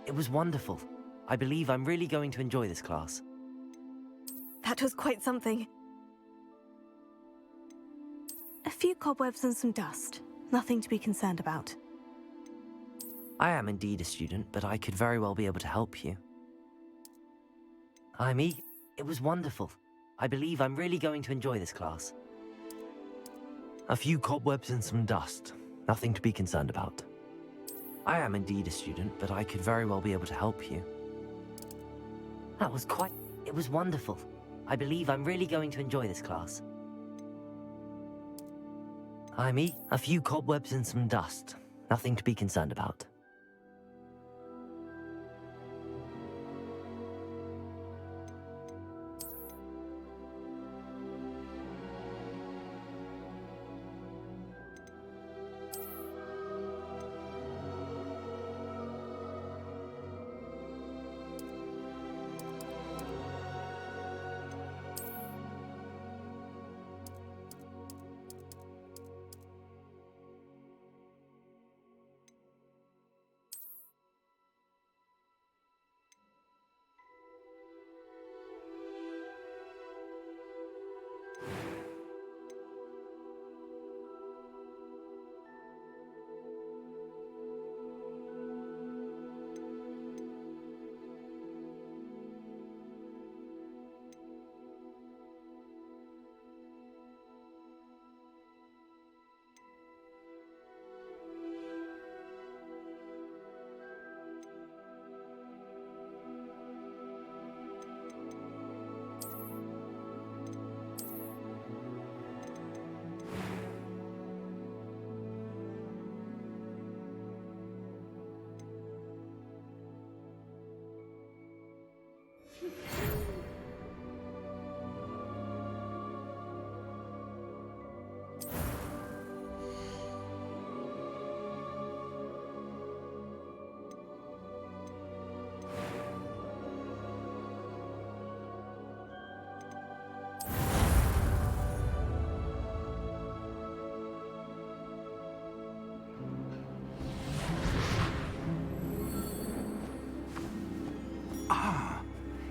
it was wonderful. I believe I'm really going to enjoy this class. That was quite something. A few cobwebs and some dust. Nothing to be concerned about. I am indeed a student, but I could very well be able to help you. It was wonderful. I believe I'm really going to enjoy this class. A few cobwebs and some dust. Nothing to be concerned about. I am indeed a student, but I could very well be able to help you. It was wonderful. I believe I'm really going to enjoy this class. A few cobwebs and some dust. Nothing to be concerned about.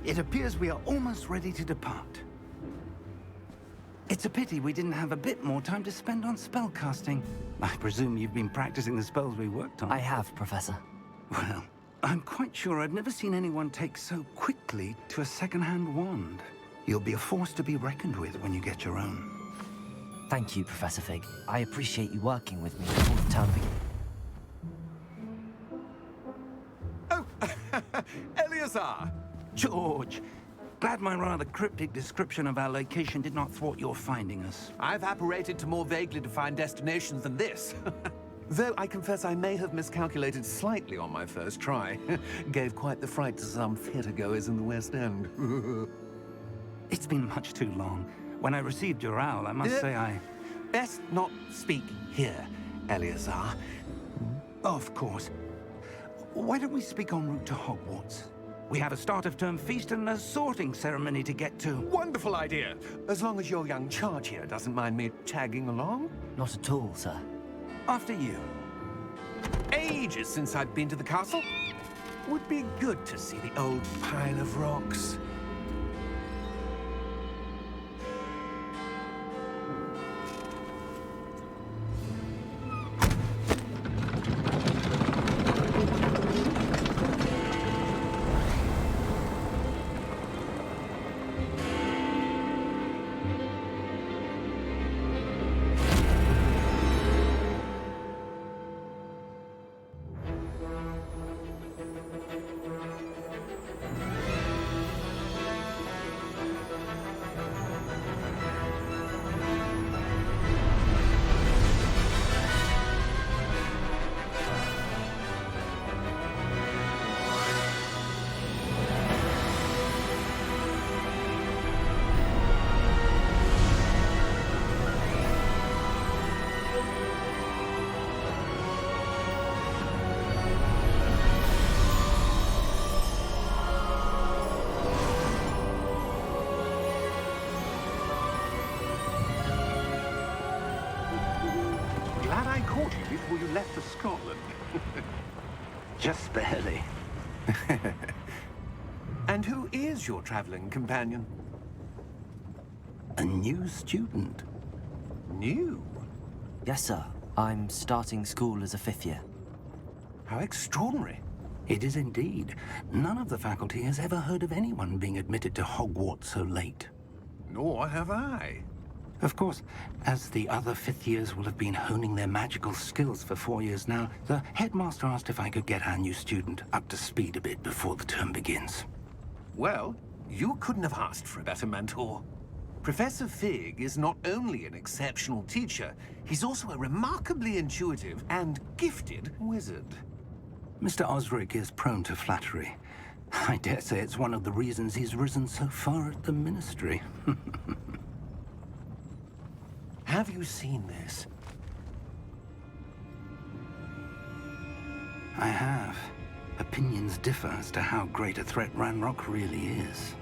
It appears we are almost ready to depart. It's a pity we didn't have a bit more time to spend on spellcasting. I presume you've been practicing the spells we worked on. I have, Professor. Well, I'm quite sure I've never seen anyone take so quickly to a second-hand wand. You'll be a force to be reckoned with when you get your own. Thank you, Professor Fig. I appreciate you working with me before the term begins. Oh, Eleazar! George, glad my rather cryptic description of our location did not thwart your finding us. I've apparated to more vaguely defined destinations than this. Though I confess I may have miscalculated slightly on my first try. Gave quite the fright to some theatergoers in the West End. It's been much too long. When I received your owl, I must say I... Best not speak here, Eleazar. Of course. Why don't we speak en route to Hogwarts? We have a start-of-term feast and a sorting ceremony to get to. Wonderful idea! As long as your young charge here doesn't mind me tagging along. Not at all, sir. After you. Ages since I've been to the castle. Would be good to see the old pile of rocks. Glad I caught you before you left for Scotland. Just barely. And who is your traveling companion? A new student. New? Yes, sir. I'm starting school as a 5th year. How extraordinary. It is indeed. None of the faculty has ever heard of anyone being admitted to Hogwarts so late. Nor have I. Of course, as the other 5th years will have been honing their magical skills for 4 years now, the headmaster asked if I could get our new student up to speed a bit before the term begins. Well, you couldn't have asked for a better mentor. Professor Fig is not only an exceptional teacher, he's also a remarkably intuitive and gifted wizard. Mr. Osric is prone to flattery. I dare say it's one of the reasons he's risen so far at the Ministry. Have you seen this? I have. Opinions differ as to how great a threat Ranrock really is.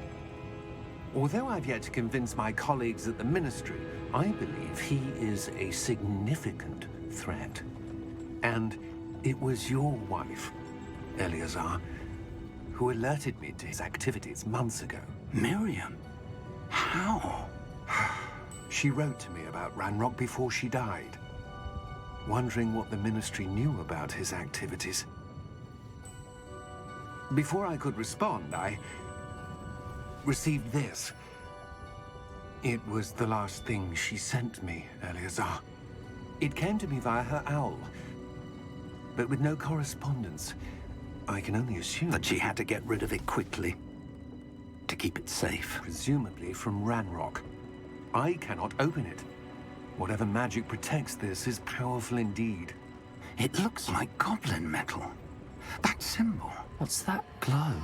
Although I've yet to convince my colleagues at the Ministry, I believe he is a significant threat. And it was your wife, Eleazar, who alerted me to his activities months ago. Miriam? How? She wrote to me about Ranrock before she died, wondering what the Ministry knew about his activities. Before I could respond, I received this. It was the last thing she sent me, Eleazar. It came to me via her owl, but with no correspondence. I can only assume That she had to get rid of it quickly. To keep it safe. presumably from Ranrock. I cannot open it. Whatever magic protects this is powerful indeed. It looks like goblin metal. That symbol. What's that glow?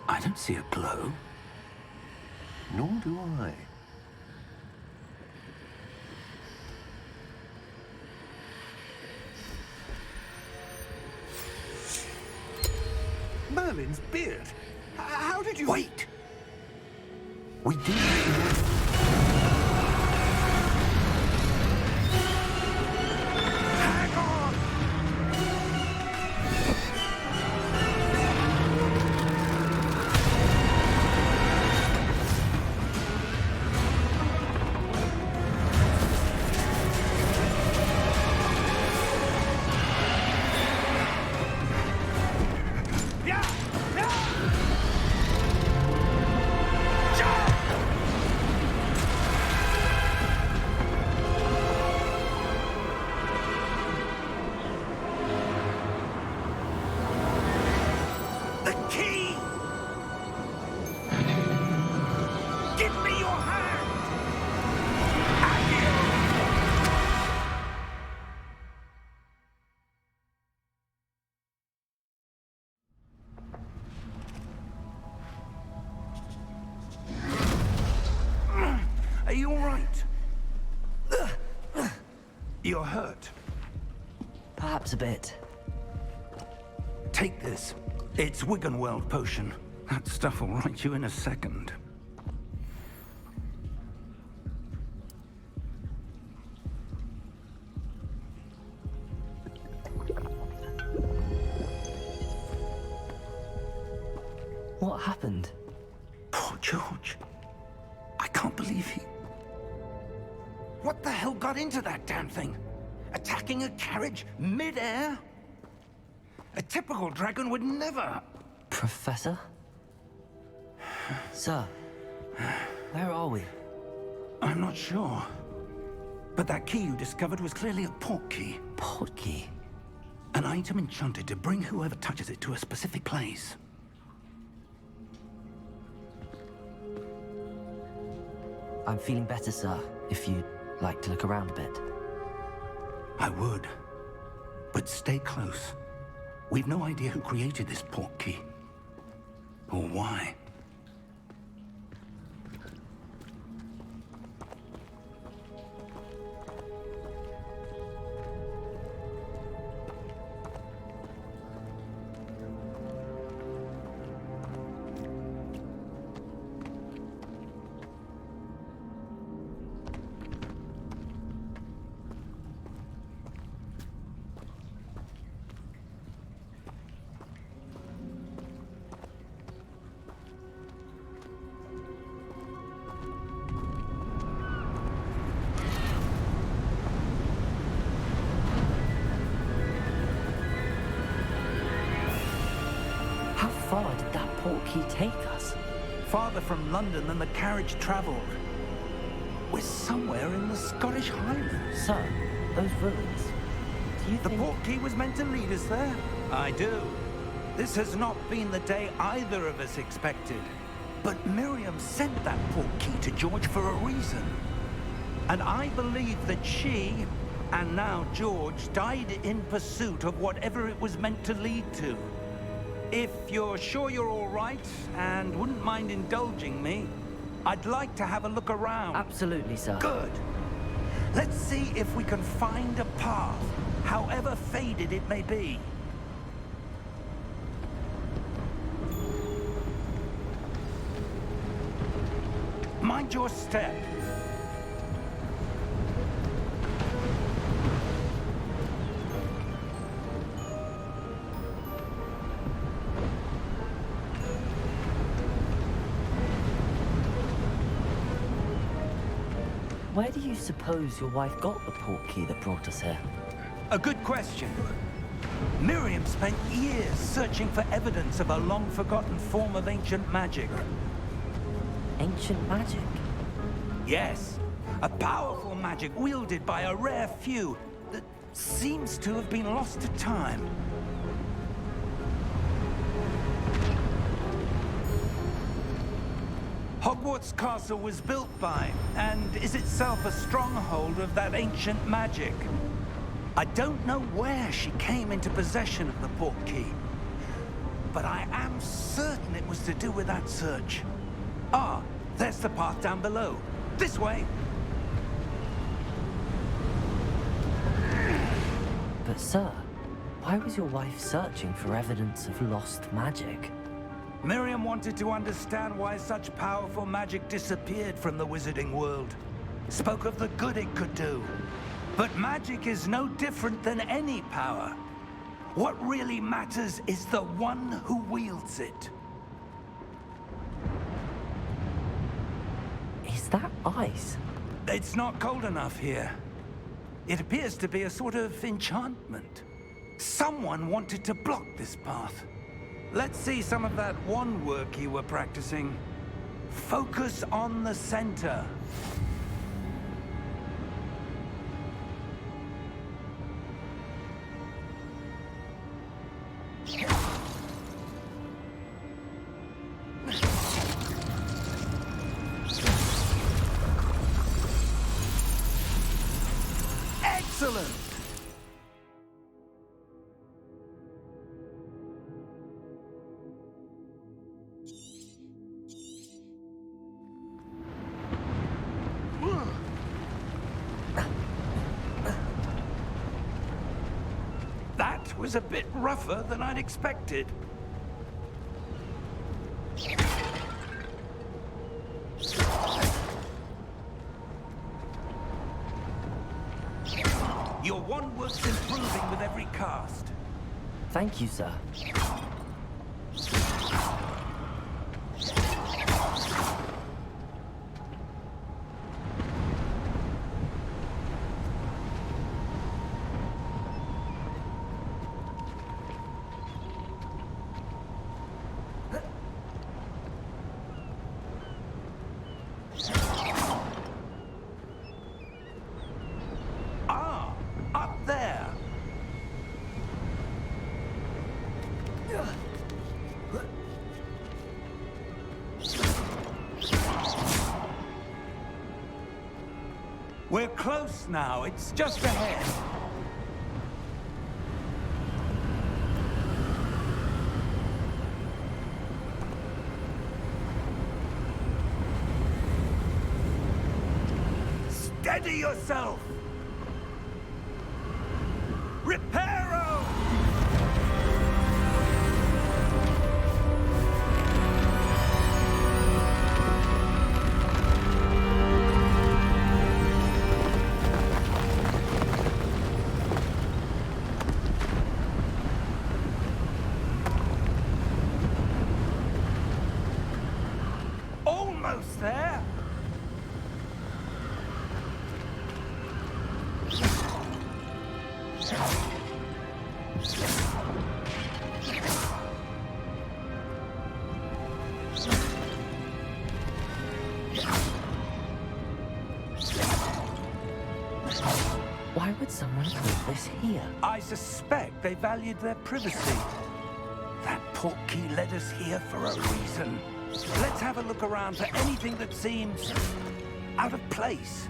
I don't see a glow. Nor do I. Merlin's beard. How did you... Wait! We do. Hang on! Yeah! Yeah! The key! Give me your hand! Are you all right? You're hurt. Perhaps a bit. Take this. It's Wiggenweld potion. That stuff will right you in a second. What happened? Poor George. I can't believe he... What the hell got into that damn thing? Attacking a carriage mid-air? A typical dragon would never... Professor? Sir, where are we? I'm not sure. But that key you discovered was clearly a port key. Port key? An item enchanted to bring whoever touches it to a specific place. I'm feeling better, sir, if you'd like to look around a bit. I would. But stay close. We've no idea who created this port key. Or why. far did that portkey take us? Farther from London than the carriage travelled. We're somewhere in the Scottish Highlands. Sir, those ruins. Do you The think... portkey was meant to lead us there? I do. This has not been the day either of us expected. But Miriam sent that portkey to George for a reason. And I believe that she, and now George, died in pursuit of whatever it was meant to lead to. If you're sure you're all right, and wouldn't mind indulging me, I'd like to have a look around. Absolutely, sir. Good. Let's see if we can find a path, however faded it may be. Mind your step. Where do you suppose your wife got the portkey that brought us here? A good question. Miriam spent years searching for evidence of a long-forgotten form of ancient magic. Ancient magic? Yes, a powerful magic wielded by a rare few that seems to have been lost to time. Hogwarts Castle was built by, and is itself a stronghold of that ancient magic. I don't know where she came into possession of the portkey, but I am certain it was to do with that search. Ah, there's the path down below. This way! But sir, why was your wife searching for evidence of lost magic? Miriam wanted to understand why such powerful magic disappeared from the wizarding world. Spoke of the good it could do. But magic is no different than any power. What really matters is the one who wields it. Is that ice? It's not cold enough here. It appears to be a sort of enchantment. Someone wanted to block this path. Let's see some of that wand work you were practicing. Focus on the center. Excellent! That was a bit rougher than I'd expected. Your wand work's improving with every cast. Thank you, sir. Up there! We're close now. It's just ahead. Steady yourself! Reparo! Almost there! Someone put this here. I suspect they valued their privacy. That portkey led us here for a reason. Let's have a look around for anything that seems out of place.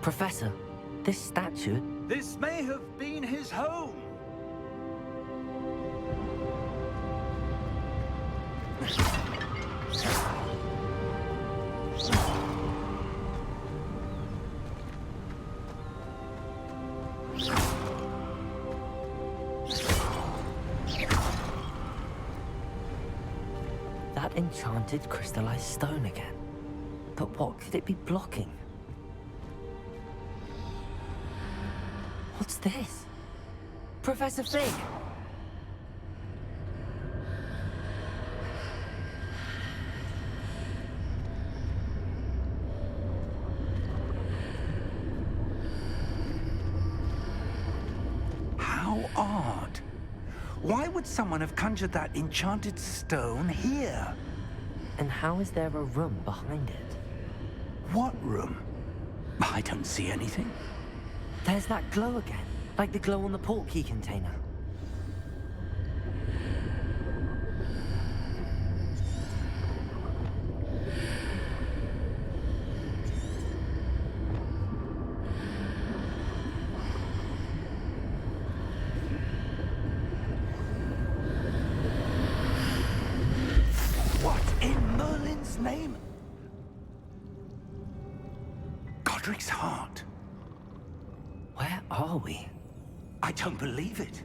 Professor, this statue... This may have been his home. That enchanted crystallized stone again. But what could it be blocking? What's this? Professor Fig! How odd. Why would someone have conjured that enchanted stone here? And how is there a room behind it? What room? I don't see anything. There's that glow again, like the glow on the portkey container. What in Merlin's name? Godric's heart. Where are we? I don't believe it.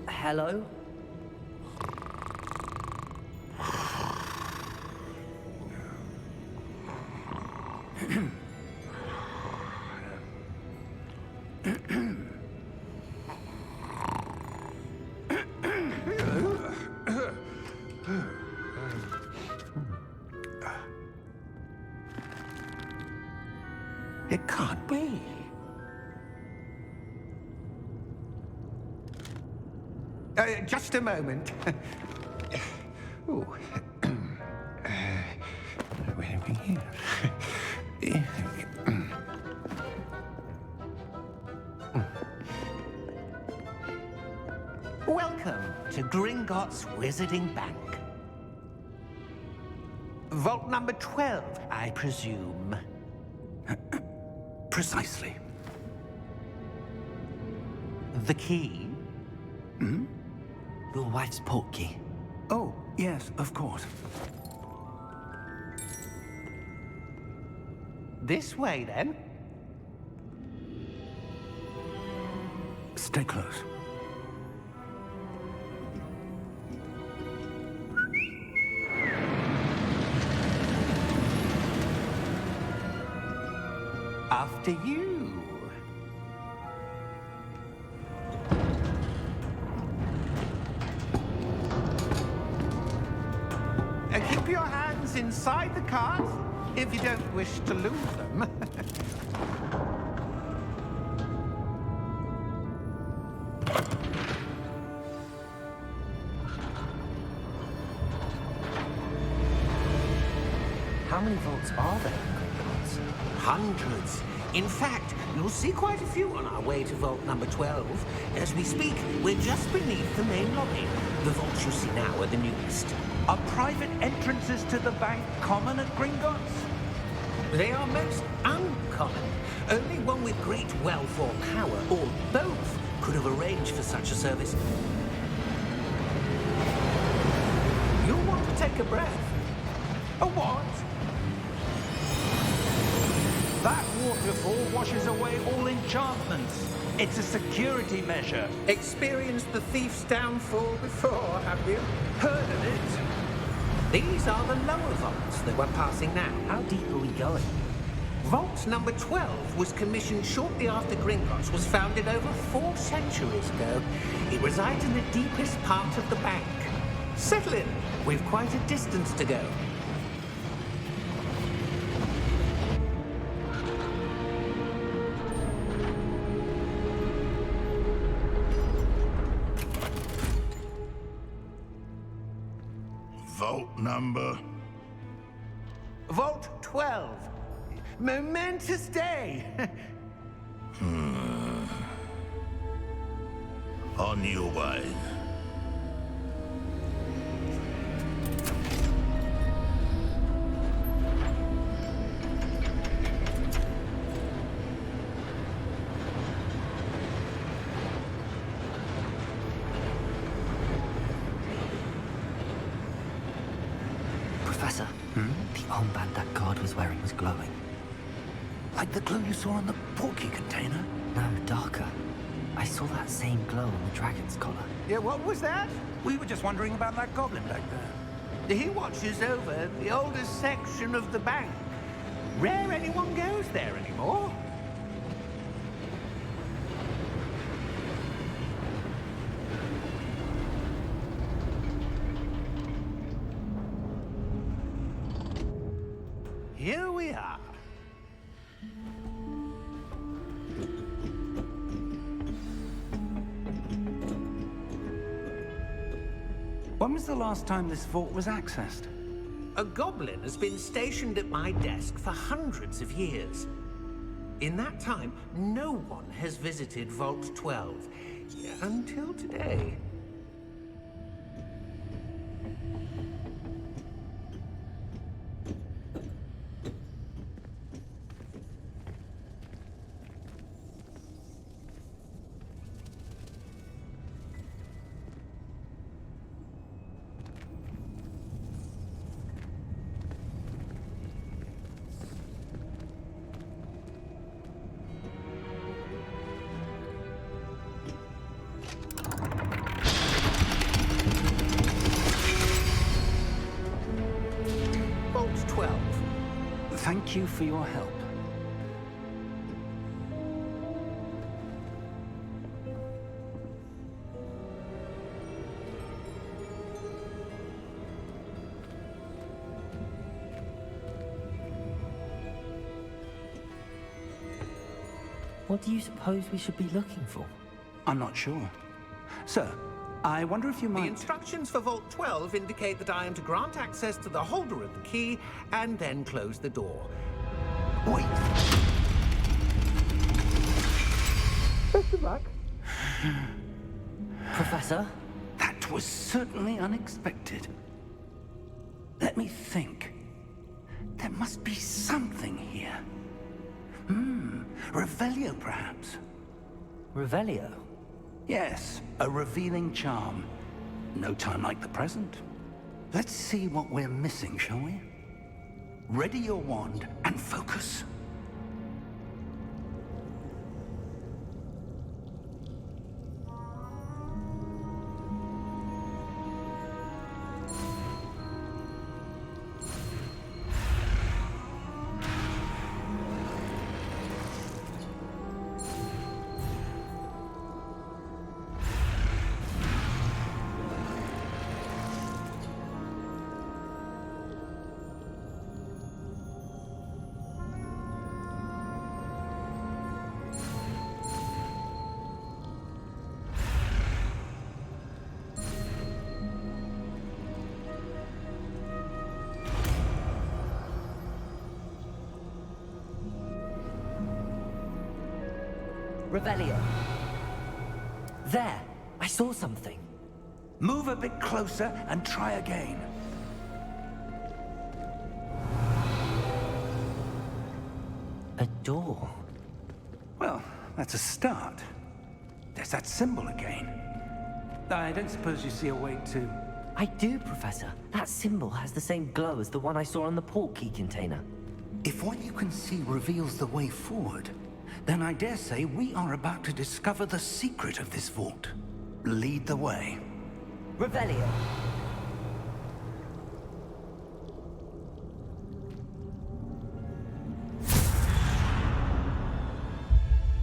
Hello? It can't be. Just a moment. Ooh. Where are we here? Welcome to Gringotts Wizarding Bank. Vault number 12, I presume. Precisely. The key? Your wife's portkey. Oh, yes, of course. This way, then. Stay close. After you. Keep your hands inside the cart if you don't wish to lose them. How many vaults are there in Gringotts? Hundreds. In fact, you'll see quite a few on our way to vault number 12. As we speak, we're just beneath the main lobby. The vaults you see now are the newest. Are private entrances to the bank common at Gringotts? They are most uncommon. Only one with great wealth or power, or both, could have arranged for such a service. You'll want to take a breath. A what? That waterfall washes away all enchantments. It's a security measure. Experienced the thief's downfall before, have you? Heard of it? These are the lower vaults that we're passing now. How deep are we going? Vault number 12 was commissioned shortly after Gringotts was founded over 4 centuries ago. It resides in the deepest part of the bank. Settle in. We've quite a distance to go. Vault number? Vault 12. Momentous day. On your way. Professor, the armband that guard was wearing was glowing. Like the glow you saw on the porky container? No, darker. I saw that same glow on the dragon's collar. Yeah, what was that? We were just wondering about that goblin back there. He watches over the oldest section of the bank. Rare anyone goes there anymore. Here we are. When was the last time this vault was accessed? A goblin has been stationed at my desk for hundreds of years. In that time, no one has visited Vault 12 until today. Vault 12. Thank you for your help. What do you suppose we should be looking for? I'm not sure. Sir, I wonder if you The might... instructions for Vault 12 indicate that I am to grant access to the holder of the key and then close the door. Wait! Best of luck. Professor? That was certainly unexpected. Let me think. There must be something here. Revelio, perhaps? Revelio? Yes, a revealing charm. No time like the present. Let's see what we're missing, shall we? Ready your wand and focus. Revelio. There! I saw something. Move a bit closer and try again. A door. Well, that's a start. There's that symbol again. I don't suppose you see a way to... I do, Professor. That symbol has the same glow as the one I saw on the port key container. If what you can see reveals the way forward, then I dare say we are about to discover the secret of this vault. Lead the way. Revelio.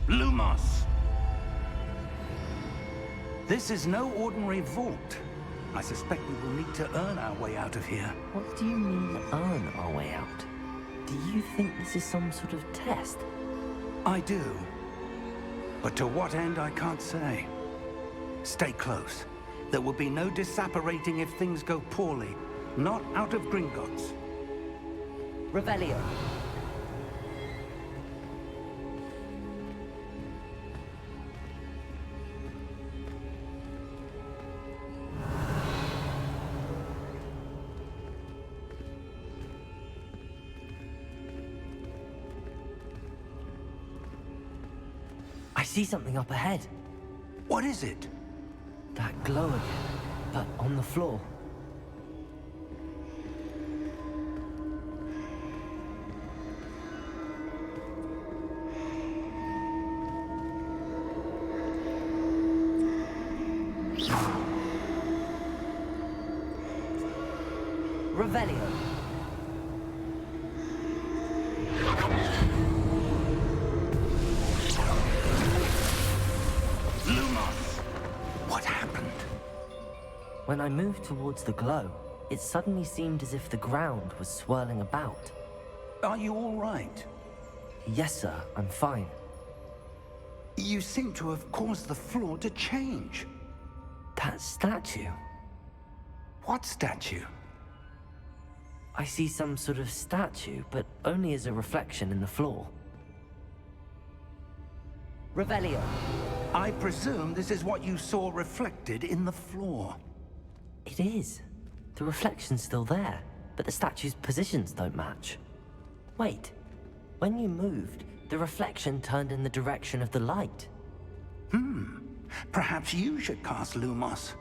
Lumos! This is no ordinary vault. I suspect we will need to earn our way out of here. What do you mean, earn our way out? Do you think this is some sort of test? I do. But to what end, I can't say. Stay close. There will be no disapparating if things go poorly. Not out of Gringotts. Revelio. I see something up ahead. What is it? That glow again, but on the floor. Revelio. What happened? When I moved towards the glow, it suddenly seemed as if the ground was swirling about. Are you all right? Yes, sir, I'm fine. You seem to have caused the floor to change. That statue. What statue? I see some sort of statue, but only as a reflection in the floor. Revelio. I presume this is what you saw reflected in the floor. It is. The reflection's still there, but the statue's positions don't match. Wait. When you moved, the reflection turned in the direction of the light. Perhaps you should cast Lumos.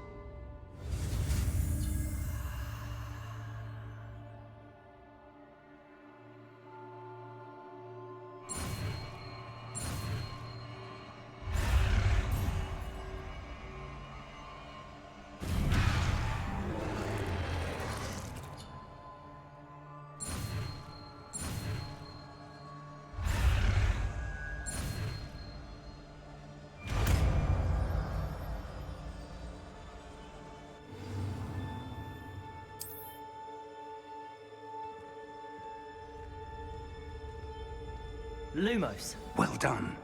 Lumos. Well done.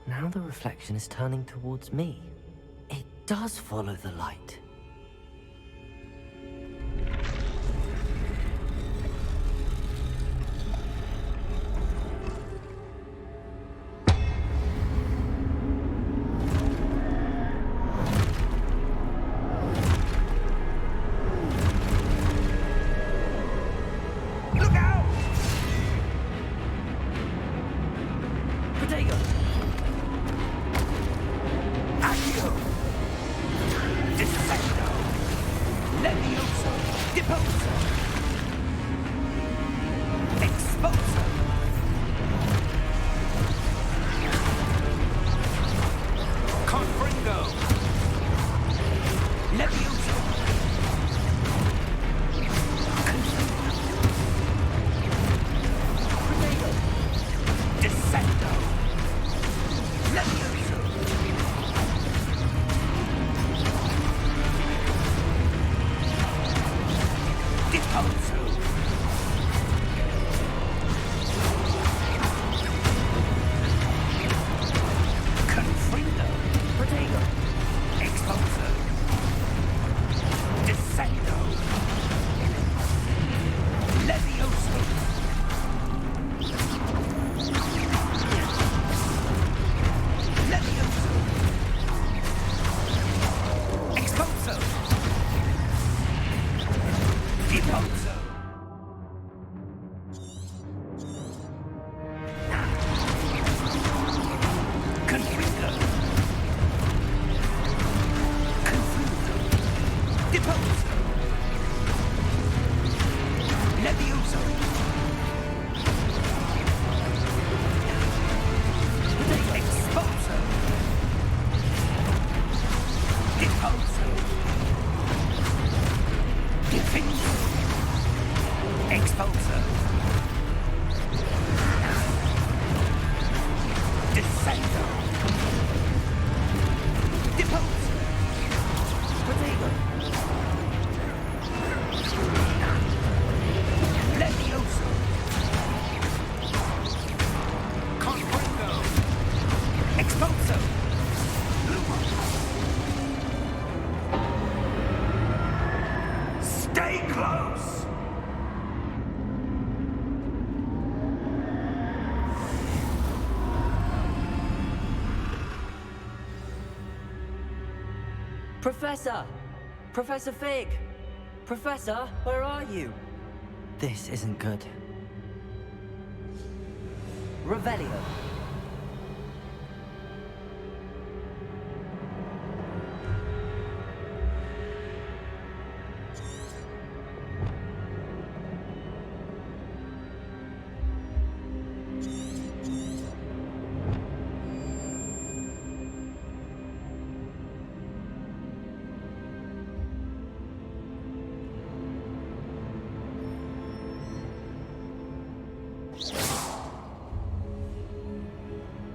Now the reflection is turning towards me. It does follow the light. Look out! Protego! Accio! Descend! Professor! Professor Fig! Professor, where are you? This isn't good. Revelio.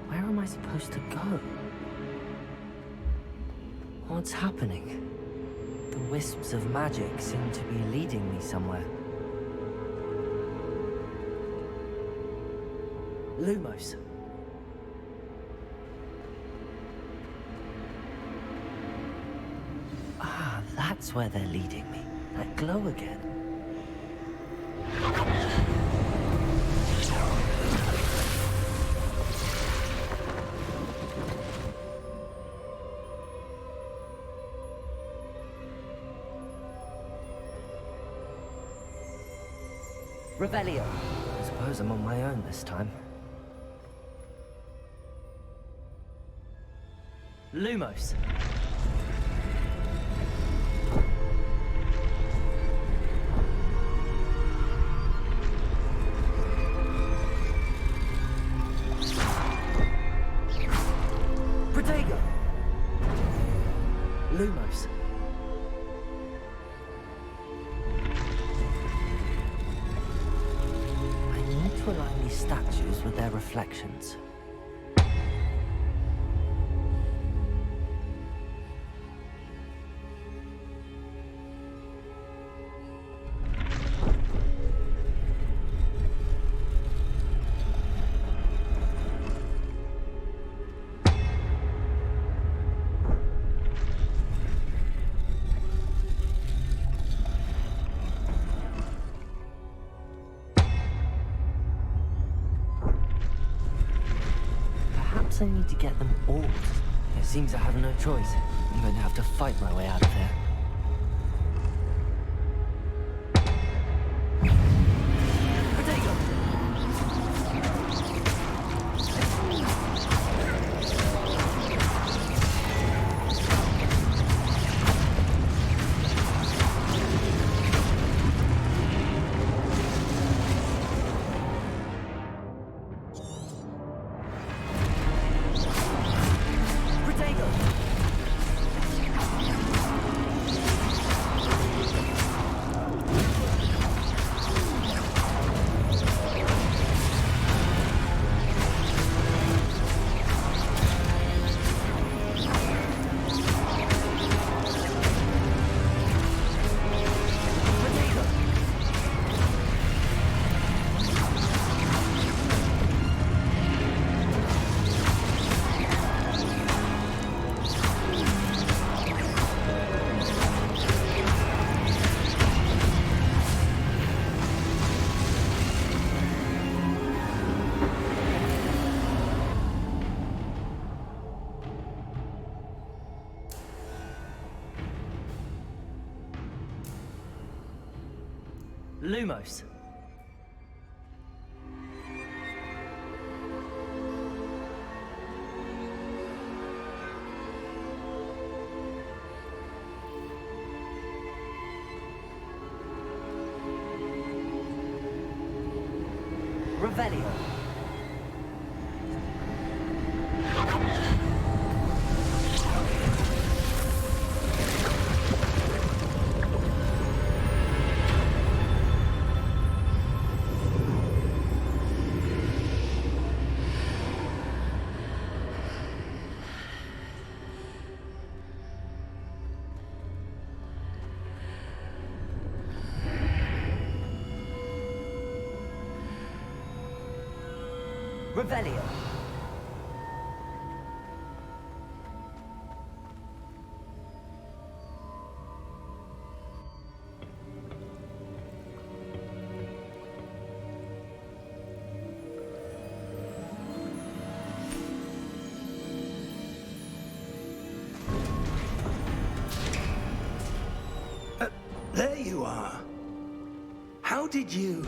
Where am I supposed to go? What's happening? The wisps of magic seem to be leading me somewhere. Lumos. Ah, that's where they're leading me. That glow again. Revelio. I suppose I'm on my own this time. Lumos. Protego. Lumos. I need to align these statues with their reflections. I need to get them all. It seems I have no choice. I'm going to have to fight my way out of here. Protego! Lumos. Revelio. Revelio. There you are. How did you...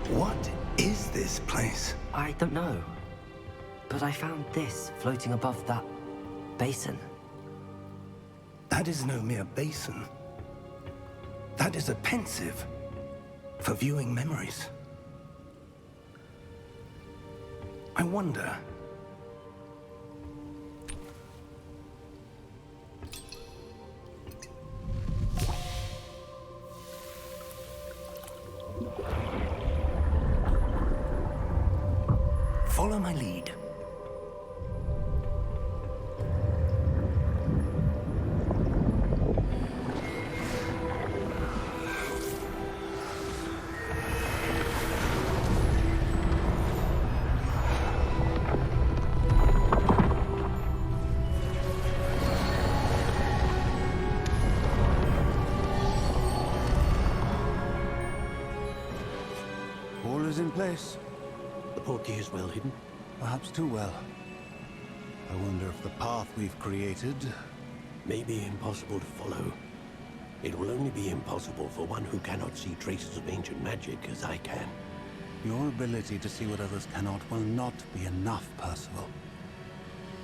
What is this place? I don't know. But I found this floating above that basin. That is no mere basin. That is a pensive for viewing memories. I wonder... Follow my lead. All is in place. The portkey is well hidden. Perhaps too well. I wonder if the path we've created... May be impossible to follow. It will only be impossible for one who cannot see traces of ancient magic as I can. Your ability to see what others cannot will not be enough, Percival.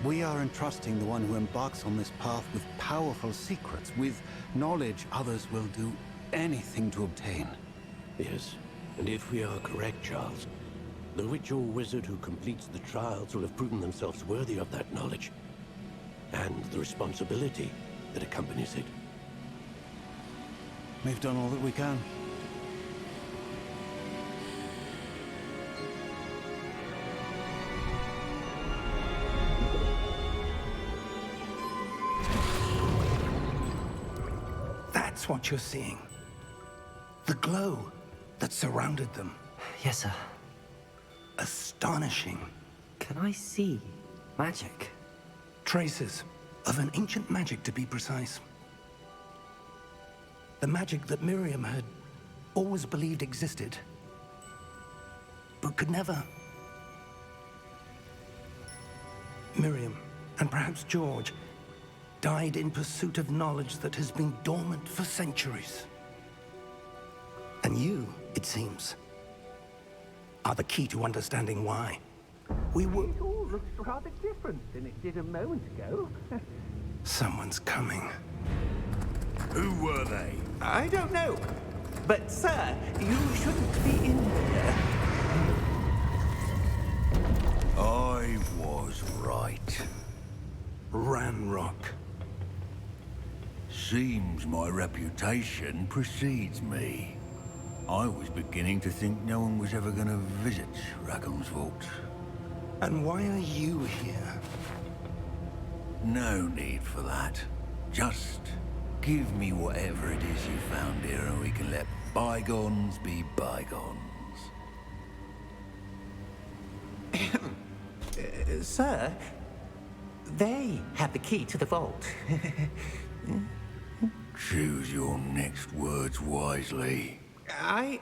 We are entrusting the one who embarks on this path with powerful secrets, with knowledge others will do anything to obtain. Yes, and if we are correct, Charles, the witch or wizard who completes the trials will have proven themselves worthy of that knowledge, and the responsibility that accompanies it. We've done all that we can. That's what you're seeing. The glow that surrounded them. Yes, sir. Astonishing. Can I see magic? Traces of an ancient magic, to be precise. The magic that Miriam had always believed existed, but could never. Miriam, and perhaps George, died in pursuit of knowledge that has been dormant for centuries. And you, it seems, are the key to understanding why. We were... It all looks rather different than it did a moment ago. Someone's coming. Who were they? I don't know. But, sir, you shouldn't be in here. I was right. Ranrock. Seems my reputation precedes me. I was beginning to think no one was ever going to visit Rackham's vault. And why are you here? No need for that. Just give me whatever it is you found here and we can let bygones be bygones. Sir, they have the key to the vault. Choose your next words wisely. I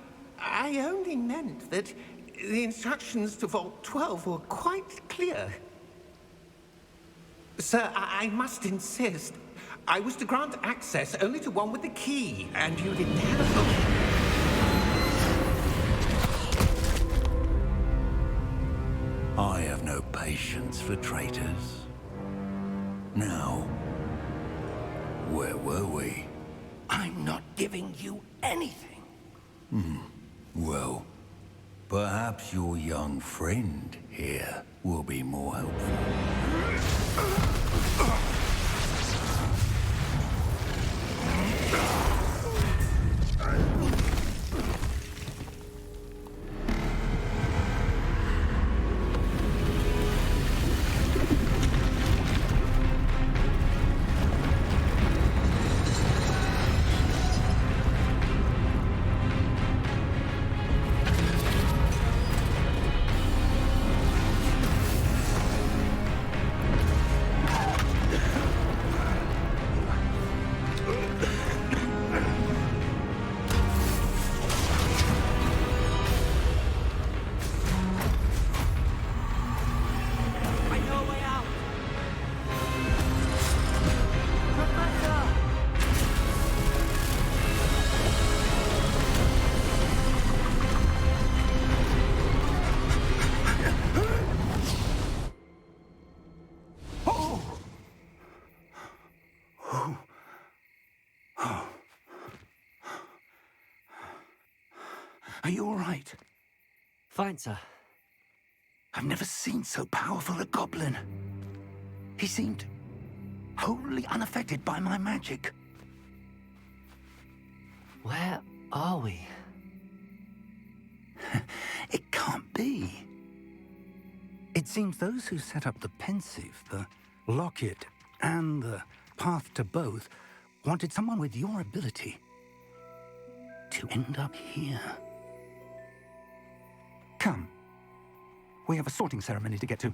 only meant that the instructions to Vault 12 were quite clear. Sir, I must insist. I was to grant access only to one with the key, and you didn't have I have no patience for traitors. Now, where were we? I'm not giving you anything. Well, perhaps your young friend here will be more helpful. Are you all right? Fine, sir. I've never seen so powerful a goblin. He seemed wholly unaffected by my magic. Where are we? It can't be. It seems those who set up the pensive, the locket, and the path to both wanted someone with your ability to end up here. Come. We have a sorting ceremony to get to.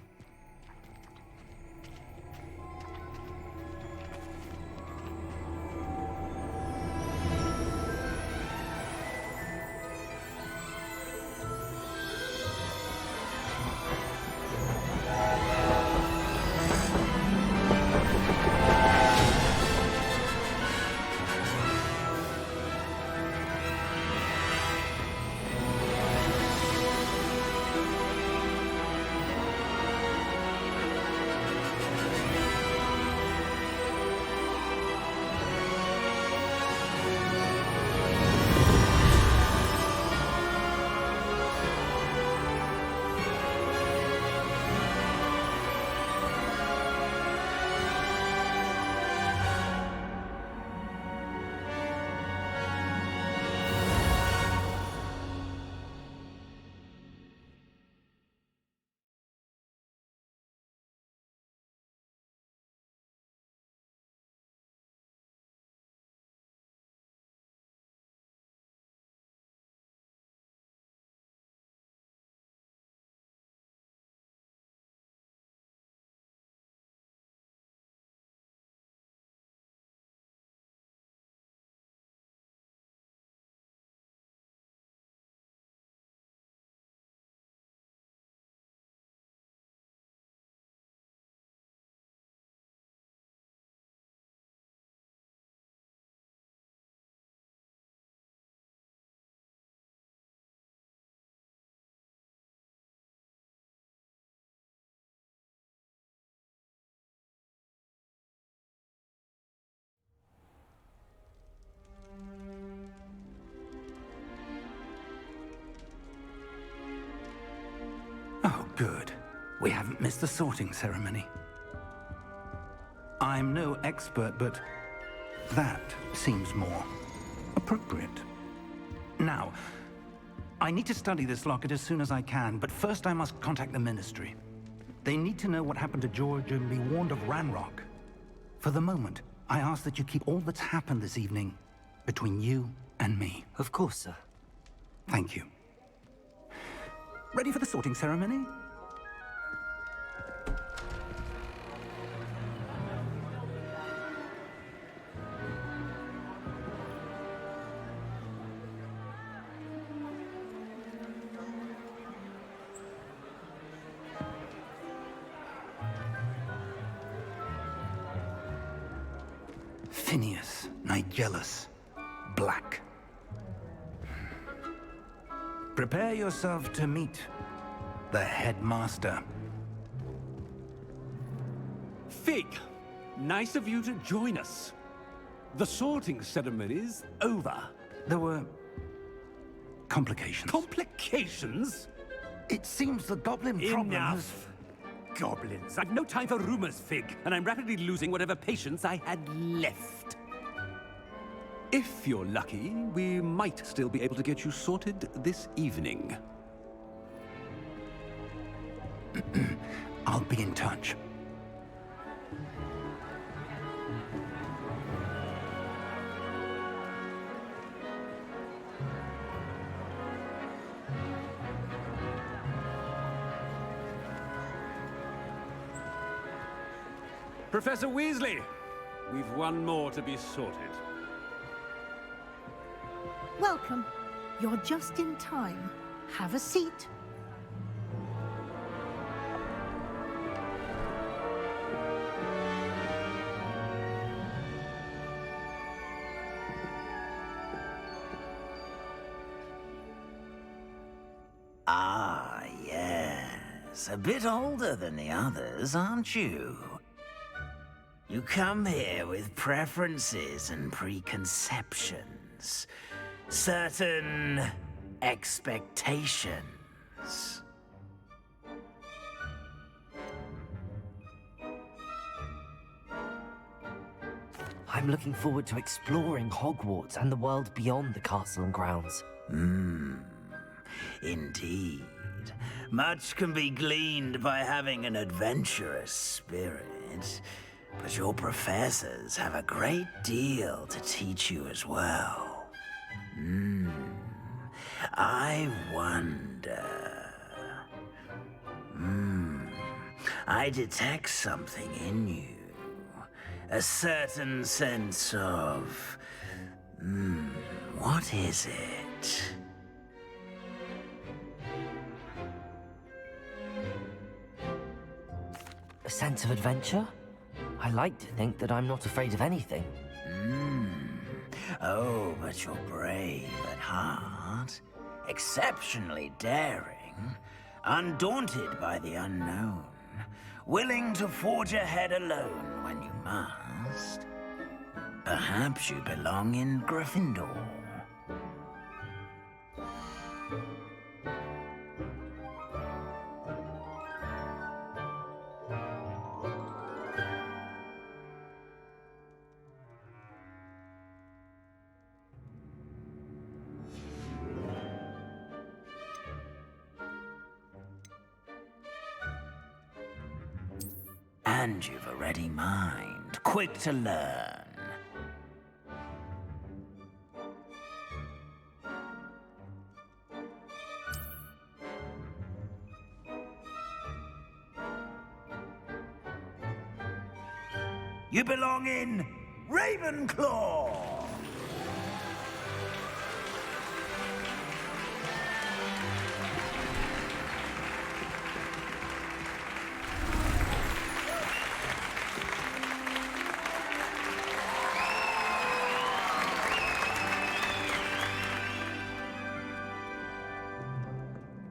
Oh, good. We haven't missed the sorting ceremony. I'm no expert, but that seems more appropriate. Now, I need to study this locket as soon as I can, but first I must contact the Ministry. They need to know what happened to George and be warned of Ranrock. For the moment, I ask that you keep all that's happened this evening between you and me. Of course, sir. Thank you. Ready for the sorting ceremony? Phineas, Nigellus, Black. Prepare yourself to meet the headmaster. Fig, nice of you to join us. The sorting ceremony's over. There were complications. Complications? It seems the goblin problem has... Enough! Goblins. I've no time for rumors, Fig, and I'm rapidly losing whatever patience I had left. If you're lucky, we might still be able to get you sorted this evening. I'll be in touch. Professor Weasley, we've one more to be sorted. Welcome. You're just in time. Have a seat. Ah, yes. A bit older than the others, aren't you? You come here with preferences and preconceptions. Certain expectations. I'm looking forward to exploring Hogwarts and the world beyond the castle and grounds. Indeed. Much can be gleaned by having an adventurous spirit, but your professors have a great deal to teach you as well. I wonder... I detect something in you. A certain sense of... what is it? A sense of adventure? I like to think that I'm not afraid of anything. Oh, but you're brave at heart. Exceptionally daring. Undaunted by the unknown. Willing to forge ahead alone when you must. Perhaps you belong in Gryffindor. And you've a ready mind, quick to learn. You belong in Ravenclaw!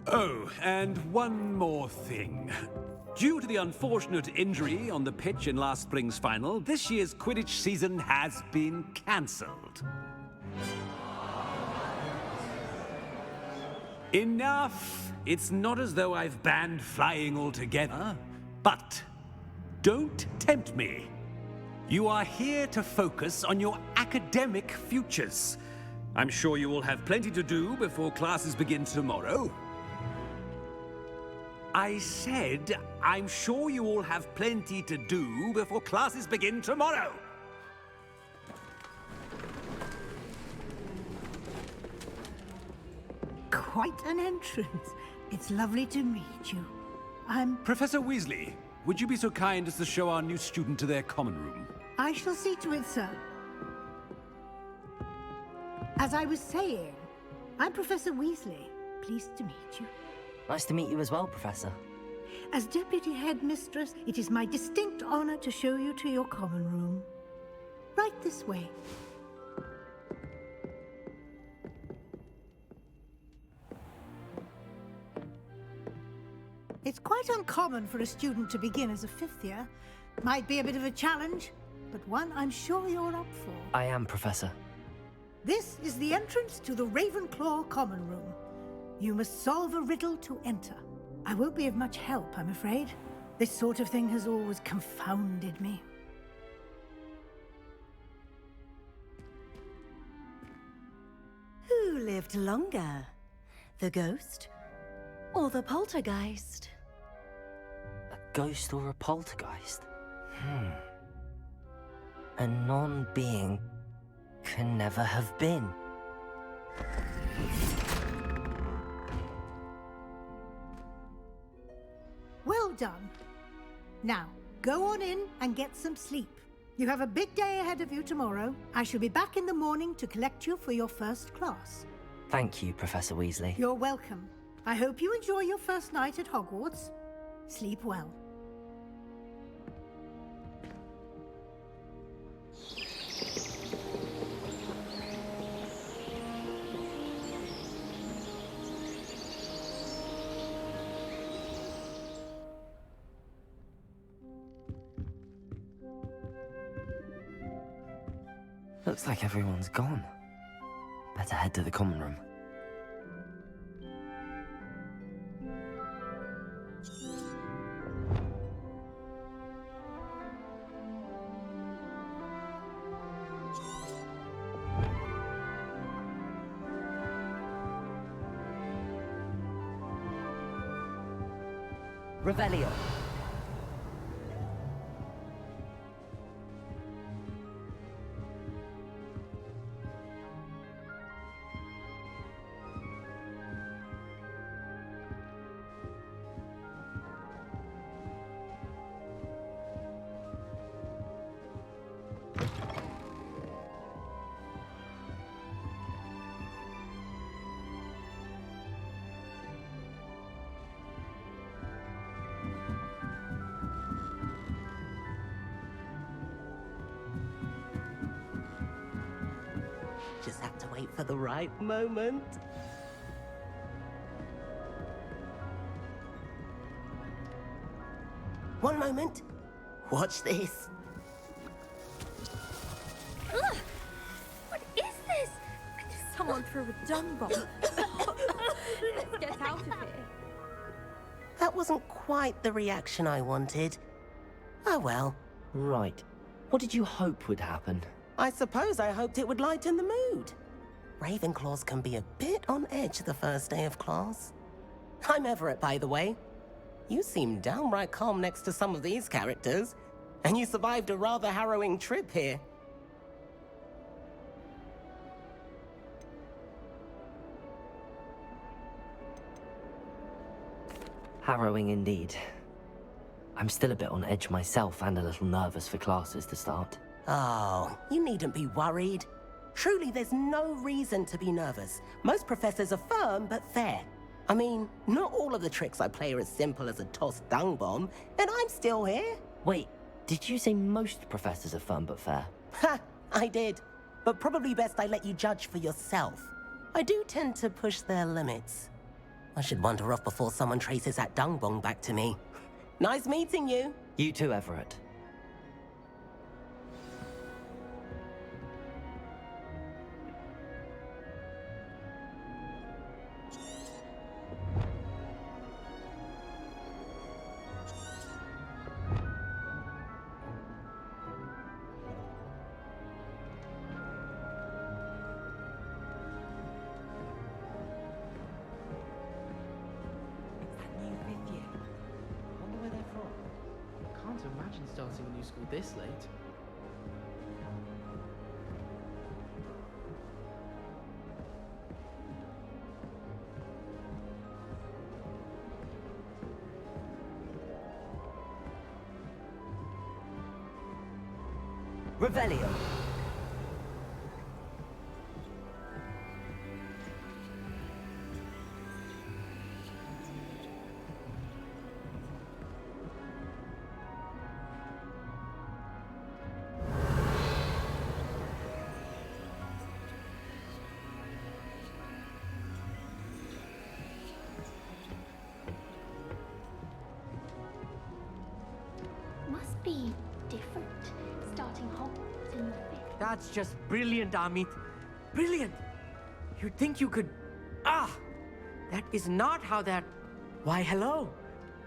Oh, and one more thing. Due to the unfortunate injury on the pitch in last spring's final, this year's Quidditch season has been cancelled. Enough! It's not as though I've banned flying altogether, but don't tempt me. You are here to focus on your academic futures. I'm sure you will have plenty to do before classes begin tomorrow. I said, I'm sure you all have plenty to do before classes begin tomorrow. Quite an entrance. It's lovely to meet you. Professor Weasley, would you be so kind as to show our new student to their common room? I shall see to it, sir. As I was saying, I'm Professor Weasley. Pleased to meet you. Nice to meet you as well, Professor. As Deputy Headmistress, it is my distinct honor to show you to your common room. Right this way. It's quite uncommon for a student to begin as a fifth year. Might be a bit of a challenge, but one I'm sure you're up for. I am, Professor. This is the entrance to the Ravenclaw common room. You must solve a riddle to enter. I won't be of much help, I'm afraid. This sort of thing has always confounded me. Who lived longer? The ghost or the poltergeist? A ghost or a poltergeist? A non-being can never have been. Well done. Now, go on in and get some sleep. You have a big day ahead of you tomorrow. I shall be back in the morning to collect you for your first class. Thank you, Professor Weasley. You're welcome. I hope you enjoy your first night at Hogwarts. Sleep well. Looks like everyone's gone. Better head to the common room. Revelio. Just have to wait for the right moment. One moment. Watch this. Ugh! What is this? Someone threw a dung bomb. Let's get out of here. That wasn't quite the reaction I wanted. Oh well. Right. What did you hope would happen? I suppose I hoped it would lighten the mood. Ravenclaws can be a bit on edge the first day of class. I'm Everett, by the way. You seem downright calm next to some of these characters, and you survived a rather harrowing trip here. Harrowing indeed. I'm still a bit on edge myself and a little nervous for classes to start. Oh, you needn't be worried. Truly, there's no reason to be nervous. Most professors are firm but fair. I mean, not all of the tricks I play are as simple as a tossed dung bomb, and I'm still here. Wait, did you say most professors are firm but fair? Ha! I did. But probably best I let you judge for yourself. I do tend to push their limits. I should wander off before someone traces that dung bomb back to me. Nice meeting you. You too, Everett. Imagine starting a new school this late. Revelio. Must be different, starting Hogwarts in the 5th. That's just brilliant, Amit. Brilliant! You'd think you could... Ah! That is not how that... Why, hello.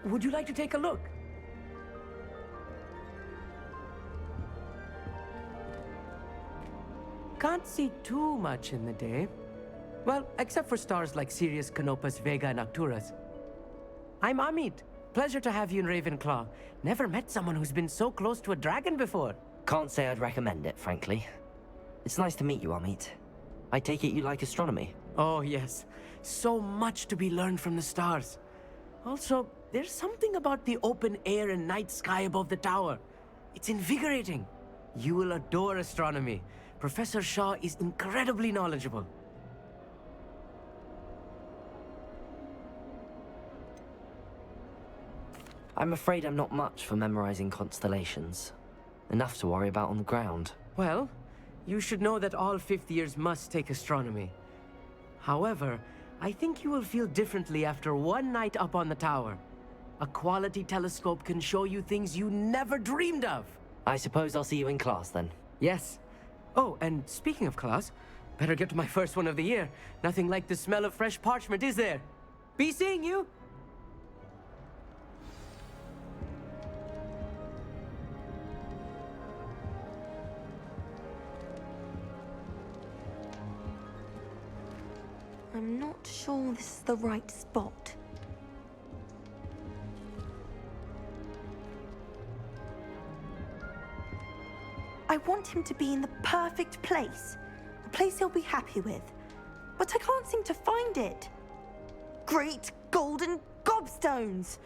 Would you like to take a look? Can't see too much in the day. Well, except for stars like Sirius, Canopus, Vega, and Arcturus. I'm Amit. Pleasure to have you in Ravenclaw. Never met someone who's been so close to a dragon before. Can't say I'd recommend it, frankly. It's nice to meet you, Amit. I take it you like astronomy? Oh, yes. So much to be learned from the stars. Also, there's something about the open air and night sky above the tower. It's invigorating. You will adore astronomy. Professor Shaw is incredibly knowledgeable. I'm afraid I'm not much for memorizing constellations. Enough to worry about on the ground. Well, you should know that all fifth years must take astronomy. However, I think you will feel differently after one night up on the tower. A quality telescope can show you things you never dreamed of. I suppose I'll see you in class then. Yes. Oh, and speaking of class, better get to my first one of the year. Nothing like the smell of fresh parchment, is there? Be seeing you! I'm not sure this is the right spot. I want him to be in the perfect place. A place he'll be happy with. But I can't seem to find it. Great golden gobstones!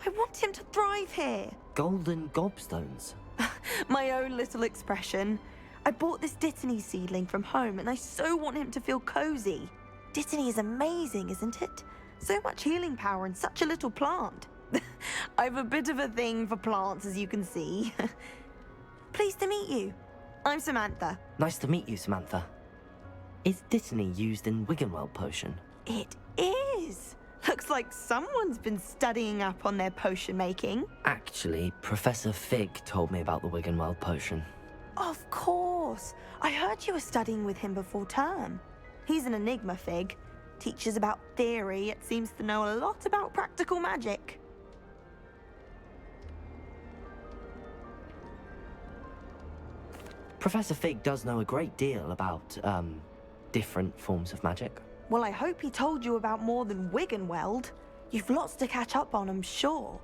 I want him to thrive here. Golden gobstones? My own little expression. I bought this Dittany seedling from home and I so want him to feel cozy. Dittany is amazing, isn't it? So much healing power in such a little plant. I've a bit of a thing for plants, as you can see. Pleased to meet you. I'm Samantha. Nice to meet you, Samantha. Is Dittany used in Wiggenweld potion? It is. Looks like someone's been studying up on their potion making. Actually, Professor Fig told me about the Wiggenweld potion. Of course. I heard you were studying with him before term. He's an enigma, Fig. Teaches about theory, yet seems to know a lot about practical magic. Professor Fig does know a great deal about, different forms of magic. Well, I hope he told you about more than Wiggenweld. You've lots to catch up on, I'm sure.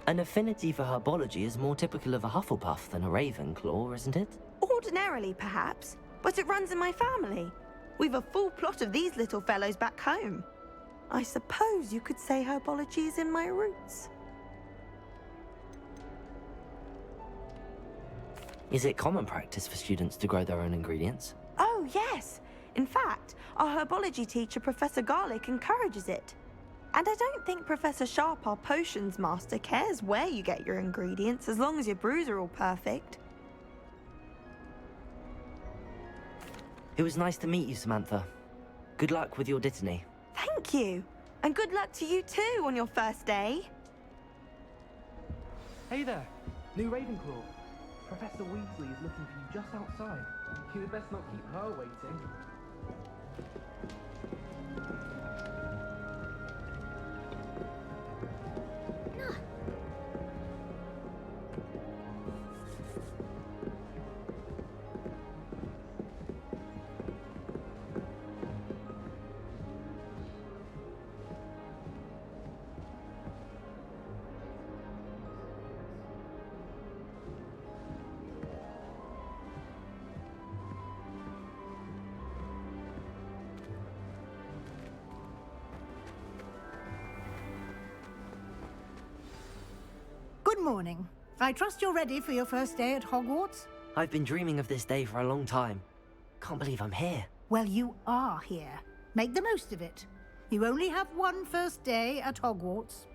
An affinity for herbology is more typical of a Hufflepuff than a Ravenclaw, isn't it? Ordinarily, perhaps, but it runs in my family. We've a full plot of these little fellows back home. I suppose you could say herbology is in my roots. Is it common practice for students to grow their own ingredients? Oh, yes. In fact, our herbology teacher, Professor Garlick, encourages it. And I don't think Professor Sharp, our potions master, cares where you get your ingredients, as long as your brews are all perfect. It was nice to meet you, Samantha. Good luck with your Dittany. Thank you. And good luck to you too on your first day. Hey there, new Ravenclaw. Professor Weasley is looking for you just outside. You had best not keep her waiting. Good morning. I trust you're ready for your first day at Hogwarts? I've been dreaming of this day for a long time. Can't believe I'm here. Well, you are here. Make the most of it. You only have one first day at Hogwarts.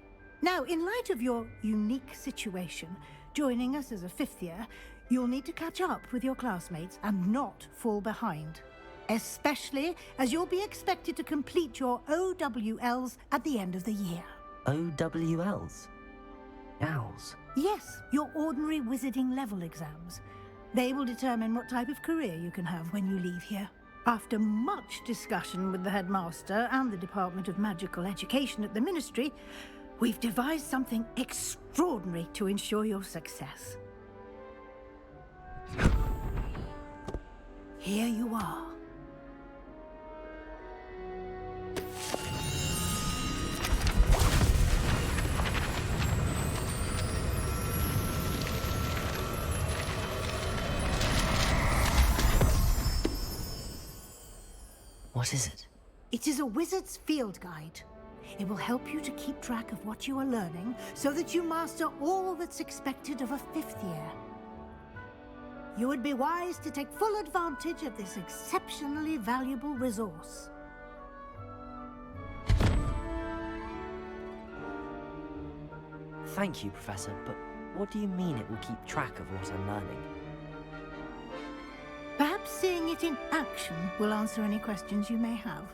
Now, in light of your unique situation, joining us as a fifth year, you'll need to catch up with your classmates and not fall behind. Especially as you'll be expected to complete your OWLs at the end of the year. OWLs? Owls? Yes, your ordinary wizarding level exams. They will determine what type of career you can have when you leave here. After much discussion with the headmaster and the Department of Magical Education at the Ministry, we've devised something extraordinary to ensure your success. Here you are. What is it? It is a wizard's field guide. It will help you to keep track of what you are learning so that you master all that's expected of a fifth year. You would be wise to take full advantage of this exceptionally valuable resource. Thank you, Professor, but what do you mean it will keep track of what I'm learning? Perhaps seeing it in action will answer any questions you may have.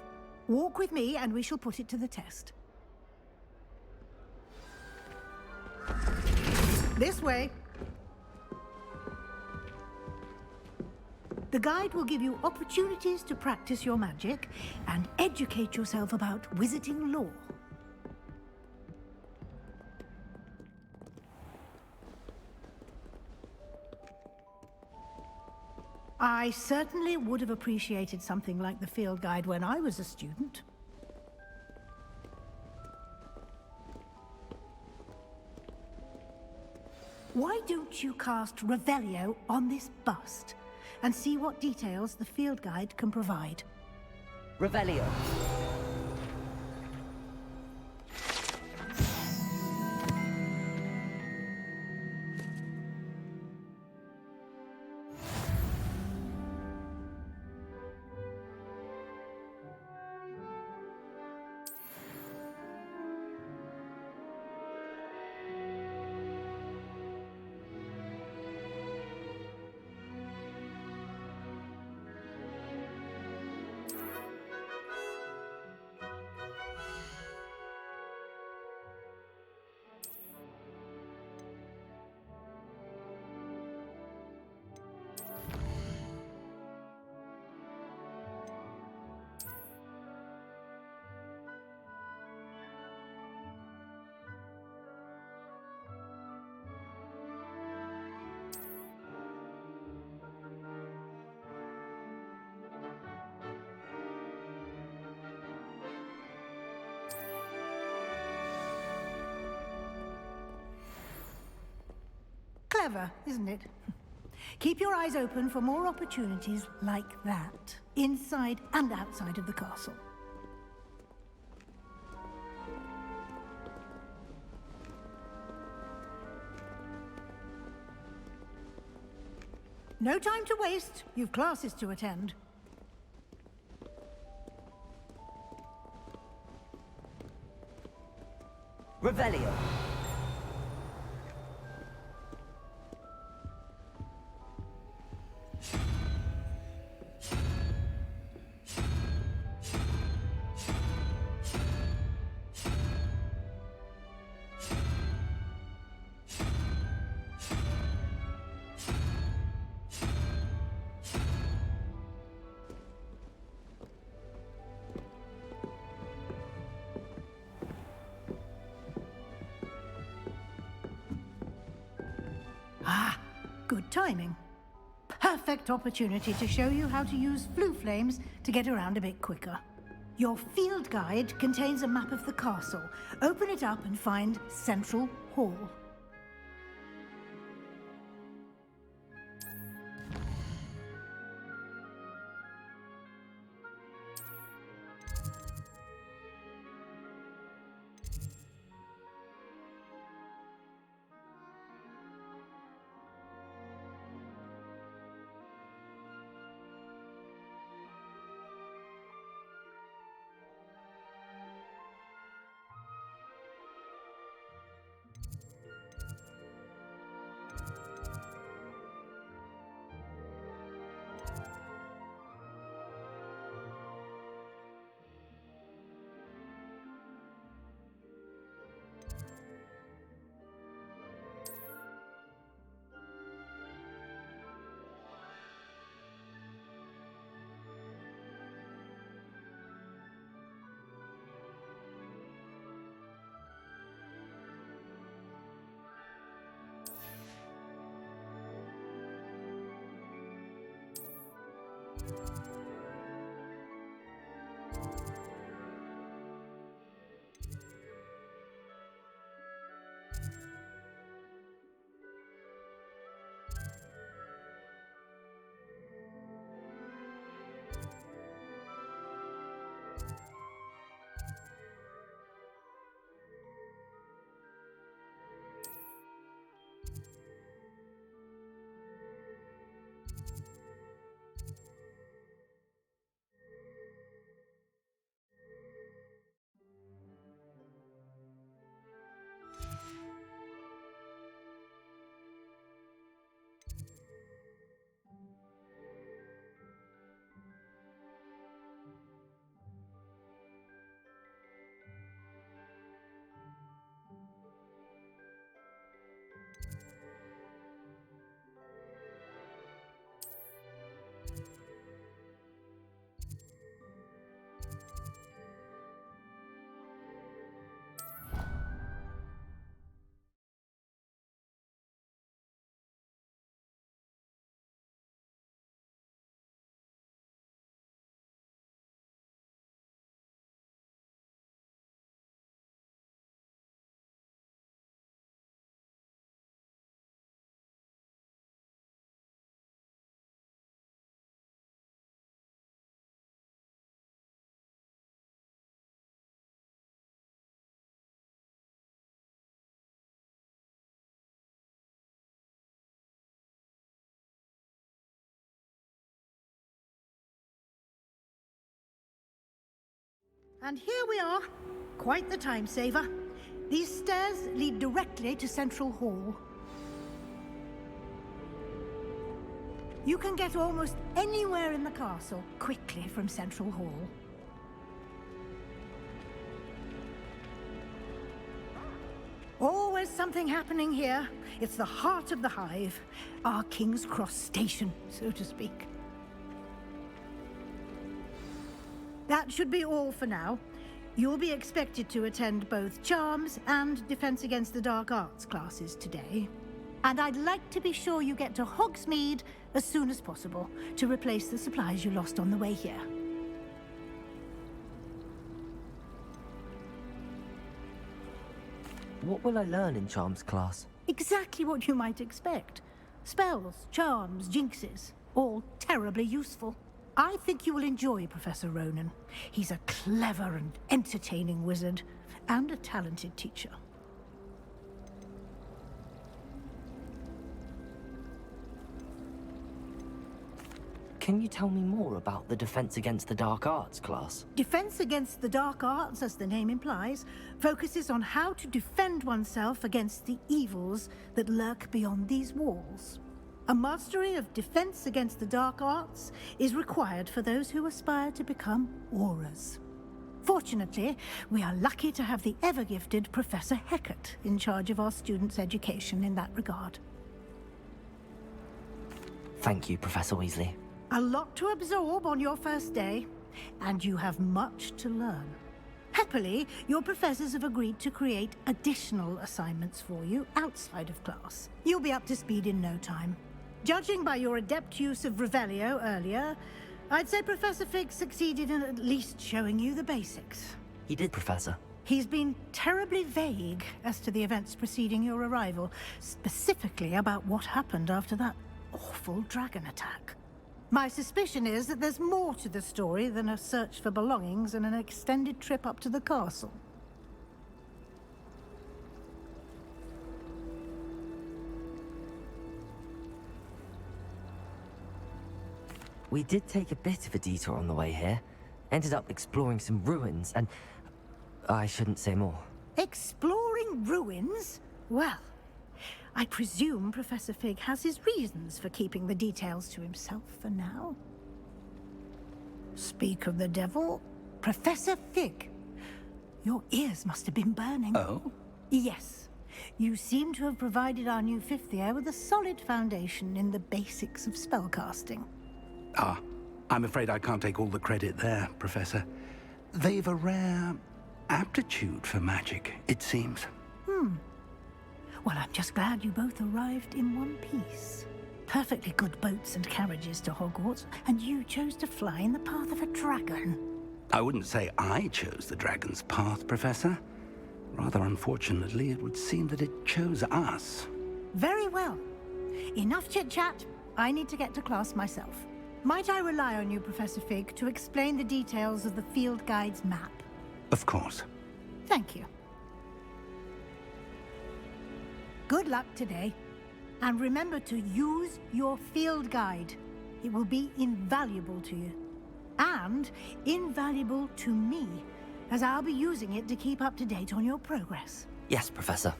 Walk with me and we shall put it to the test. This way. The guide will give you opportunities to practice your magic and educate yourself about wizarding lore. I certainly would have appreciated something like the field guide when I was a student. Why don't you cast Revelio on this bust and see what details the field guide can provide? Revelio. Clever, isn't it? Keep your eyes open for more opportunities like that, inside and outside of the castle. No time to waste. You've classes to attend. Revelio. Ah, good timing. Perfect opportunity to show you how to use flue flames to get around a bit quicker. Your field guide contains a map of the castle. Open it up and find Central Hall. And here we are. Quite the time saver. These stairs lead directly to Central Hall. You can get almost anywhere in the castle quickly from Central Hall. Always something happening here. It's the heart of the hive. Our King's Cross station, so to speak. That should be all for now. You'll be expected to attend both Charms and Defense Against the Dark Arts classes today. And I'd like to be sure you get to Hogsmeade as soon as possible to replace the supplies you lost on the way here. What will I learn in Charms class? Exactly what you might expect. Spells, charms, jinxes, all terribly useful. I think you will enjoy Professor Ronan. He's a clever and entertaining wizard, and a talented teacher. Can you tell me more about the Defense Against the Dark Arts class? Defense Against the Dark Arts, as the name implies, focuses on how to defend oneself against the evils that lurk beyond these walls. A mastery of Defense Against the Dark Arts is required for those who aspire to become Aurors. Fortunately, we are lucky to have the ever-gifted Professor Hecat in charge of our students' education in that regard. Thank you, Professor Weasley. A lot to absorb on your first day, and you have much to learn. Happily, your professors have agreed to create additional assignments for you outside of class. You'll be up to speed in no time. Judging by your adept use of Revelio earlier, I'd say Professor Fig succeeded in at least showing you the basics. He did, Professor. He's been terribly vague as to the events preceding your arrival, specifically about what happened after that awful dragon attack. My suspicion is that there's more to the story than a search for belongings and an extended trip up to the castle. We did take a bit of a detour on the way here. Ended up exploring some ruins and... I shouldn't say more. Exploring ruins? Well, I presume Professor Fig has his reasons for keeping the details to himself for now. Speak of the devil, Professor Fig. Your ears must have been burning. Oh? Yes. You seem to have provided our new fifth year with a solid foundation in the basics of spellcasting. Ah, I'm afraid I can't take all the credit there, Professor. They've a rare aptitude for magic, it seems. Well, I'm just glad you both arrived in one piece. Perfectly good boats and carriages to Hogwarts, and you chose to fly in the path of a dragon. I wouldn't say I chose the dragon's path, Professor. Rather unfortunately, it would seem that it chose us. Very well. Enough chit-chat. I need to get to class myself. Might I rely on you, Professor Fig, to explain the details of the field guide's map? Of course. Thank you. Good luck today. And remember to use your field guide. It will be invaluable to you. And invaluable to me, as I'll be using it to keep up to date on your progress. Yes, Professor.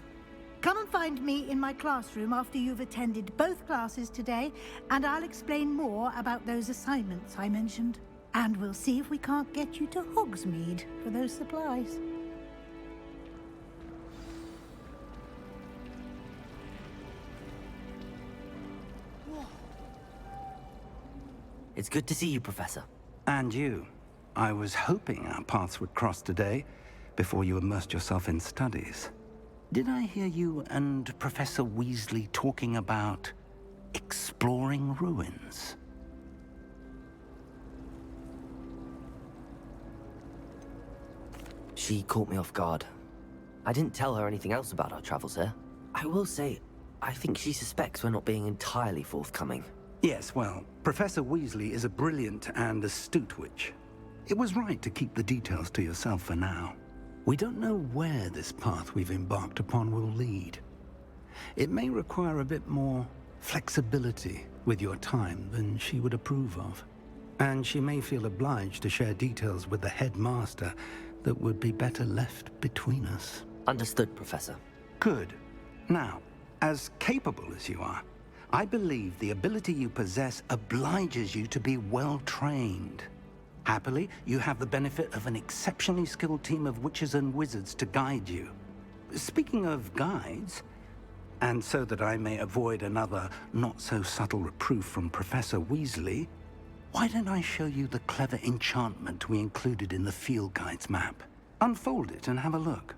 Come and find me in my classroom after you've attended both classes today, and I'll explain more about those assignments I mentioned. And we'll see if we can't get you to Hogsmeade for those supplies. It's good to see you, Professor. And you. I was hoping our paths would cross today, before you immersed yourself in studies. Did I hear you and Professor Weasley talking about exploring ruins? She caught me off guard. I didn't tell her anything else about our travels here. I will say, I think she suspects we're not being entirely forthcoming. Yes, well, Professor Weasley is a brilliant and astute witch. It was right to keep the details to yourself for now. We don't know where this path we've embarked upon will lead. It may require a bit more flexibility with your time than she would approve of. And she may feel obliged to share details with the headmaster that would be better left between us. Understood, Professor. Good. Now, as capable as you are, I believe the ability you possess obliges you to be well trained. Happily, you have the benefit of an exceptionally skilled team of witches and wizards to guide you. Speaking of guides, and so that I may avoid another not-so-subtle reproof from Professor Weasley, why don't I show you the clever enchantment we included in the field guide's map? Unfold it and have a look.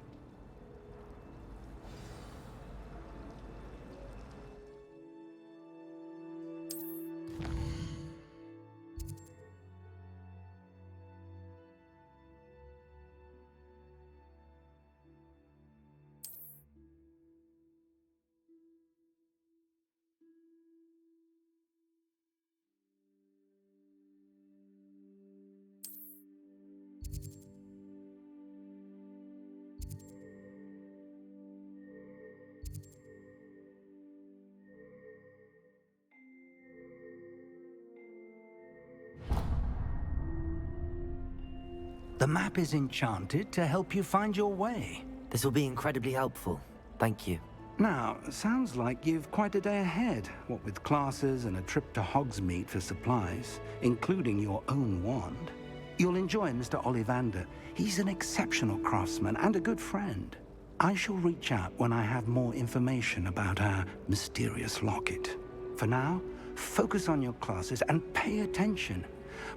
The map is enchanted to help you find your way. This will be incredibly helpful. Thank you. Now, sounds like you've quite a day ahead, what with classes and a trip to Hogsmeade for supplies, including your own wand. You'll enjoy Mr. Ollivander. He's an exceptional craftsman and a good friend. I shall reach out when I have more information about our mysterious locket. For now, focus on your classes and pay attention.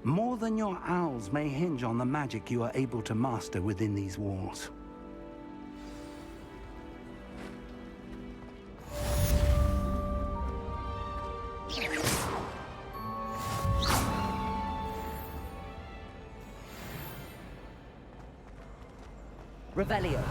More than your owls may hinge on the magic you are able to master within these walls. Revelio.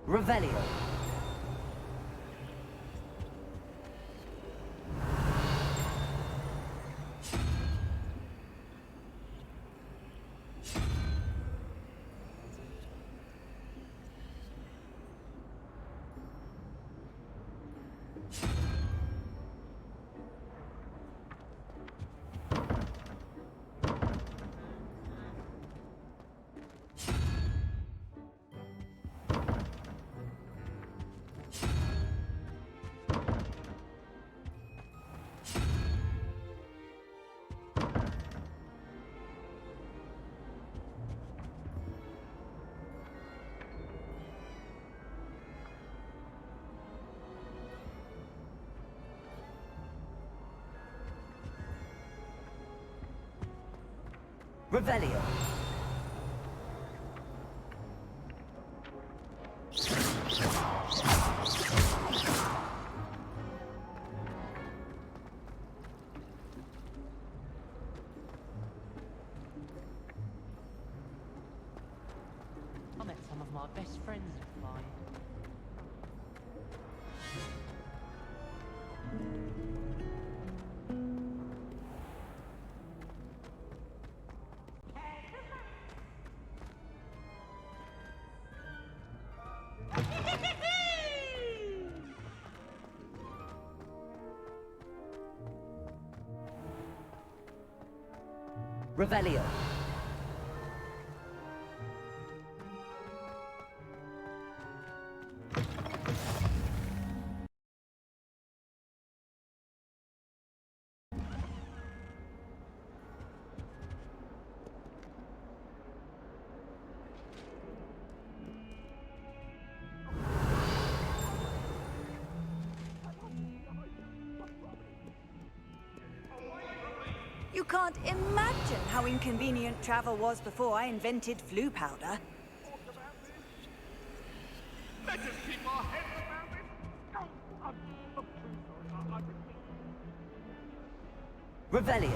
Revelio. Revelio. I met some of my best friends at flying. Revelio. You can't imagine how inconvenient travel was before I invented flu powder. Let us keep our heads around this. Oh, I'm so sorry. Revelio.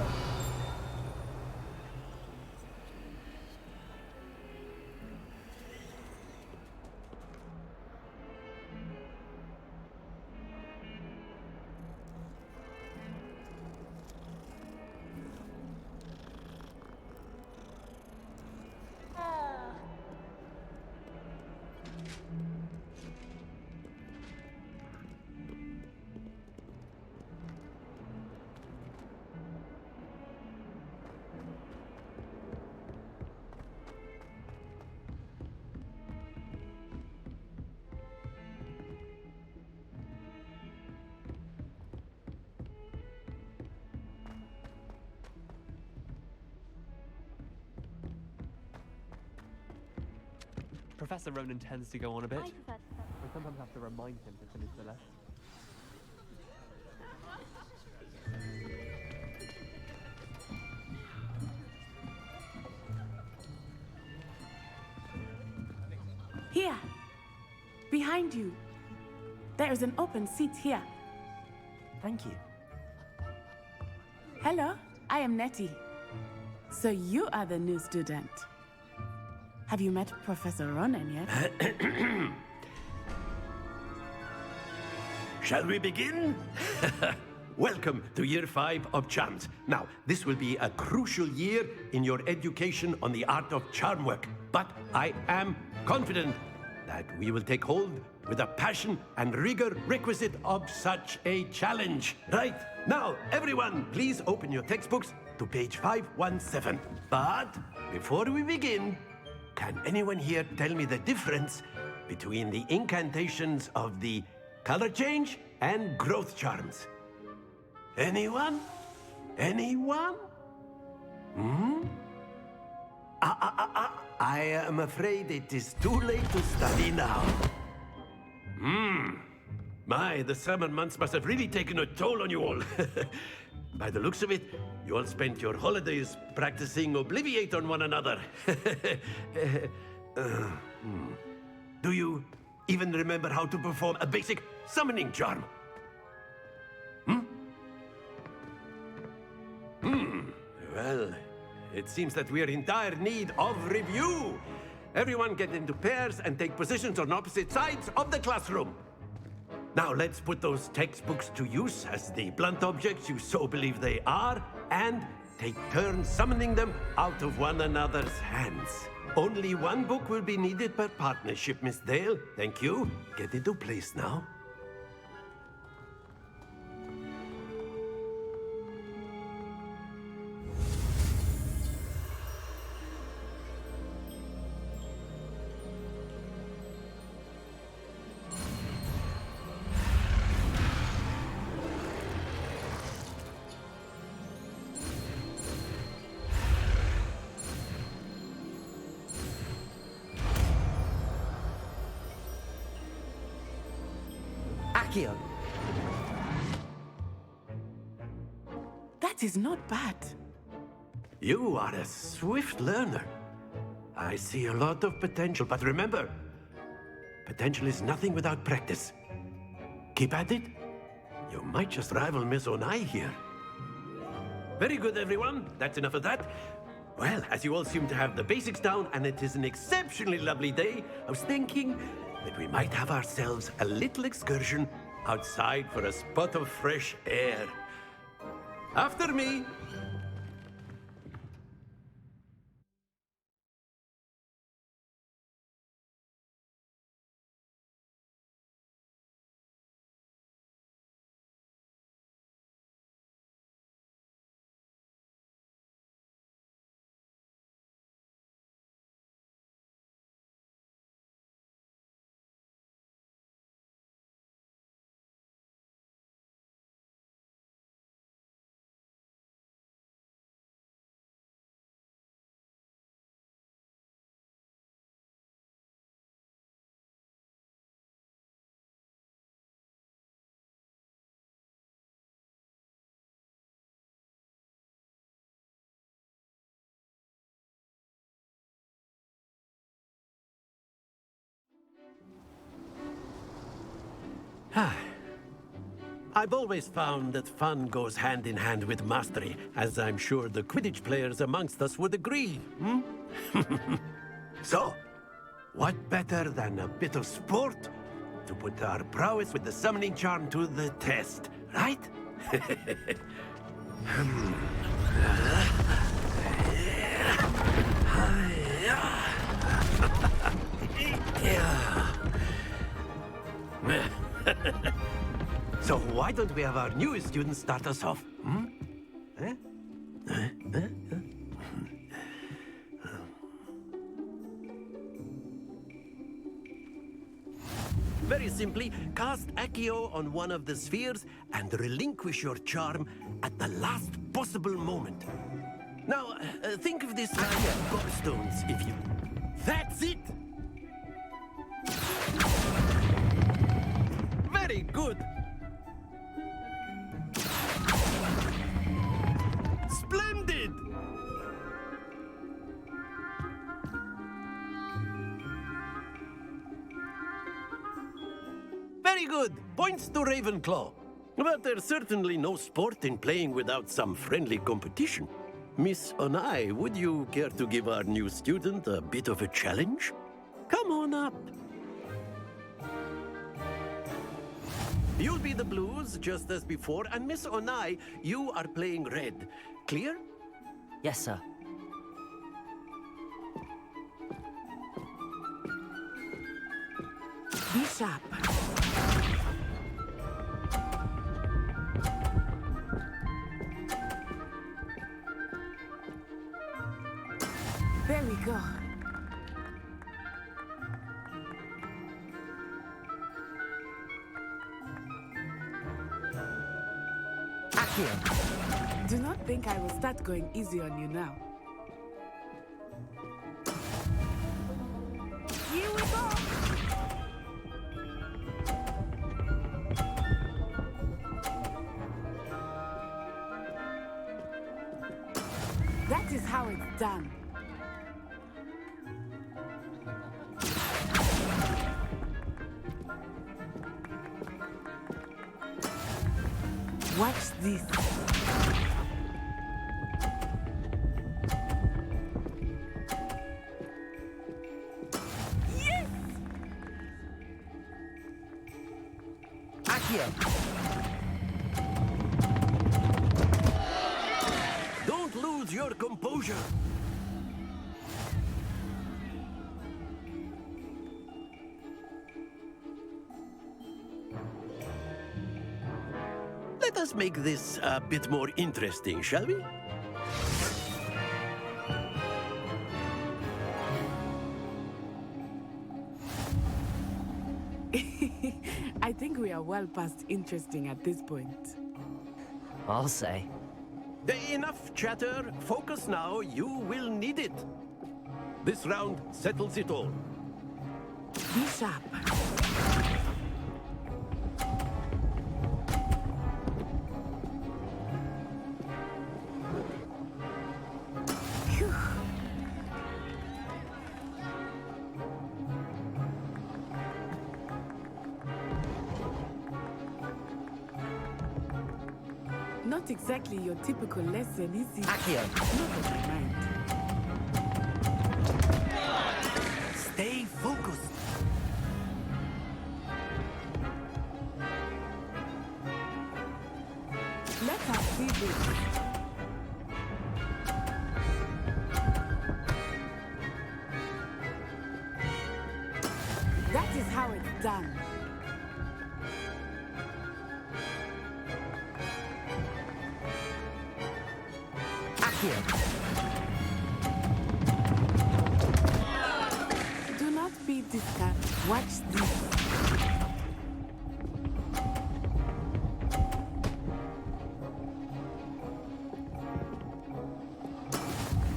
Professor Ronan tends to go on a bit. I sometimes have to remind him to finish the lesson. Here! Behind you! There is an open seat here. Thank you. Hello, I am Nettie. So you are the new student. Have you met Professor Ronan yet? Shall we begin? Welcome to Year 5 of Charms. Now, this will be a crucial year in your education on the art of charm work. But I am confident that we will take hold with the passion and rigor requisite of such a challenge. Right, now, everyone, please open your textbooks to page 517. But before we begin, can anyone here tell me the difference between the incantations of the color change and growth charms? Anyone? Anyone? I am afraid it is too late to study now. My, the summer months must have really taken a toll on you all. By the looks of it, you all spent your holidays practicing Obliviate on one another. Do you even remember how to perform a basic summoning charm? Well, it seems that we are in dire need of review. Everyone get into pairs and take positions on opposite sides of the classroom. Now let's put those textbooks to use as the blunt objects you so believe they are, and take turns summoning them out of one another's hands. Only one book will be needed per partnership, Miss Dale. Thank you. Get into place now. Accio. That is not bad. You are a swift learner. I see a lot of potential, but remember, potential is nothing without practice. Keep at it. You might just rival Miss Onai here. Very good, everyone. That's enough of that. Well, as you all seem to have the basics down, and it is an exceptionally lovely day, I was thinking that we might have ourselves a little excursion outside for a spot of fresh air. After me. I've always found that fun goes hand in hand with mastery, as I'm sure the Quidditch players amongst us would agree, hmm? So, what better than a bit of sport to put our prowess with the summoning charm to the test, right? So why don't we have our newest student start us off? Hmm? Eh? Very simply, cast Accio on one of the spheres and relinquish your charm at the last possible moment. Now, think of this like gobstones, if you... That's it! Very good! Splendid! Very good. Points to Ravenclaw. But there's certainly no sport in playing without some friendly competition. Miss Onai, would you care to give our new student a bit of a challenge? Come on up. You'll be the blues, just as before, and Miss Onai, you are playing red. Clear? Yes, sir. Be sharp. There we go. Accio. Do not think I will start going easy on you now. Here we go! That is how it's done. Watch this. Yes! Accio. Don't lose your composure. Let us make this a bit more interesting, shall we? I think we are well past interesting at this point. I'll say. Enough chatter. Focus now. You will need it. This round settles it all. Be sharp. Phew. Not exactly your typical lesson, is it? Accio. Not that I mind. Stay focused. Let us see this. That is how it's done. Accio. Do not be discouraged. Watch this.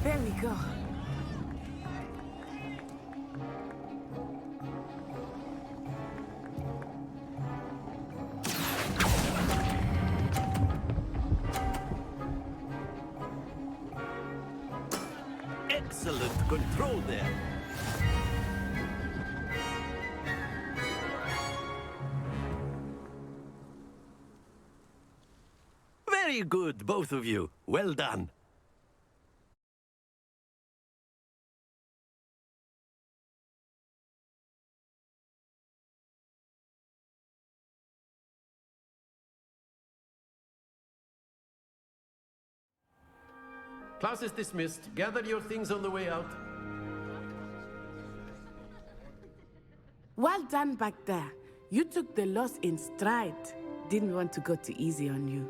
There we go. Excellent control there. Very good, both of you. Well done. Class is dismissed. Gather your things on the way out. Well done back there. You took the loss in stride. Didn't want to go too easy on you.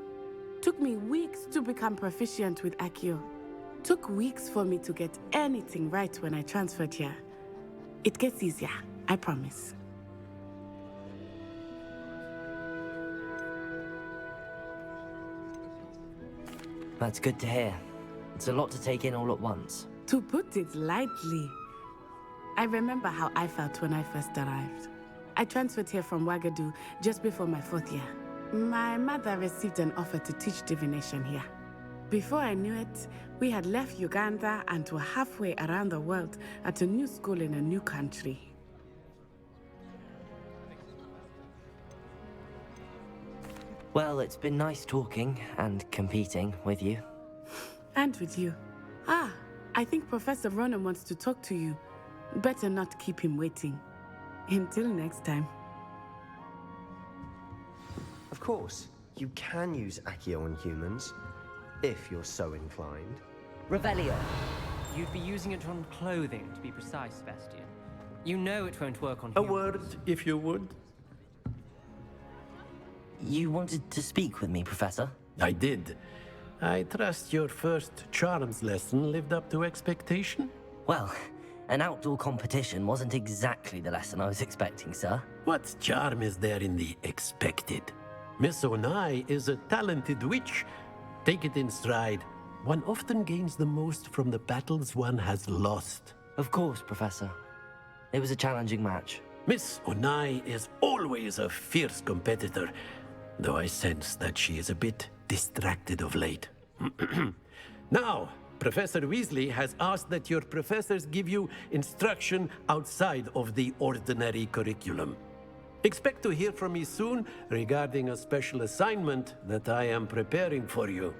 Took me weeks to become proficient with Accio. Took weeks for me to get anything right when I transferred here. It gets easier, I promise. That's good to hear. It's a lot to take in all at once. To put it lightly, I remember how I felt when I first arrived. I transferred here from Wagadu just before my 4th year. My mother received an offer to teach divination here. Before I knew it, we had left Uganda and were halfway around the world at a new school in a new country. Well, it's been nice talking and competing with you. And with you. Ah, I think Professor Ronan wants to talk to you. Better not keep him waiting. Until next time. Of course, you can use Accio on humans, if you're so inclined. Revelio. You'd be using it on clothing, to be precise, Sebastian. You know it won't work on A humans. word, if you would. You wanted to speak with me, Professor? I did. I trust your first charms lesson lived up to expectation? Well, an outdoor competition wasn't exactly the lesson I was expecting, sir. What charm is there in the expected? Miss Onai is a talented witch. Take it in stride. One often gains the most from the battles one has lost. Of course, Professor. It was a challenging match. Miss Onai is always a fierce competitor, though I sense that she is a bit distracted of late. Now, Professor Weasley has asked that your professors give you instruction outside of the ordinary curriculum. Expect to hear from me soon regarding a special assignment that I am preparing for you.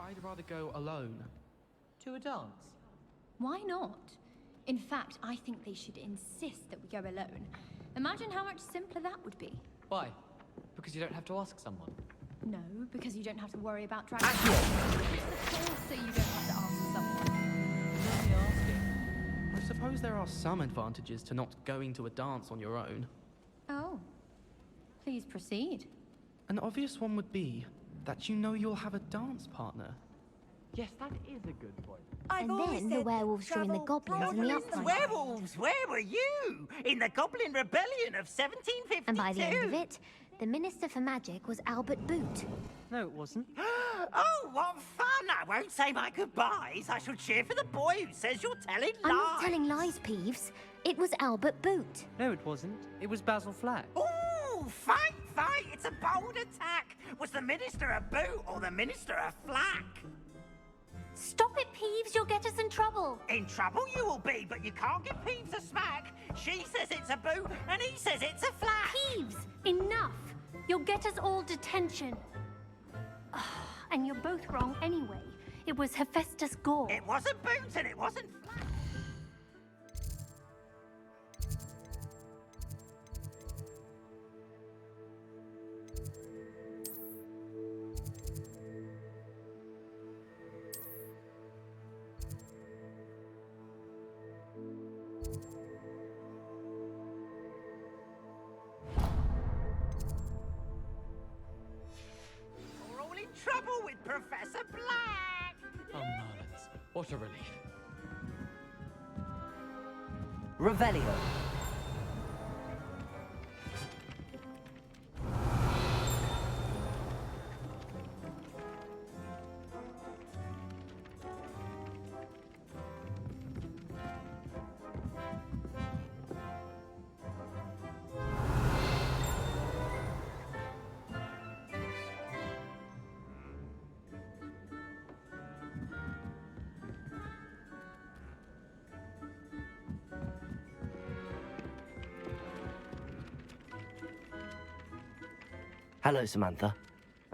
I'd rather go alone. To a dance? Why not? In fact, I think they should insist that we go alone. Imagine how much simpler that would be. Why? Because you don't have to ask someone. No, because you don't have to worry about dragging. Of course, so you don't have to ask someone. I suppose there are some advantages to not going to a dance on your own. Oh. Please proceed. An obvious one would be that you know you'll have a dance partner. Yes, that is a good point. And then the werewolves join the goblins in the upright. Werewolves, where were you? In the Goblin Rebellion of 1752. And by the end of it, the Minister for Magic was Albert Boot. No, it wasn't. Oh, what fun! I won't say my goodbyes. I shall cheer for the boy who says you're telling lies. I'm not telling lies, Peeves. It was Albert Boot. No, it wasn't. It was Basil Flack. Ooh, fight, fight! It's a bold attack. Was the Minister a boot or the Minister a flack? Stop it, Peeves. You'll get us in trouble. In trouble you will be, but you can't give Peeves a smack. She says it's a boot, and he says it's a flack. Peeves, enough. You'll get us all detention. And you're both wrong anyway. It was Hephaestus Gore. It wasn't boot and it wasn't flack. Trouble with Professor Black! Oh, Marlins. What a relief. Revelio. Hello, Samantha.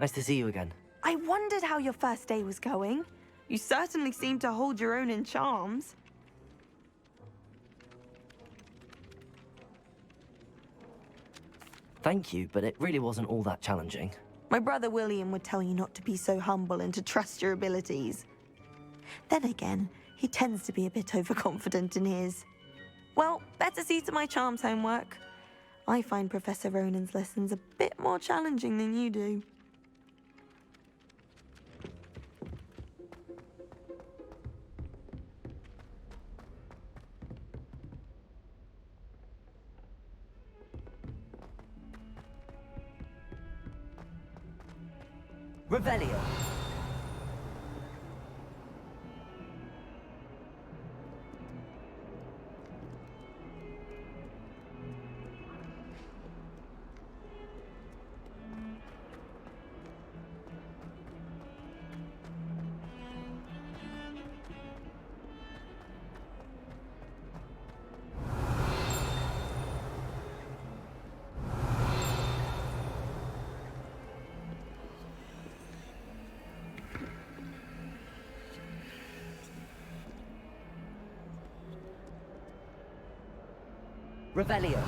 Nice to see you again. I wondered how your first day was going. You certainly seem to hold your own in charms. Thank you, but it really wasn't all that challenging. My brother William would tell you not to be so humble and to trust your abilities. Then again, he tends to be a bit overconfident in his. Well, better see to my charms homework. I find Professor Ronan's lessons a bit more challenging than you do. Revelio. Revelio.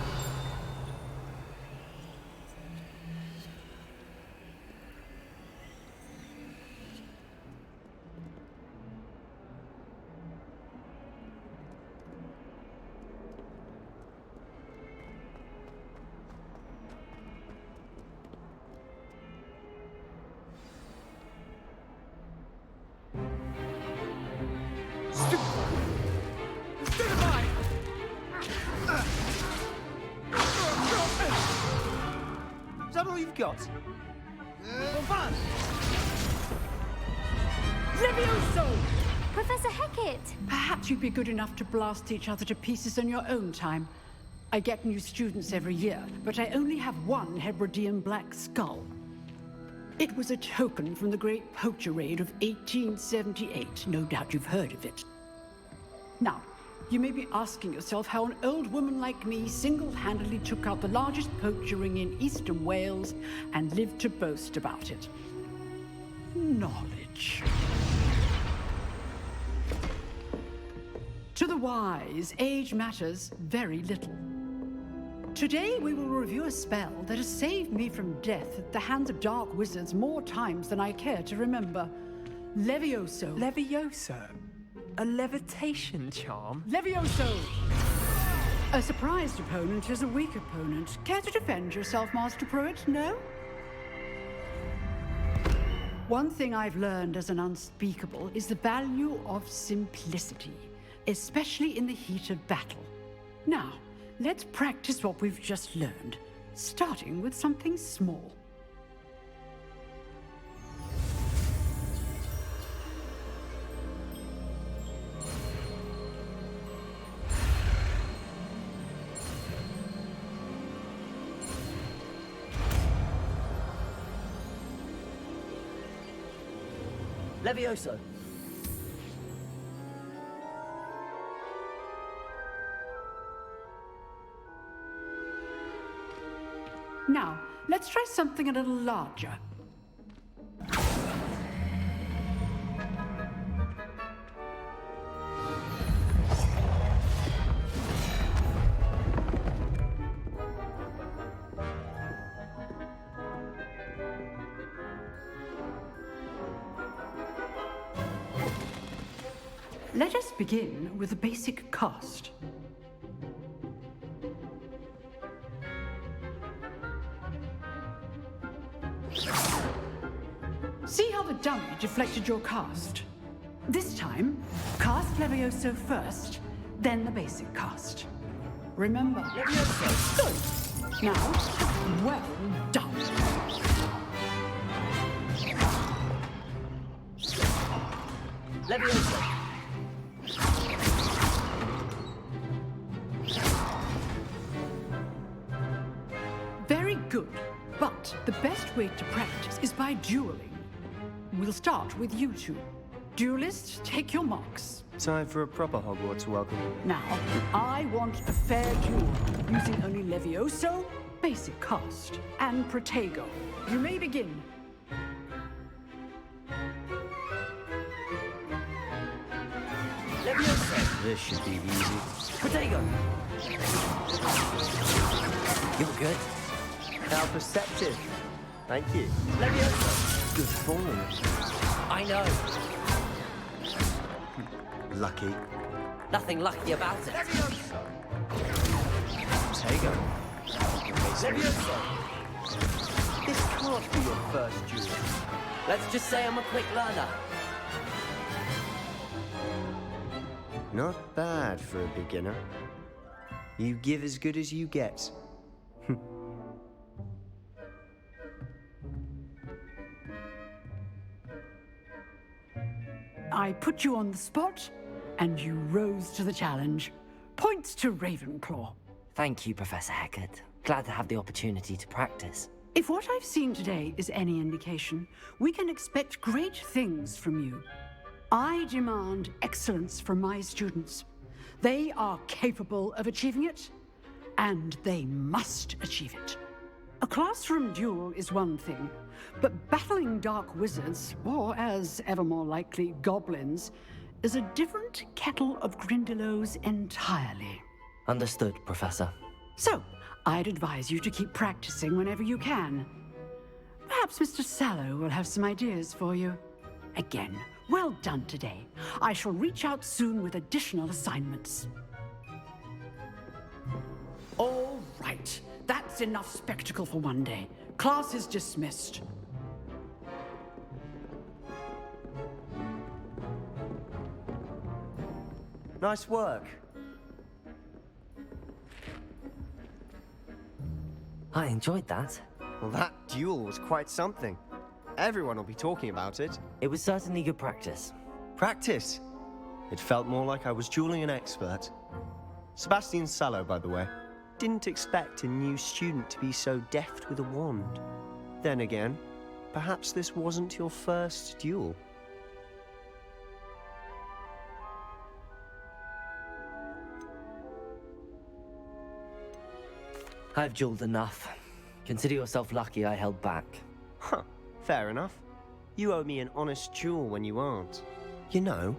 Is that all you've got? Levioso! Professor Hecat! Perhaps you'd be good enough to blast each other to pieces in your own time. I get new students every year, but I only have one Hebridean black skull. It was a token from the Great Poacher Raid of 1878. No doubt you've heard of it. Now, you may be asking yourself how an old woman like me single-handedly took out the largest poacher ring in eastern Wales and lived to boast about it. Knowledge. Ouch! To the wise, age matters very little. Today we will review a spell that has saved me from death at the hands of dark wizards more times than I care to remember. Levioso. Levioso? A levitation charm? Levioso! A surprised opponent is a weak opponent. Care to defend yourself, Master Pruitt? No? One thing I've learned as an unspeakable is the value of simplicity, especially in the heat of battle. Now, let's practice what we've just learned, starting with something small. Levioso. Now, let's try something a little larger. Let us begin with a basic cast. See how the dummy deflected your cast? This time, cast Levioso first, then the basic cast. Remember, Levioso. Good. Now, well done. Levioso. Very good. But the best way to practice is by dueling. We'll start with you two. Duelists, take your marks. Time for a proper Hogwarts welcome. Now, I want a fair duel, using only Levioso, basic cast, and Protego. You may begin. Levioso. This should be easy. Protego. You're good. How perceptive. Thank you. Levioso. Good form. I know. Lucky. Nothing lucky about it. Protego. Levioso. This can't be your first duel. Let's just say I'm a quick learner. Not bad for a beginner. You give as good as you get. I put you on the spot, and you rose to the challenge. Points to Ravenclaw. Thank you, Professor Hecat. Glad to have the opportunity to practice. If what I've seen today is any indication, we can expect great things from you. I demand excellence from my students. They are capable of achieving it, and they must achieve it. A classroom duel is one thing, but battling dark wizards, or as ever more likely, goblins, is a different kettle of Grindylows entirely. Understood, Professor. So, I'd advise you to keep practicing whenever you can. Perhaps Mr. Sallow will have some ideas for you. Again, well done today. I shall reach out soon with additional assignments. All right. That's enough spectacle for one day. Class is dismissed. Nice work. I enjoyed that. Well, that duel was quite something. Everyone will be talking about it. It was certainly good practice. Practice? It felt more like I was dueling an expert. Sebastian Sallow, by the way. Didn't expect a new student to be so deft with a wand. Then again, perhaps this wasn't your first duel. I've dueled enough. Consider yourself lucky I held back. Huh, fair enough. You owe me an honest jewel when you aren't. You know,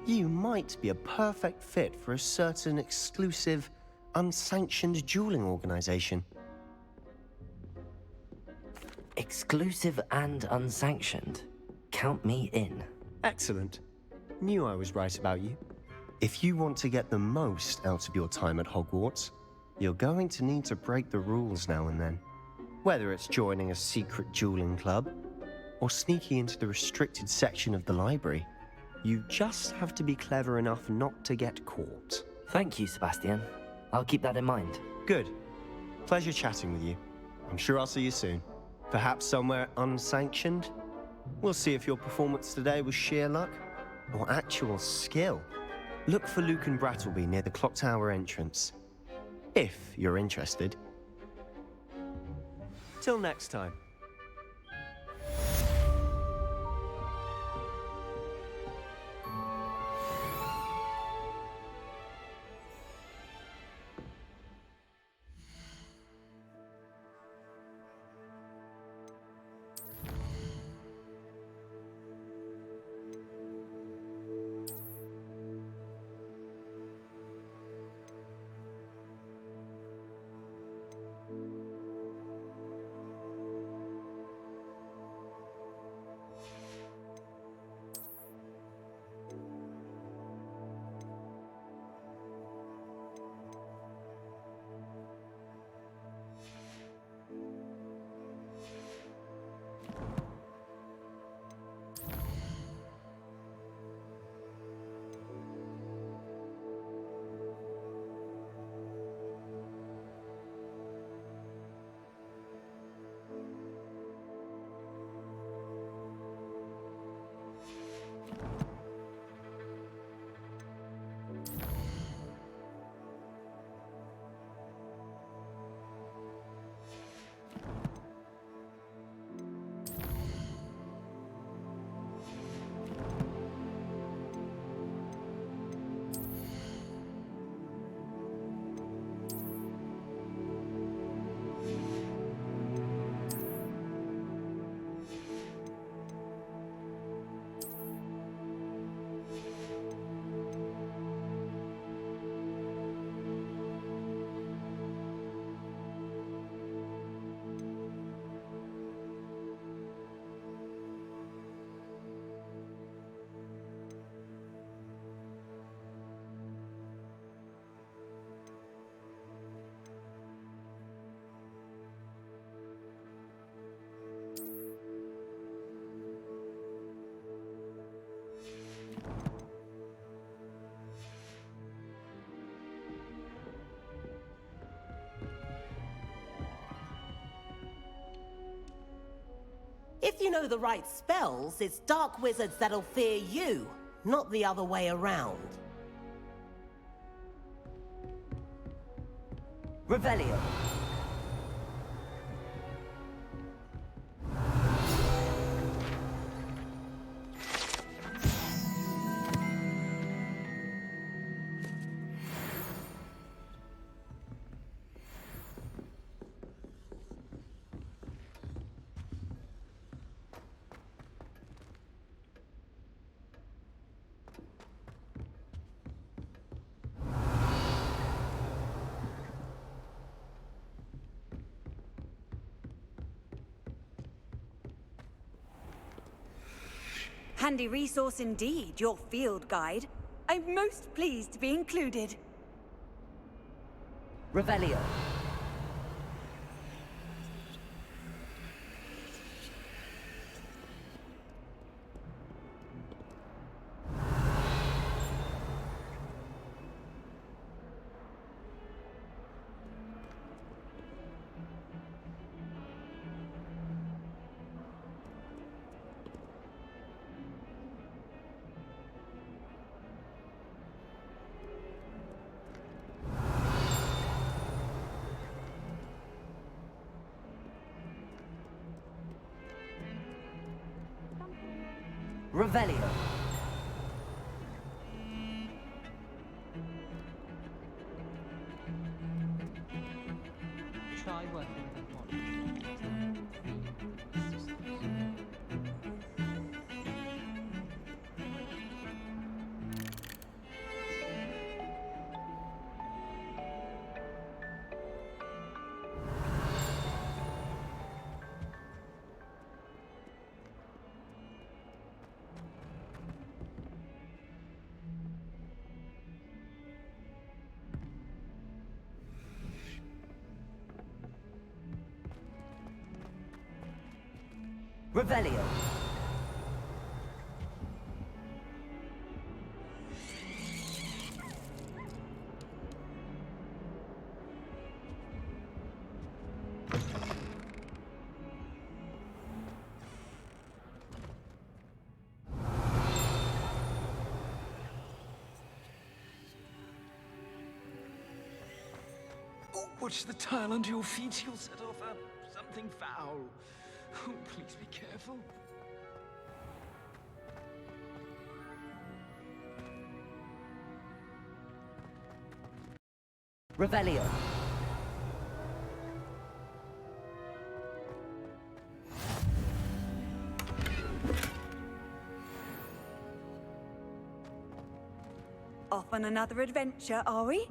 you might be a perfect fit for a certain exclusive, unsanctioned dueling organization. Exclusive and unsanctioned. Count me in. Excellent. Knew I was right about you. If you want to get the most out of your time at Hogwarts, you're going to need to break the rules now and then. Whether it's joining a secret dueling club, or sneaking into the restricted section of the library, you just have to be clever enough not to get caught. Thank you, Sebastian. I'll keep that in mind. Good. Pleasure chatting with you. I'm sure I'll see you soon. Perhaps somewhere unsanctioned? We'll see if your performance today was sheer luck or actual skill. Look for Luke and Brattleby near the clock tower entrance, if you're interested. Till next time. If you know the right spells, it's dark wizards that'll fear you, not the other way around. Revelio. Handy resource indeed, your field guide. I'm most pleased to be included. Revelio. Revelio. Try working with one, 2, 3 systems. Revelio. Oh, watch the tile under your feet. You'll set off something foul. Oh, please be careful. Revelio. Off on another adventure, are we?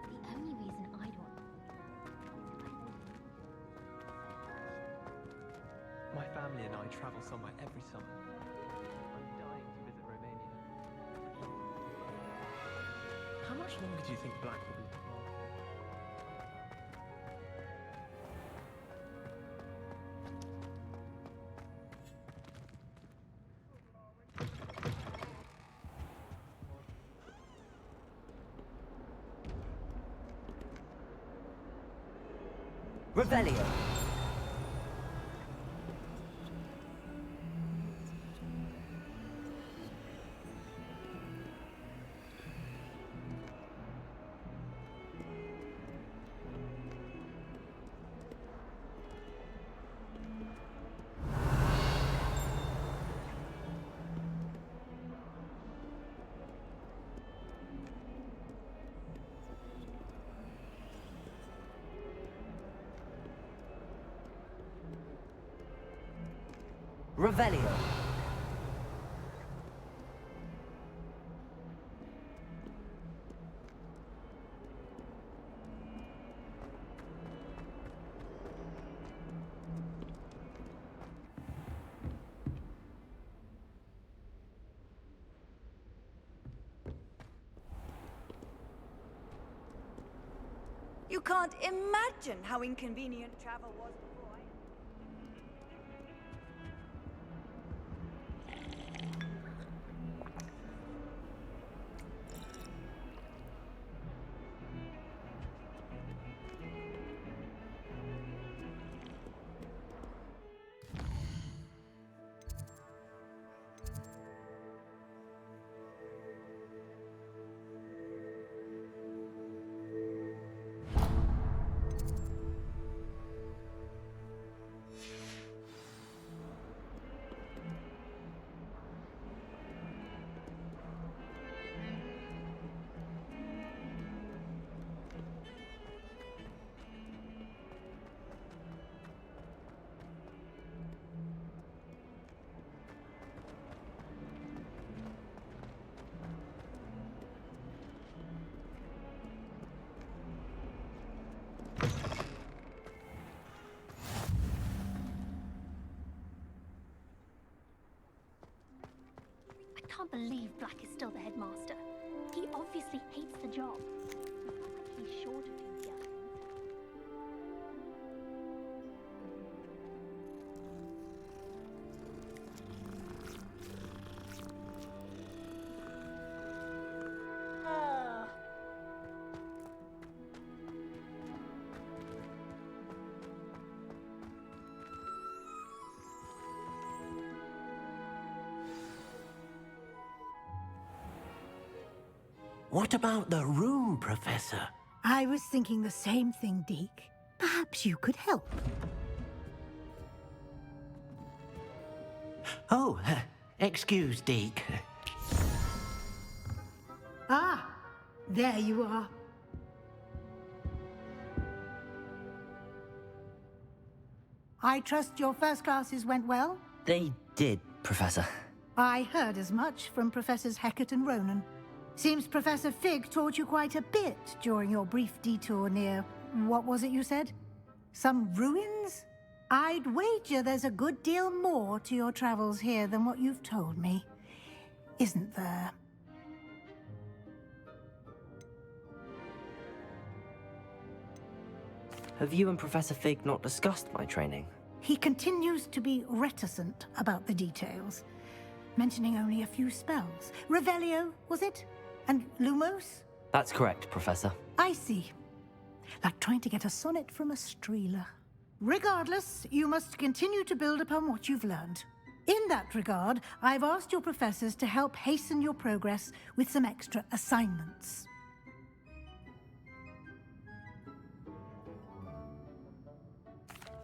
The only reason I'd want... My family and I travel somewhere every summer. I'm dying to visit Romania. How much longer do you think Black will be gone? Revelio. Revelio. You can't imagine how inconvenient travel was before I... I can't believe Black is still the headmaster. He obviously hates the job. It's not like he's short of enthusiasm. What about the room, Professor? I was thinking the same thing, Deke. Perhaps you could help. Oh, excuse, Deke. Ah, there you are. I trust your first classes went well? They did, Professor. I heard as much from Professors Hecat and Ronan. Seems Professor Fig taught you quite a bit during your brief detour near... what was it you said? Some ruins? I'd wager there's a good deal more to your travels here than what you've told me. Isn't there? Have you and Professor Fig not discussed my training? He continues to be reticent about the details, mentioning only a few spells. Revelio, was it? And Lumos? That's correct, Professor. I see. Like trying to get a sonnet from a streeler. Regardless, you must continue to build upon what you've learned. In that regard, I've asked your professors to help hasten your progress with some extra assignments.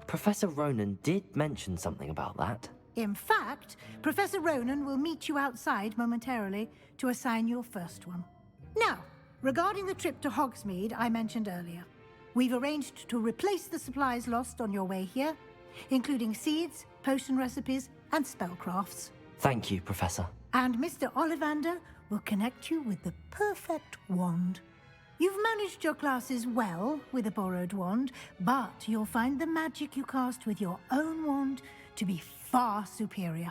Professor Ronan did mention something about that. In fact, Professor Ronan will meet you outside momentarily to assign your first one. Now, regarding the trip to Hogsmeade I mentioned earlier, we've arranged to replace the supplies lost on your way here, including seeds, potion recipes, and spellcrafts. Thank you, Professor. And Mr. Ollivander will connect you with the perfect wand. You've managed your classes well with a borrowed wand, but you'll find the magic you cast with your own wand to be far superior.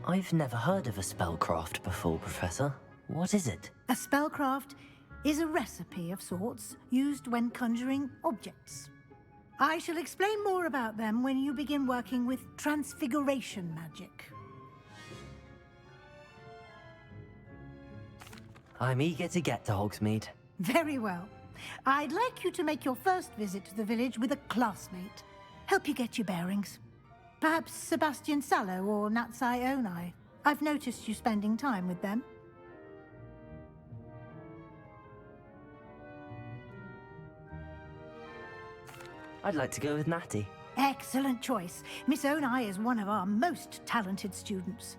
I've never heard of a spellcraft before, Professor. What is it? A spellcraft is a recipe of sorts used when conjuring objects. I shall explain more about them when you begin working with transfiguration magic. I'm eager to get to Hogsmeade. Very well. I'd like you to make your first visit to the village with a classmate. Help you get your bearings. Perhaps Sebastian Sallow or Natsai Onai. I've noticed you spending time with them. I'd like to go with Natty. Excellent choice. Miss Onai is one of our most talented students.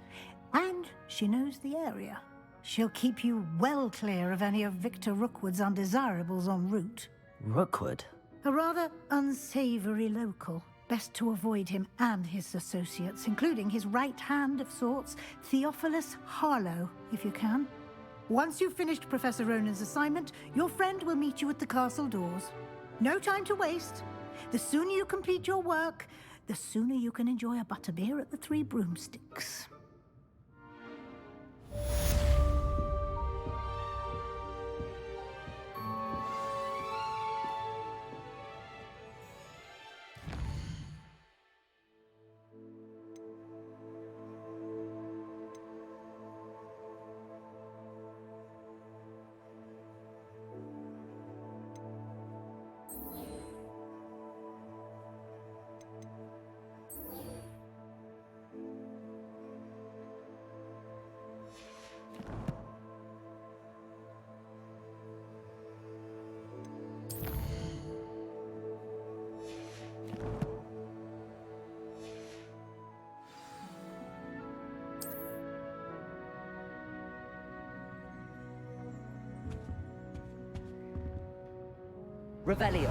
And she knows the area. She'll keep you well clear of any of Victor Rookwood's undesirables en route. Rookwood? A rather unsavory local. Best to avoid him and his associates, including his right hand of sorts, Theophilus Harlow, if you can. Once you've finished Professor Ronan's assignment, your friend will meet you at the castle doors. No time to waste. The sooner you complete your work, the sooner you can enjoy a butterbeer at the Three Broomsticks. Revelio.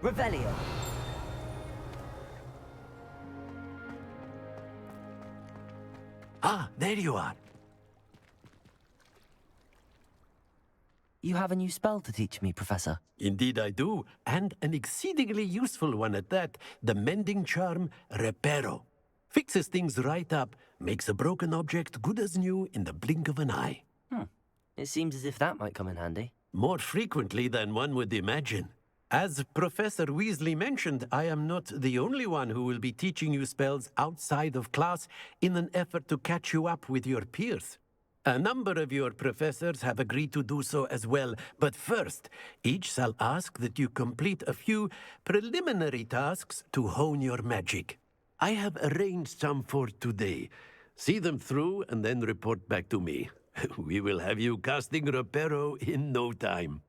Revelio. there you are. You have a new spell to teach me, Professor. Indeed I do, and an exceedingly useful one at that. The mending charm, Reparo. Fixes things right up, makes a broken object good as new in the blink of an eye. It seems as if that might come in handy. More frequently than one would imagine. As Professor Weasley mentioned, I am not the only one who will be teaching you spells outside of class in an effort to catch you up with your peers. A number of your professors have agreed to do so as well, but first, each shall ask that you complete a few preliminary tasks to hone your magic. I have arranged some for today. See them through and then report back to me. We will have you casting Reparo in no time.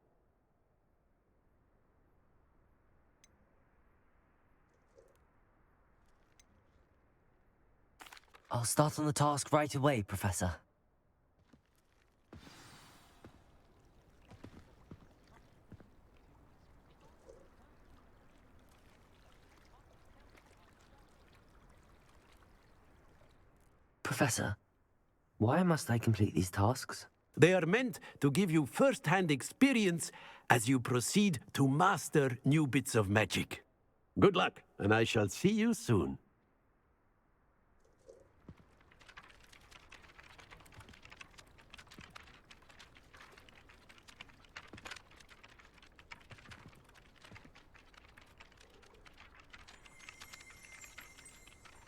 I'll start on the task right away, Professor. Professor, why must I complete these tasks? They are meant to give you first-hand experience as you proceed to master new bits of magic. Good luck, and I shall see you soon.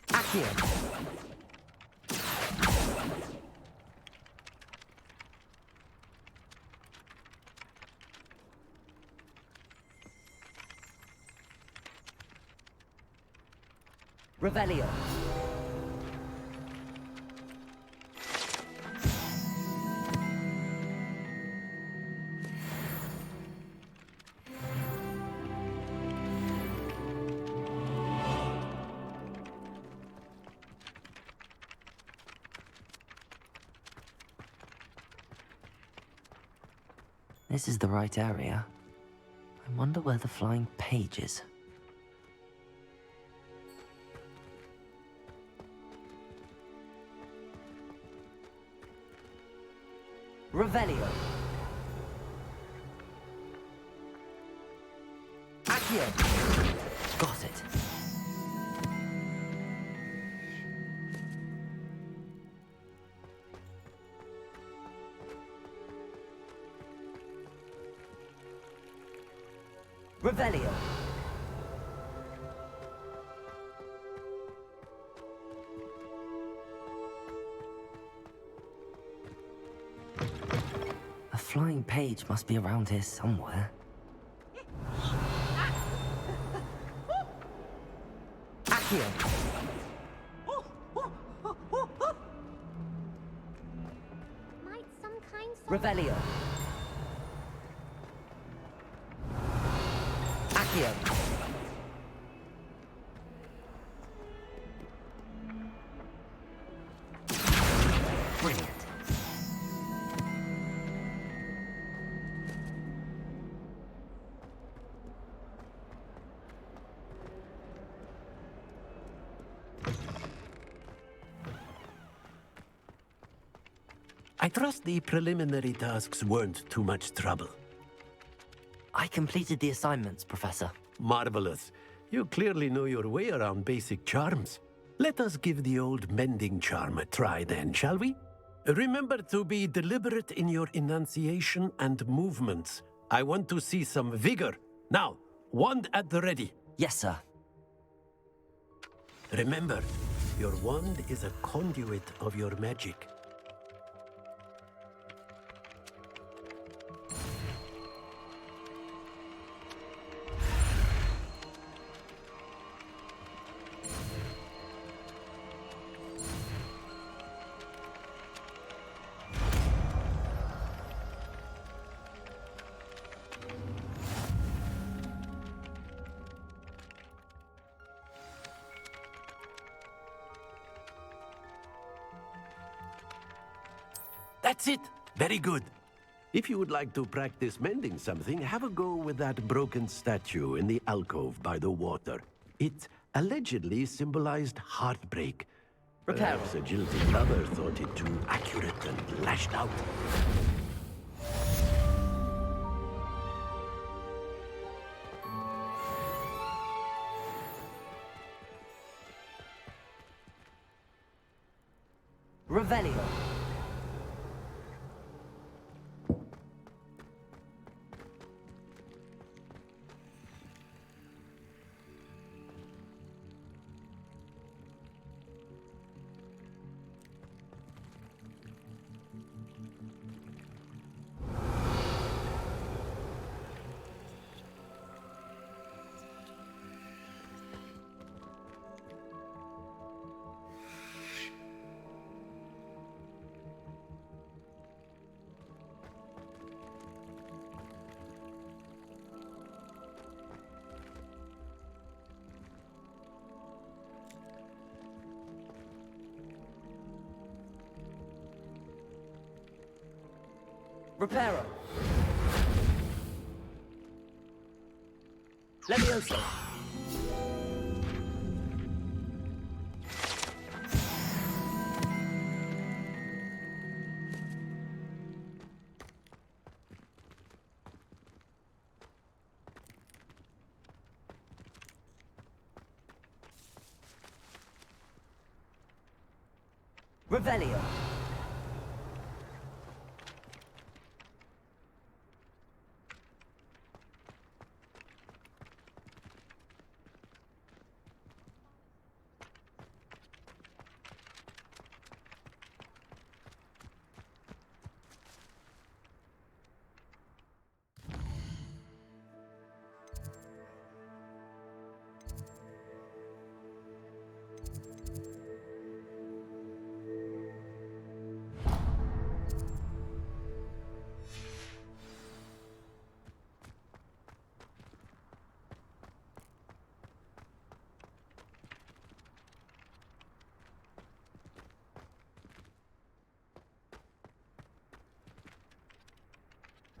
Accio! Revelio. This is the right area. I wonder where the flying page is. Revelio. Accio. Got it. Revelio. A flying page must be around here somewhere. Accio. Might some kind Revelio. Accio. Brilliant. I trust the preliminary tasks weren't too much trouble. I completed the assignments, Professor. Marvelous. You clearly know your way around basic charms. Let us give the old mending charm a try then, shall we? Remember to be deliberate in your enunciation and movements. I want to see some vigor. Now, wand at the ready. Yes, sir. Remember, your wand is a conduit of your magic. That's it. Very good. If you would like to practice mending something, have a go with that broken statue in the alcove by the water. It allegedly symbolized heartbreak. Perhaps a jilted lover thought it too accurate and lashed out. Revelio. Reparo. Levioso. Revelio.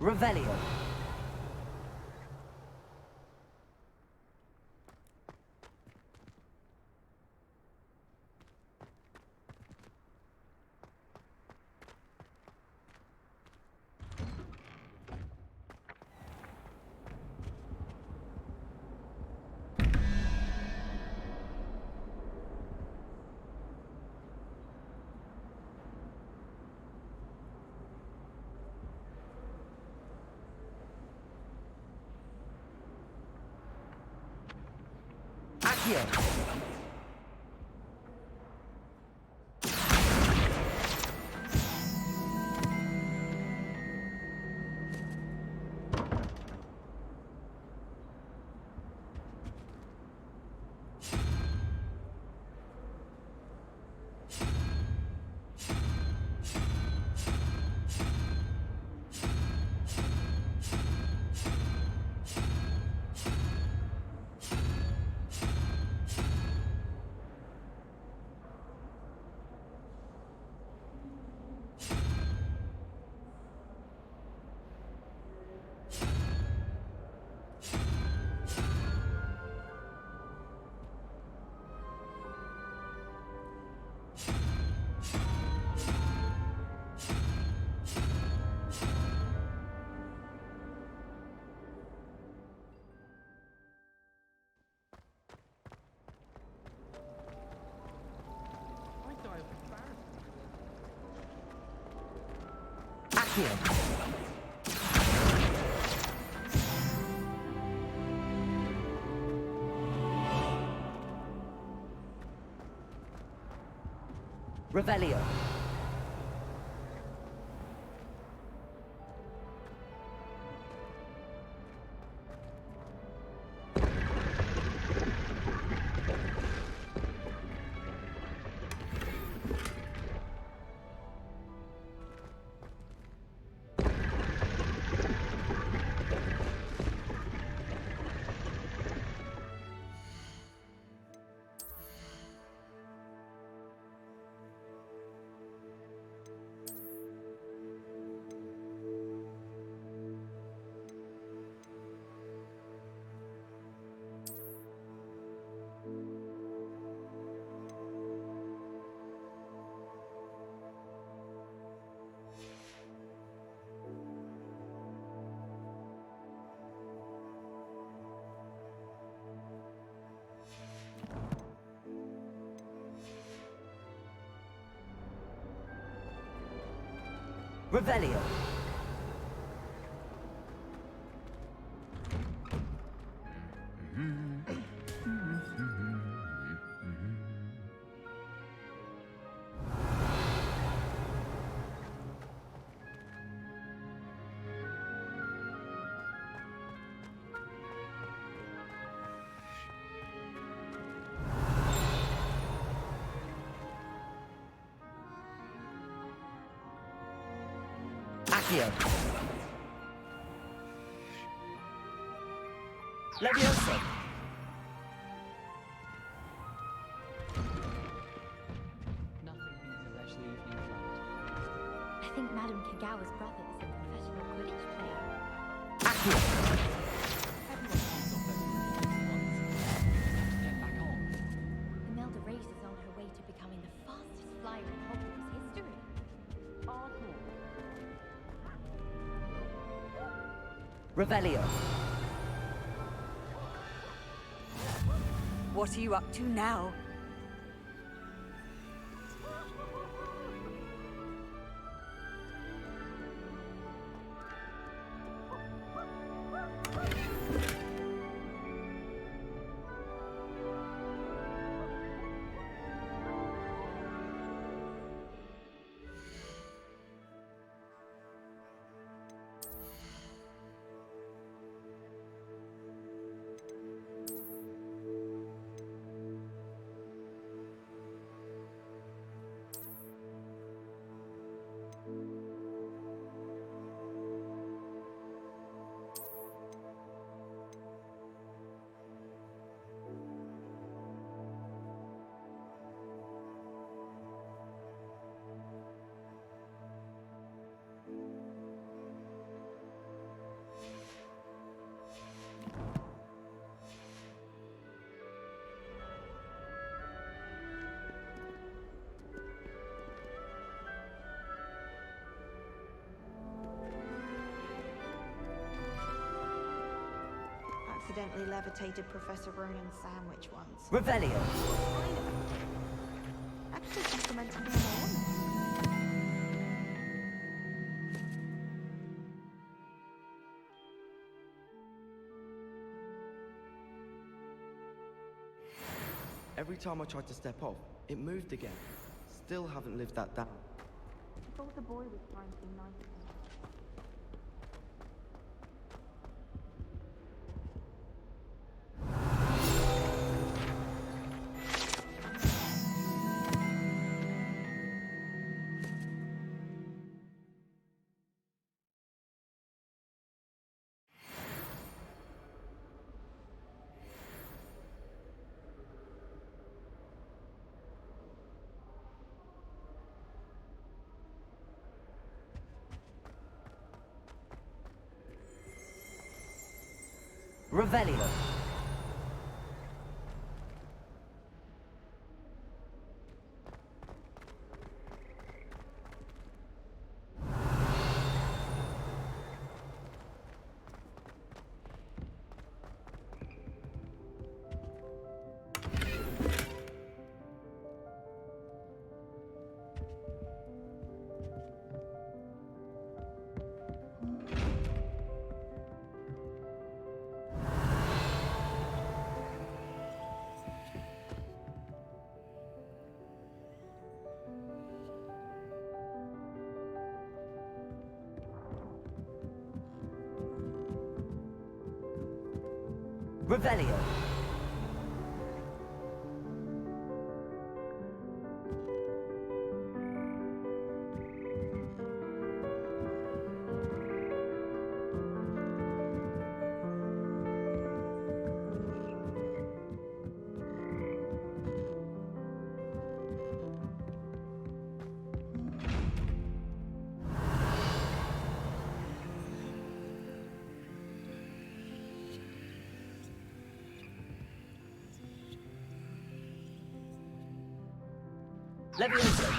Revelio. Accio. Accio. Revelio. Revelio. Accio. Levioso. Nothing beats a leisurely evening flight. I think Madame Kagawa's brother is a professional Quidditch player. Accio. Everyone comes off those roofs once. Get back on. Imelda Reyes is on her way to becoming the fastest flyer in Hogwarts history. Revelio. What are you up to now? Accidentally levitated Professor Ronan's sandwich once. Revelio. Actually complimented me on my own. Every time I tried to step off, it moved again. Still haven't lived that down. I thought the boy was trying to be nice to me. Revelio. Revelio. Levioso.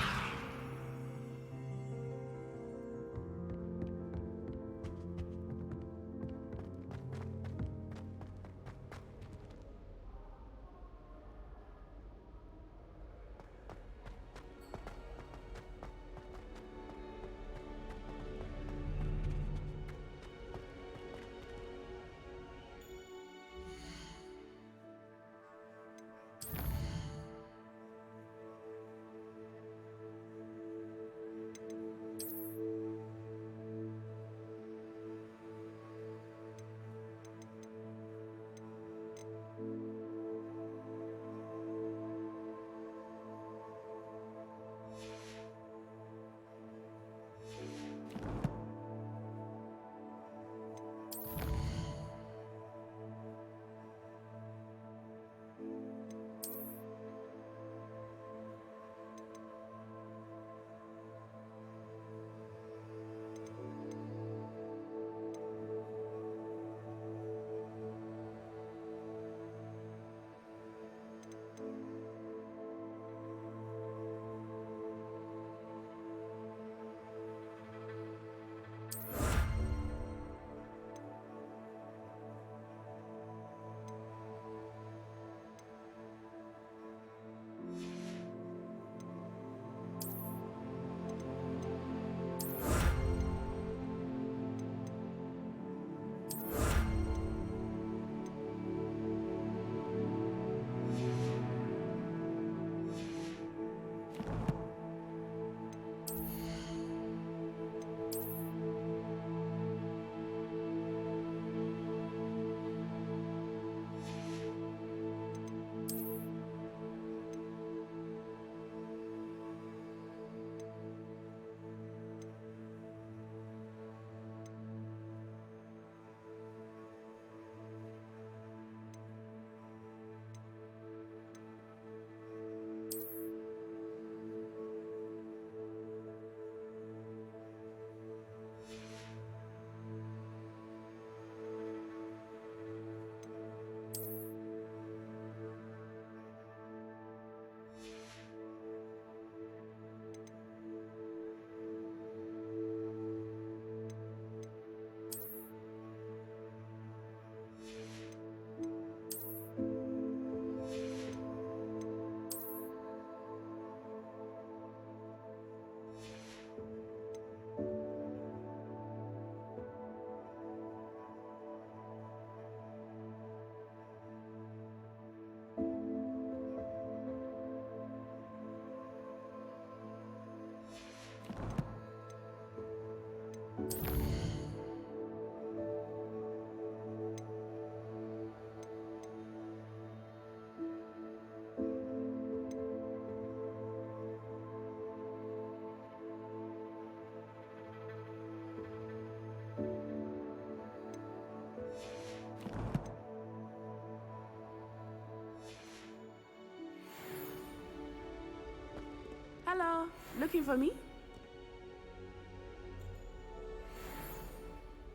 Looking for me?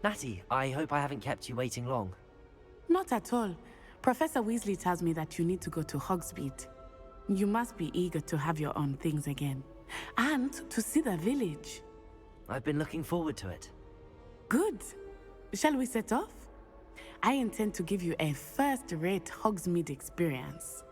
Natty, I hope I haven't kept you waiting long. Not at all. Professor Weasley tells me that you need to go to Hogsmeade. You must be eager to have your own things again. And to see the village. I've been looking forward to it. Good. Shall we set off? I intend to give you a first-rate Hogsmeade experience.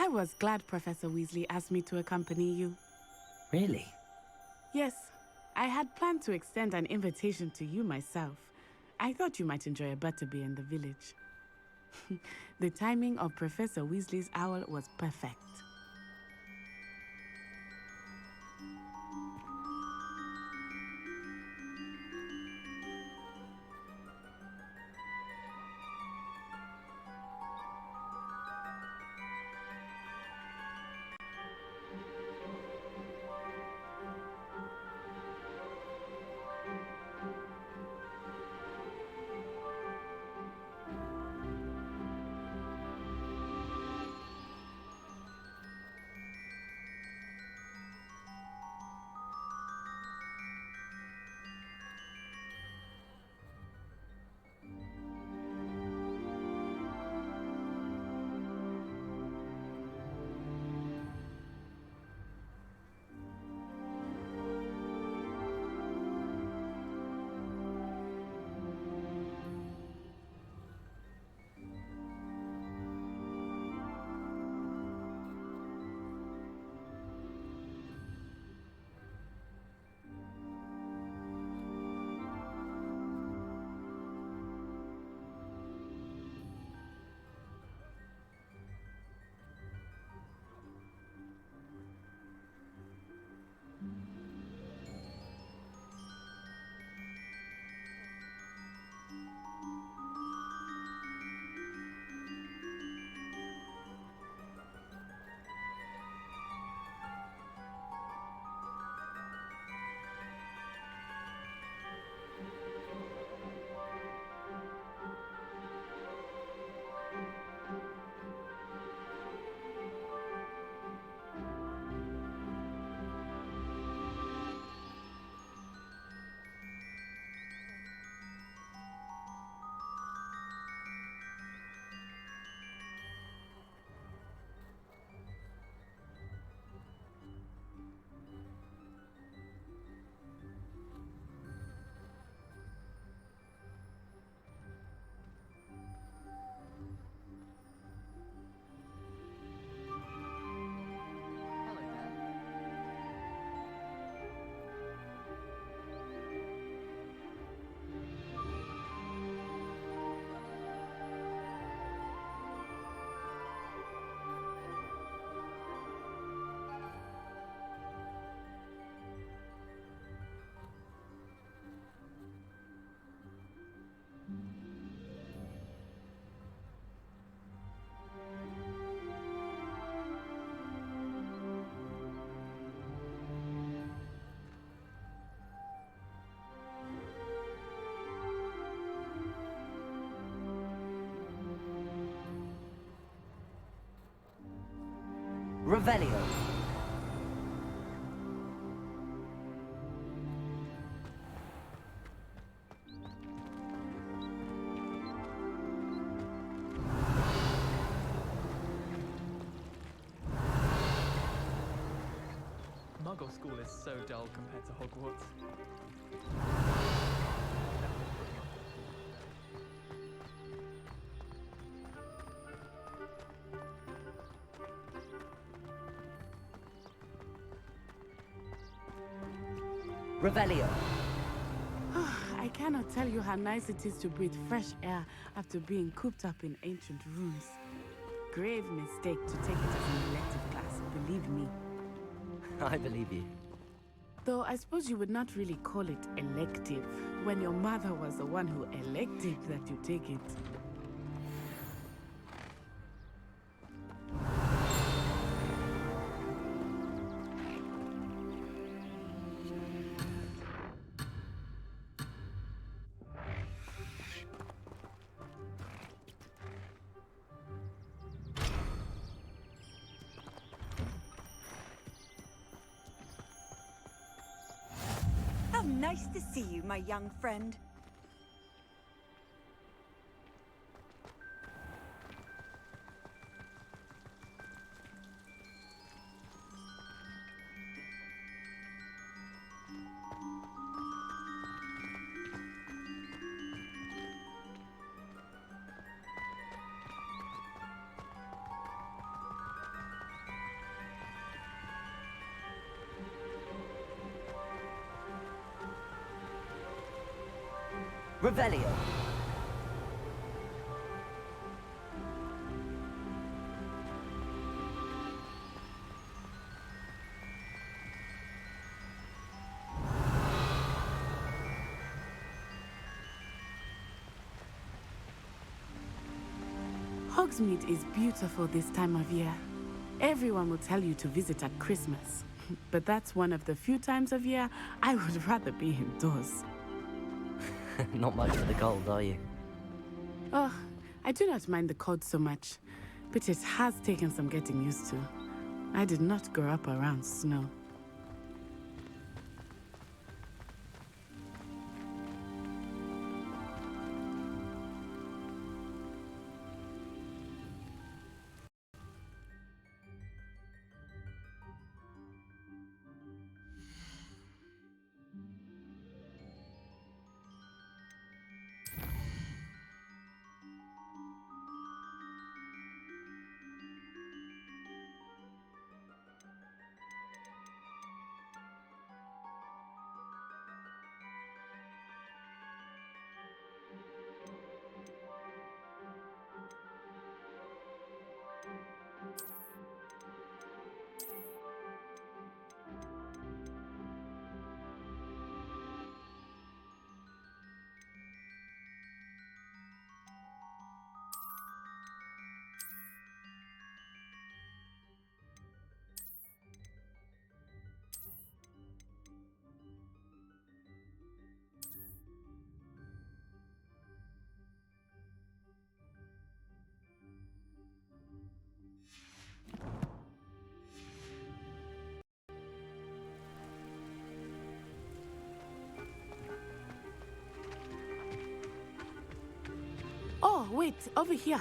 I was glad Professor Weasley asked me to accompany you. Really? Yes, I had planned to extend an invitation to you myself. I thought you might enjoy a butterbeer in the village. The timing of Professor Weasley's owl was perfect. Revelio. Muggle school is so dull compared to Hogwarts. Revelio. I cannot tell you how nice it is to breathe fresh air after being cooped up in ancient rooms. Grave mistake to take it as an elective class, believe me. I believe you. Though I suppose you would not really call it elective when your mother was the one who elected that you take it. How nice to see you, my young friend. Revelio. Hogsmeade is beautiful this time of year. Everyone will tell you to visit at Christmas. But that's one of the few times of year I would rather be indoors. Not much for the cold, are you? Oh, I do not mind the cold so much, but it has taken some getting used to. I did not grow up around snow. Oh, wait, over here.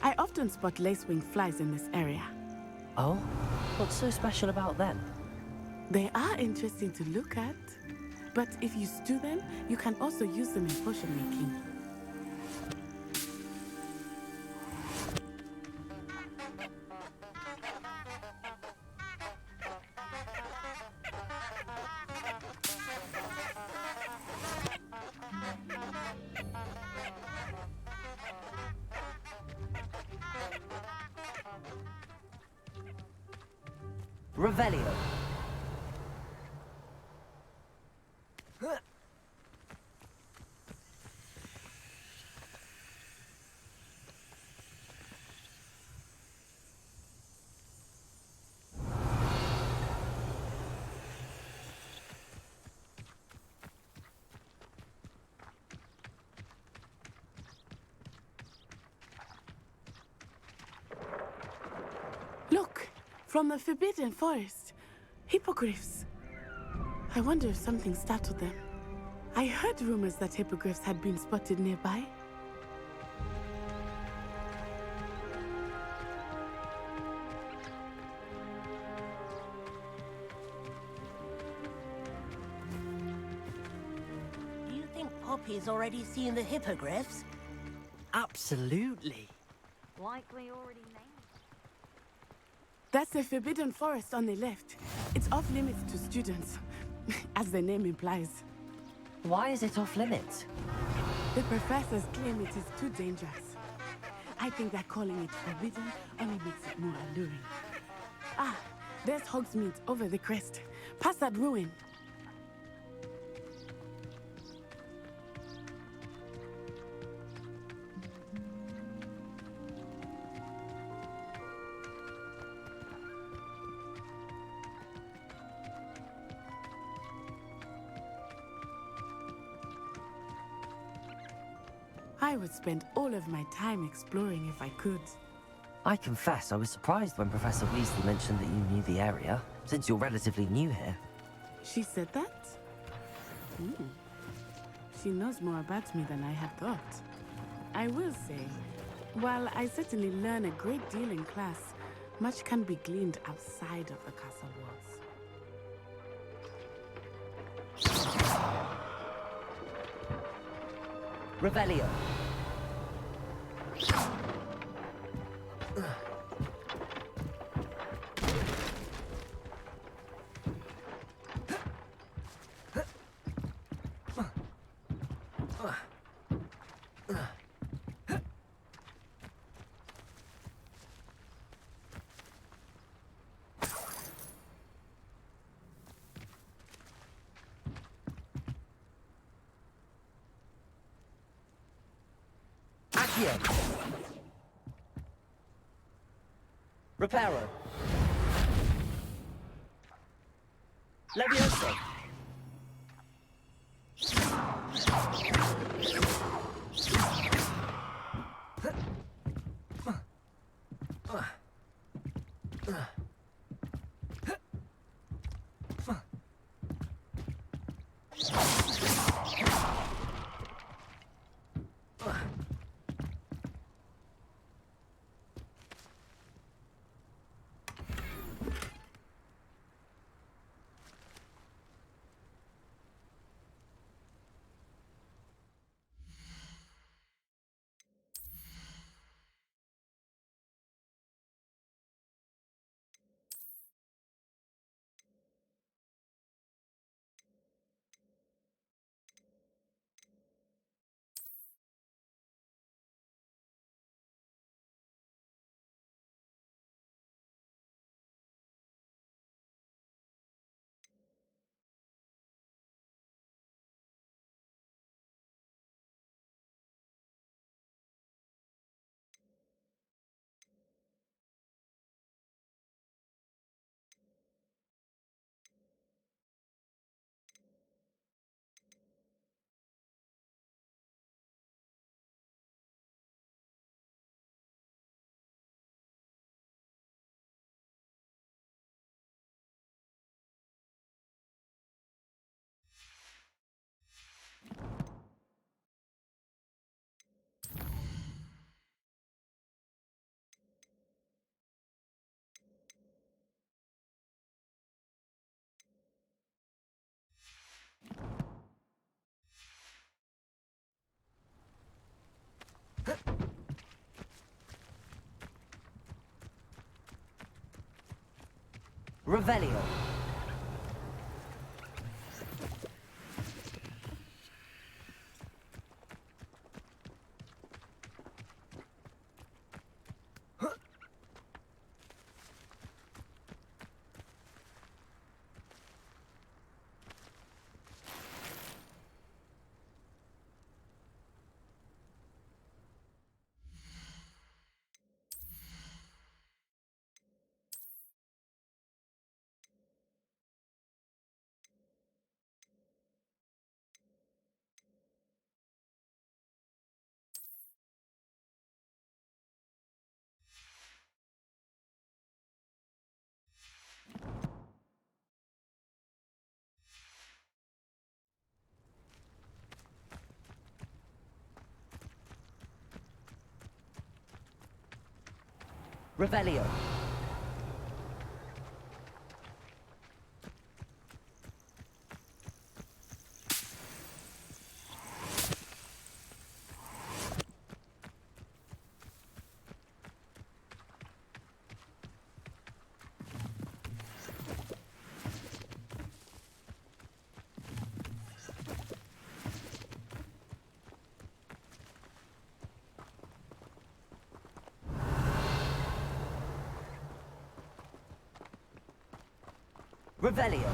I often spot lacewing flies in this area. Oh? What's so special about them? They are interesting to look at, but if you stew them, you can also use them in potion making. Revelio. From the Forbidden Forest. Hippogriffs. I wonder if something startled them. I heard rumors that hippogriffs had been spotted nearby. Do you think Poppy's already seen the hippogriffs? Absolutely. Likely already named. That's the Forbidden Forest on the left. It's off limits to students, as the name implies. Why is it off limits? The professors claim it is too dangerous. I think that calling it forbidden only makes it more alluring. Ah, there's Hogsmeade over the crest. Past that ruin. I would spend all of my time exploring if I could. I confess I was surprised when Professor Weasley mentioned that you knew the area, since you're relatively new here. She said that? She knows more about me than I had thought. I will say, while I certainly learn a great deal in class, much can be gleaned outside of the castle walls. Revelio. Accio. Reparo. Levioso. Revelio. Revelio. Revelio.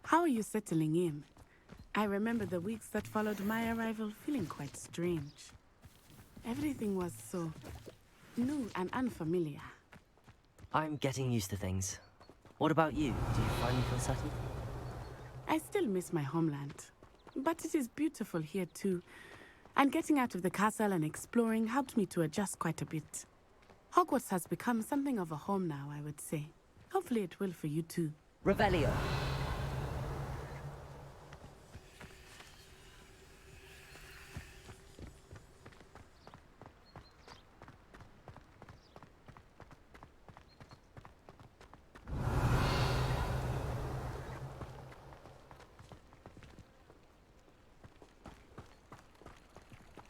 How are you settling in? I remember the weeks that followed my arrival feeling quite strange. Everything was so new and unfamiliar. I'm getting used to things. What about you? Do you finally feel settled? I still miss my homeland, but it is beautiful here too. And getting out of the castle and exploring helped me to adjust quite a bit. Hogwarts has become something of a home now, I would say. Hopefully it will for you too. Revelio.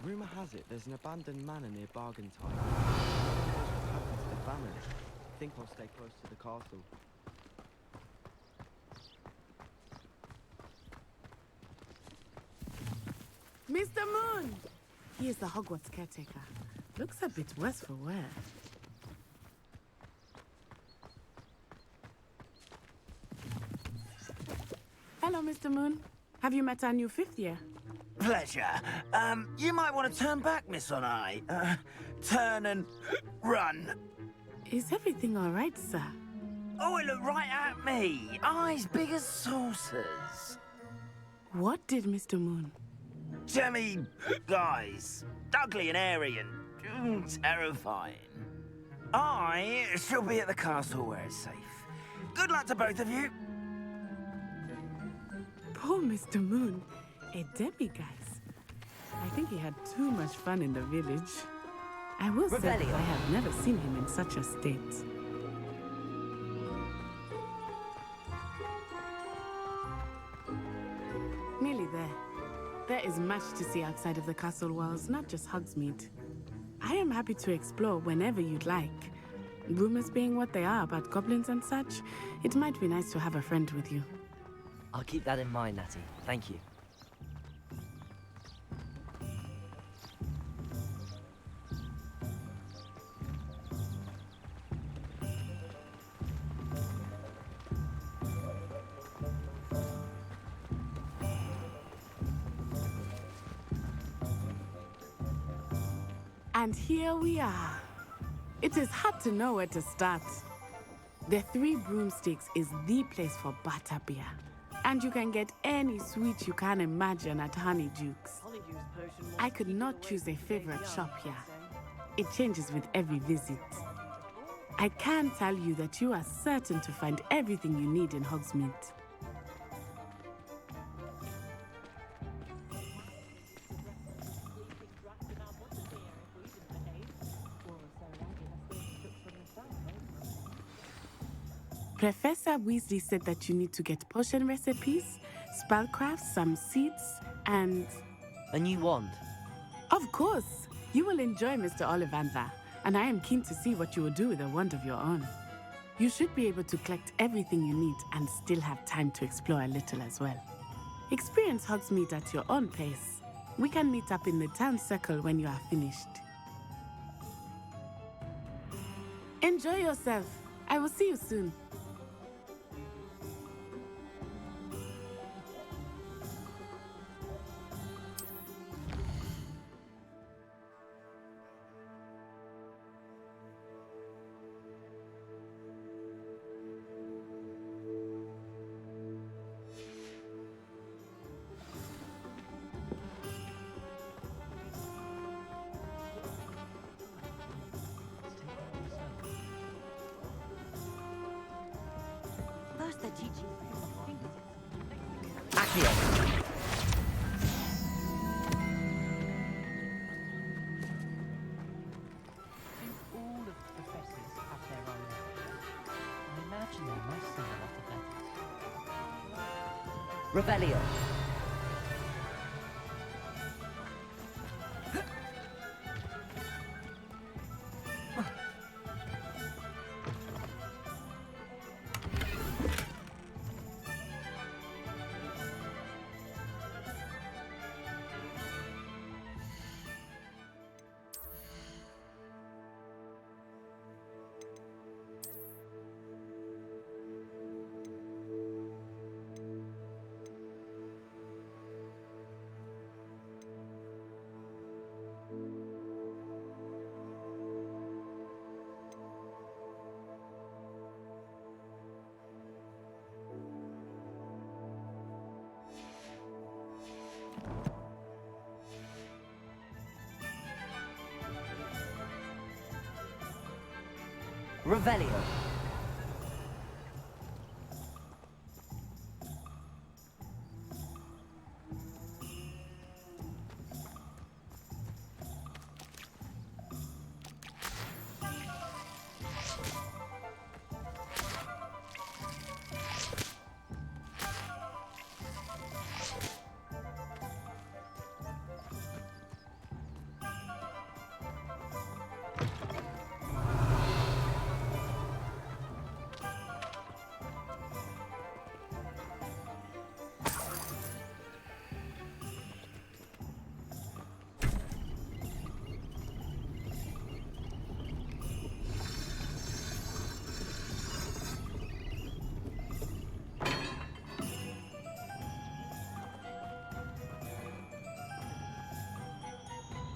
Rumour has it there's an abandoned manor near Bargentine. No one knows what happened to the family. I think I'll stay close to the castle. Mr. Moon! He is the Hogwarts caretaker. Looks a bit worse for wear. Hello, Mr. Moon. Have you met our new fifth year? Pleasure. You might want to turn back, Miss Onai. Turn and run. Is everything all right, sir? Oh, it looked right at me. Eyes big as saucers. What did Mr. Moon? Jemmy guys. Ugly and airy and terrifying. I shall be at the castle where it's safe. Good luck to both of you. Poor Mr. Moon. A demiguise. I think he had too much fun in the village. I will say I have never seen him in such a state. Nearly there. There is much to see outside of the castle walls, not just Hogsmeade. I am happy to explore whenever you'd like. Rumors being what they are about goblins and such, it might be nice to have a friend with you. I'll keep that in mind, Natty. Thank you. And here we are. It is hard to know where to start. The Three Broomsticks is the place for butterbeer. And you can get any sweet you can imagine at Honeydukes. I could not choose a favorite shop here. It changes with every visit. I can tell you that you are certain to find everything you need in Hogsmeade. Professor Weasley said that you need to get potion recipes, spellcrafts, some seeds, and... a new wand? Of course! You will enjoy Mr. Ollivander, and I am keen to see what you will do with a wand of your own. You should be able to collect everything you need and still have time to explore a little as well. Experience Hogsmeade at your own pace. We can meet up in the town circle when you are finished. Enjoy yourself. I will see you soon. Accio. Revelio. Revelio.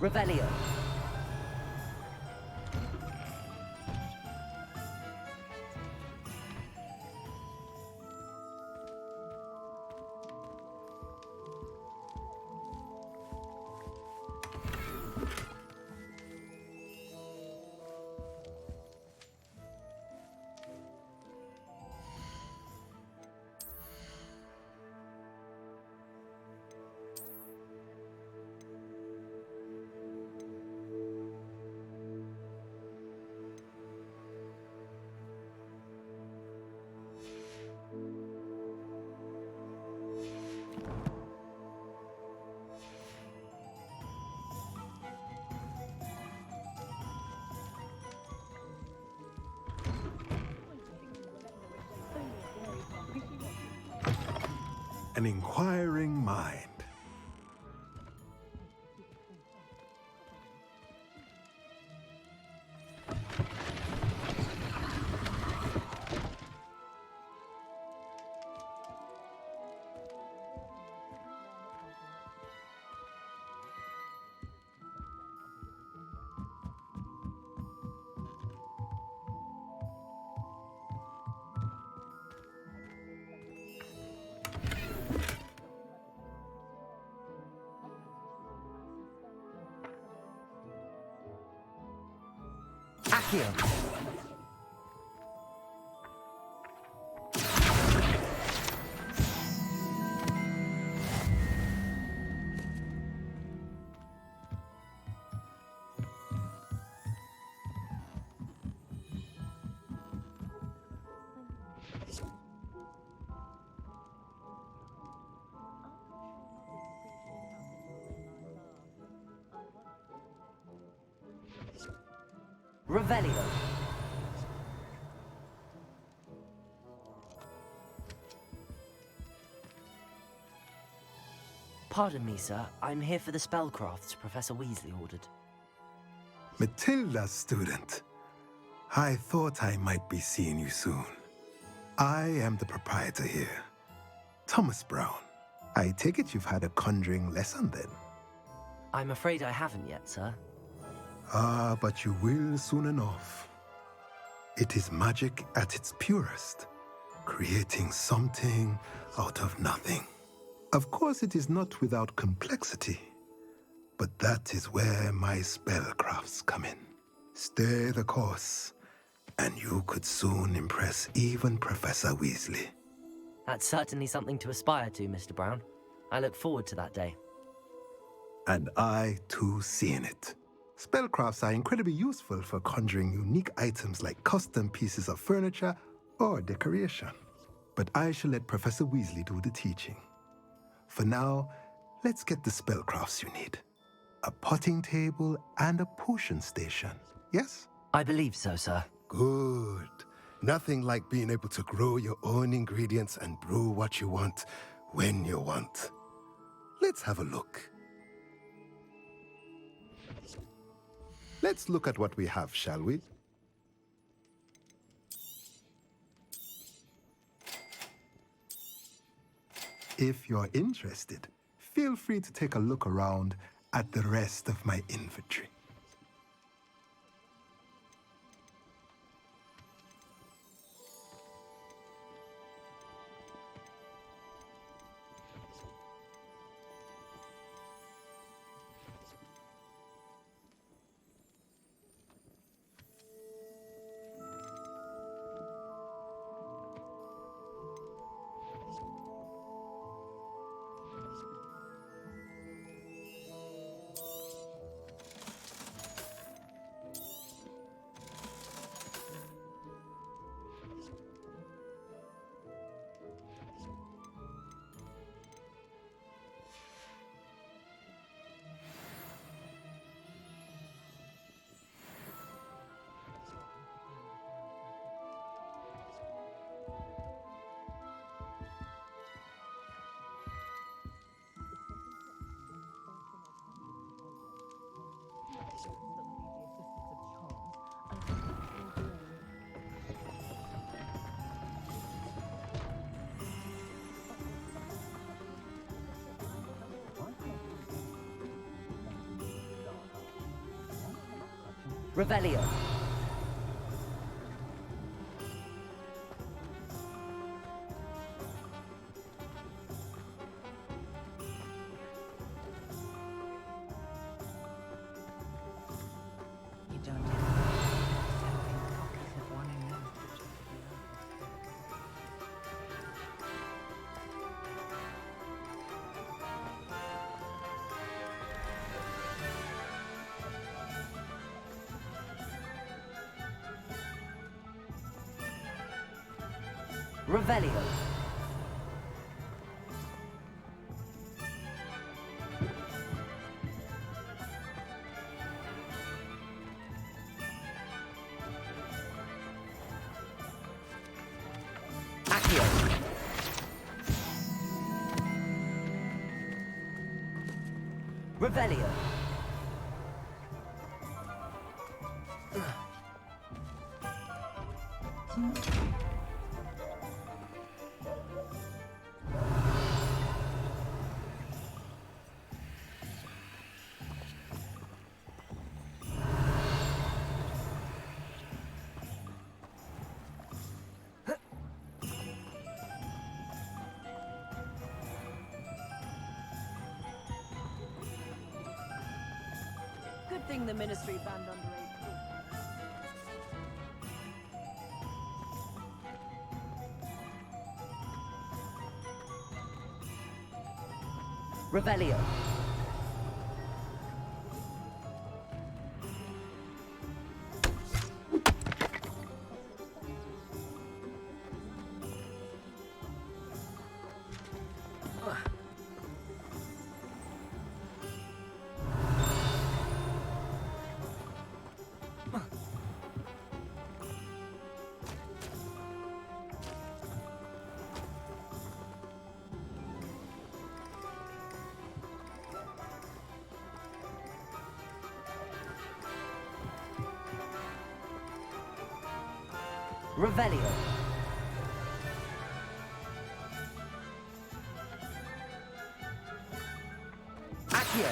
Revelio. An inquiring mind. Accio. Revelio. Pardon me, sir. I'm here for the spellcrafts Professor Weasley ordered. Matilda's student. I thought I might be seeing you soon. I am the proprietor here, Thomas Brown. I take it you've had a conjuring lesson then? I'm afraid I haven't yet, sir. Ah, but you will soon enough. It is magic at its purest, creating something out of nothing. Of course, it is not without complexity, but that is where my spellcrafts come in. Stay the course, and you could soon impress even Professor Weasley. That's certainly something to aspire to, Mr. Brown. I look forward to that day. And I, too, seeing it. Spellcrafts are incredibly useful for conjuring unique items like custom pieces of furniture or decoration. But I shall let Professor Weasley do the teaching. For now, let's get the spellcrafts you need. A potting table and a potion station, yes? I believe so, sir. Good. Nothing like being able to grow your own ingredients and brew what you want, when you want. Let's have a look. Let's look at what we have, shall we? If you're interested, feel free to take a look around at the rest of my inventory. Revelio. You don't have copies of one another. Revelio. Accio. Revelio. Good thing the Ministry banned underage. Revelio. Revelio. Accio.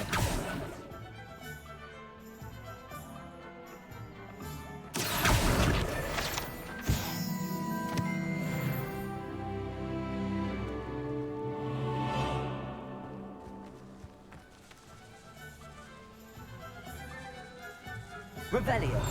Revelio.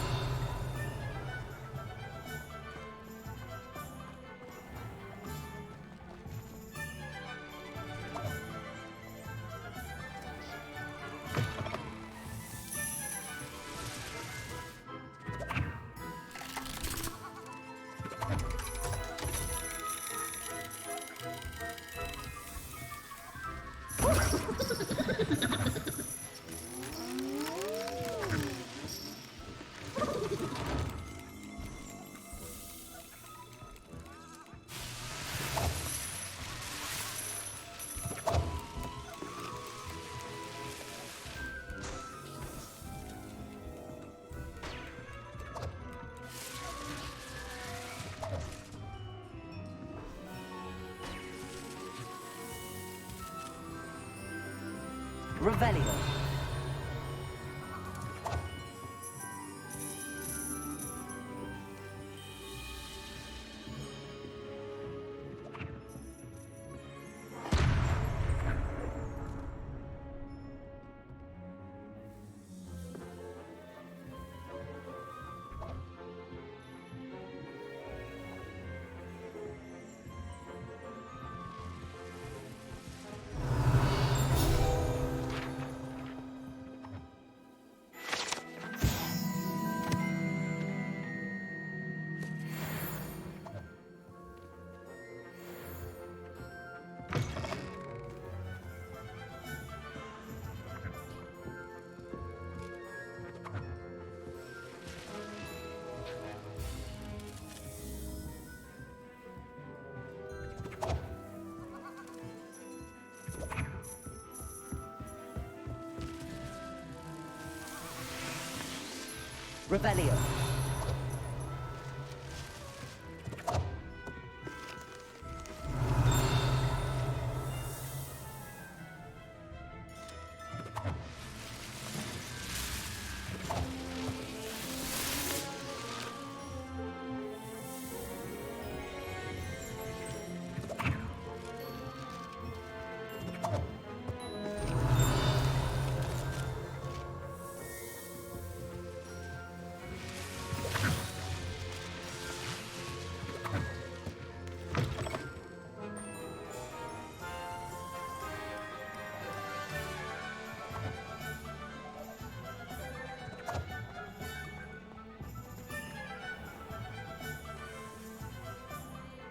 Revelio. Revelio.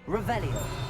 Revelio.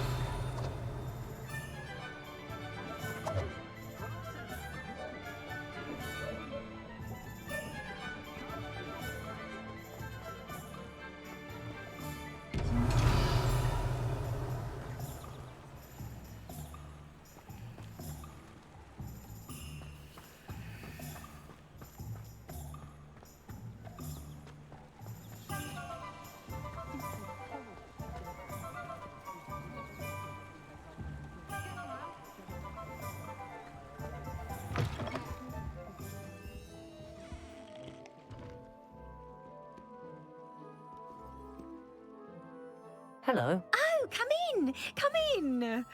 Hello. Oh, come in! Come in!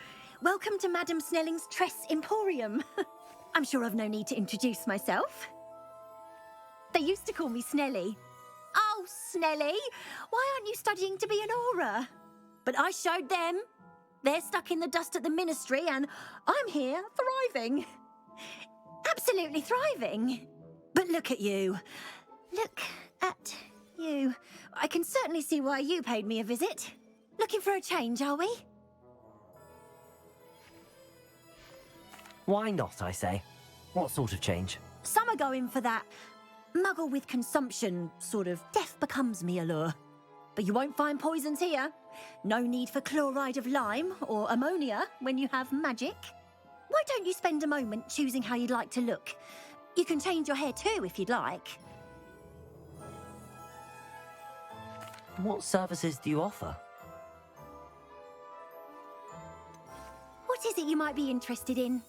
Welcome to Madame Snelling's Tress Emporium. I'm sure I've no need to introduce myself. They used to call me Snelly. Oh, Snelly! Why aren't you studying to be an aura? But I showed them. They're stuck in the dust at the Ministry, and I'm here, thriving. Absolutely thriving. But look at you. Look at you. I can certainly see why you paid me a visit. Looking for a change, are we? Why not, I say? What sort of change? Some are going for that muggle with consumption, sort of death becomes me allure. But you won't find poisons here. No need for chloride of lime or ammonia when you have magic. Why don't you spend a moment choosing how you'd like to look? You can change your hair too if you'd like. What services do you offer? What is it you might be interested in?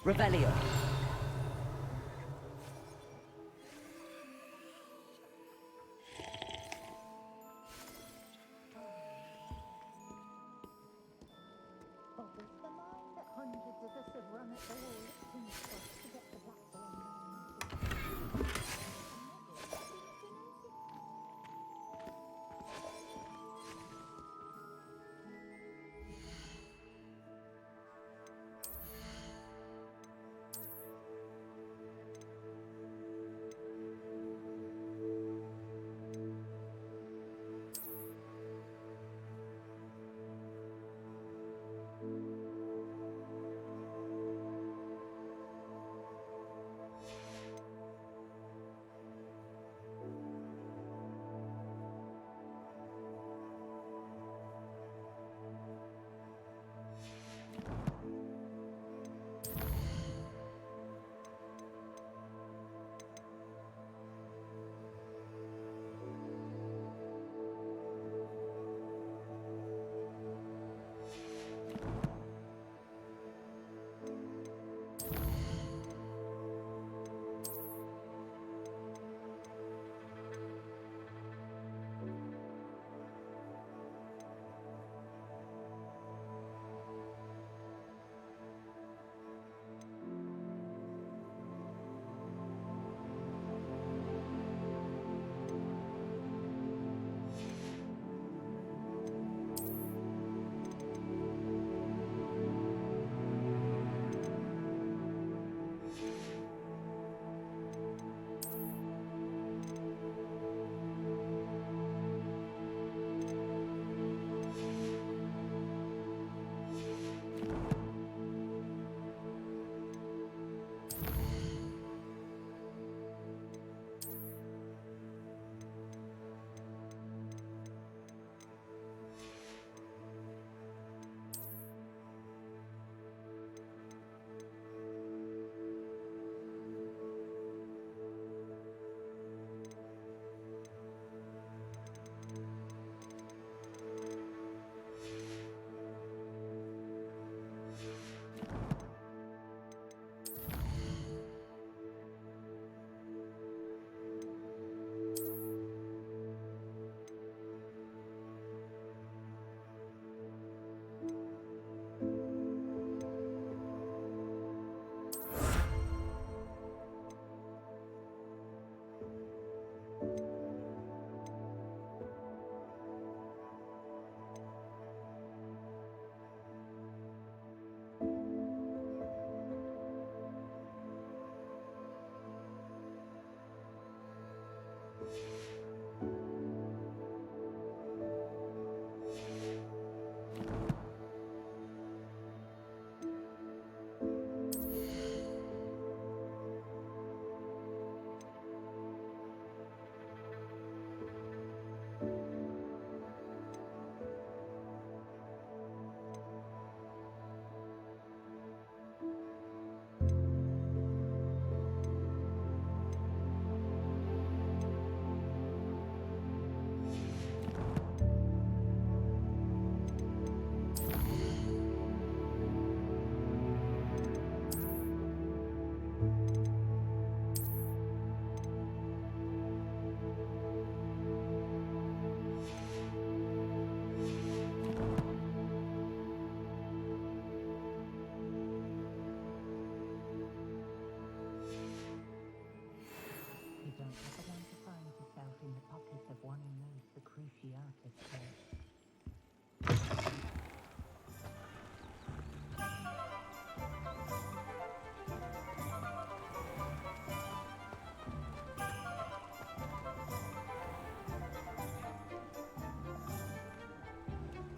Revelio.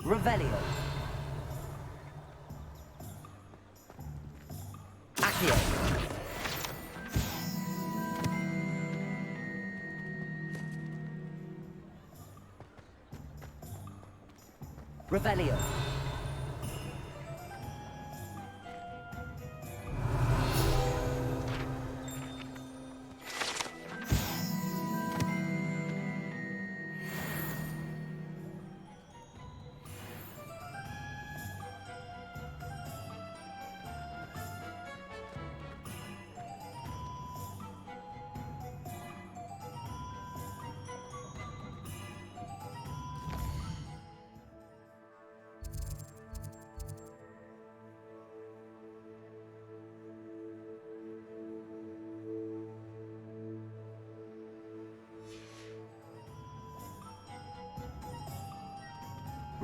Revelio. Accio. Revelio.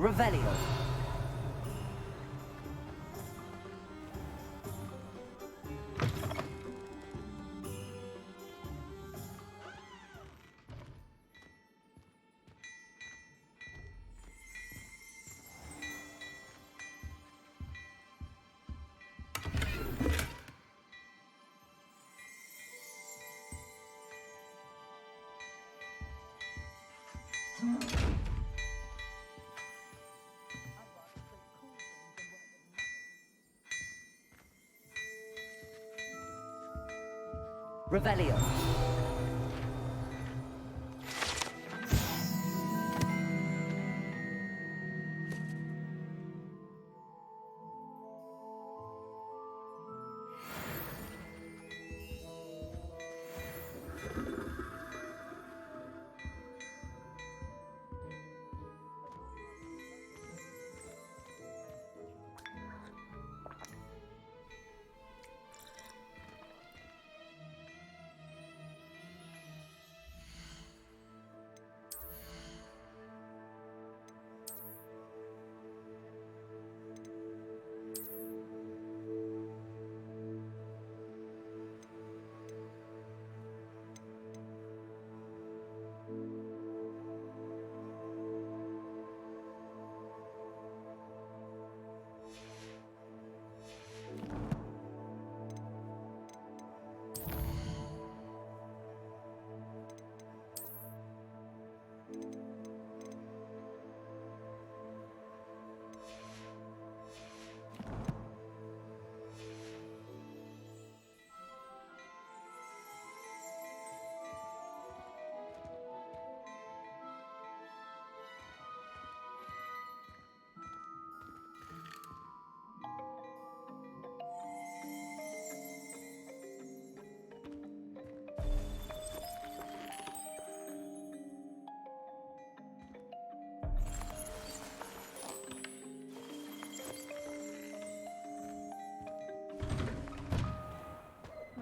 Revelio. Revelio.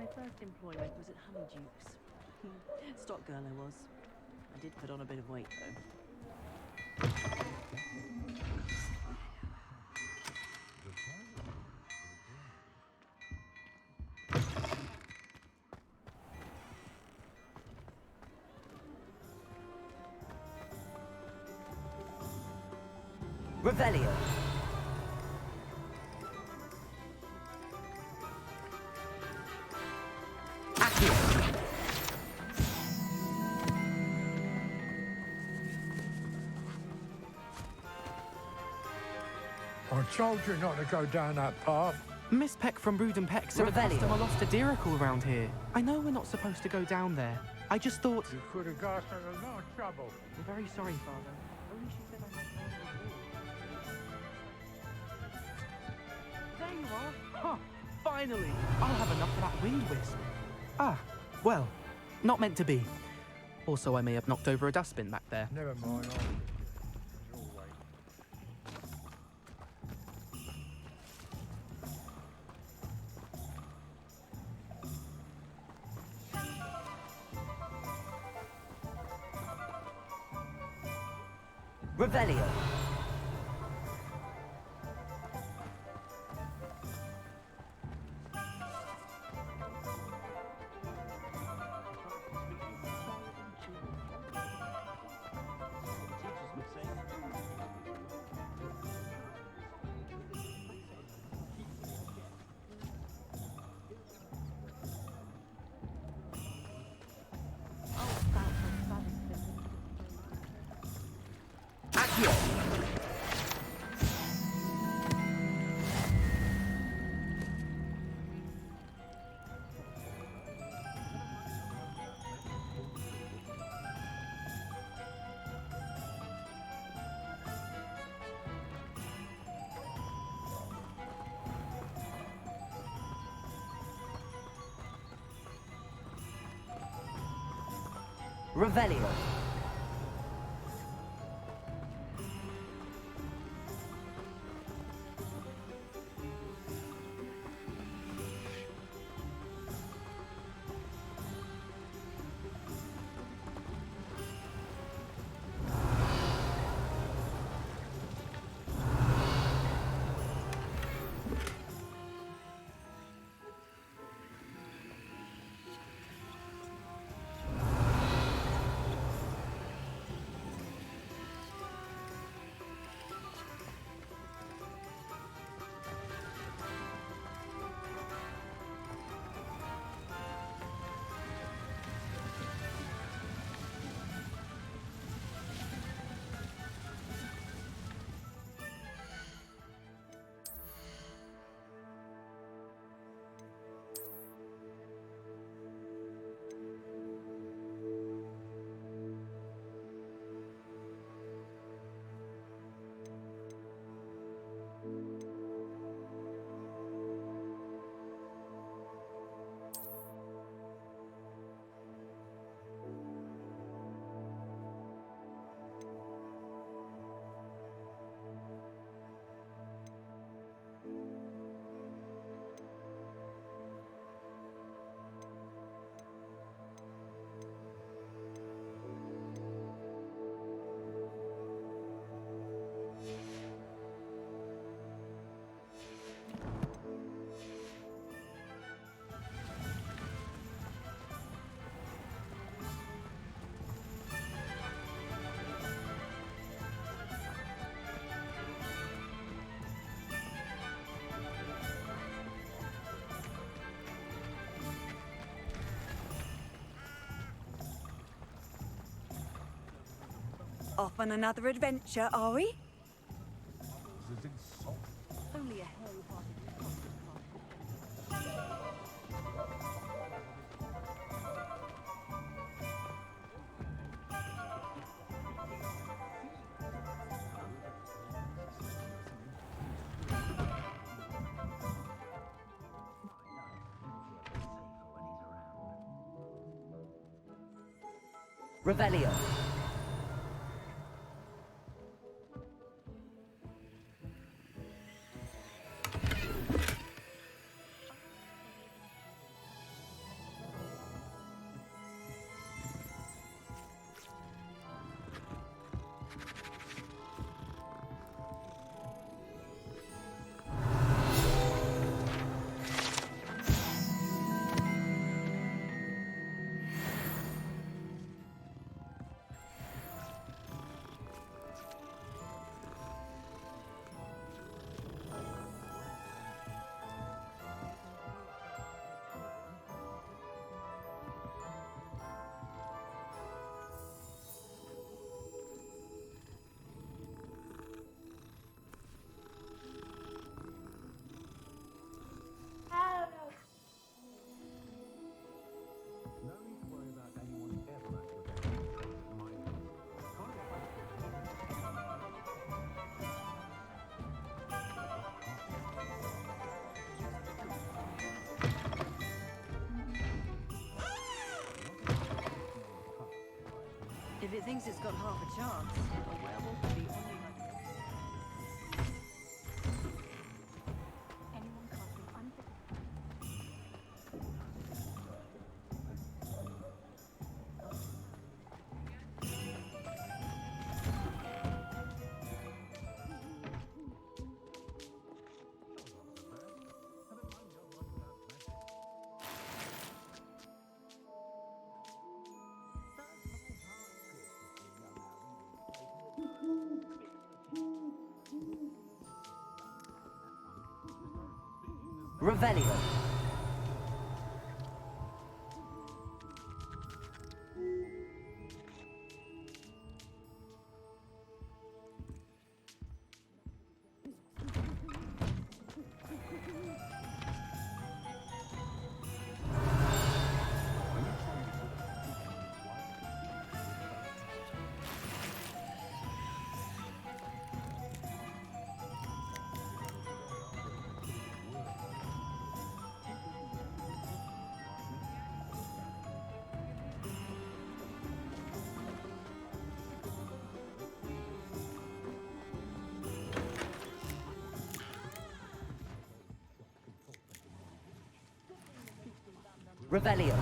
My first employment was at Honeydukes. Stock girl I was. I did put on a bit of weight, though. Revelio. I told you not to go down that path. Miss Peck from Brood and Peck said a Revelio. customer lost a deeracle around here. I know we're not supposed to go down there. I just thought... You could have got us in a lot of trouble. I'm very sorry, Father. Only she said I might... There you are. Huh. Finally. I'll have enough for that wind wisp. Ah, well, not meant to be. Also, I may have knocked over a dustbin back there. Never mind. Revelio. Accio! Revelio. Off on another adventure, are we? Only a Revelio. If it thinks it's got half a chance, a werewolf would be only Anyone can't be unpredictable. Revelio. Revelio.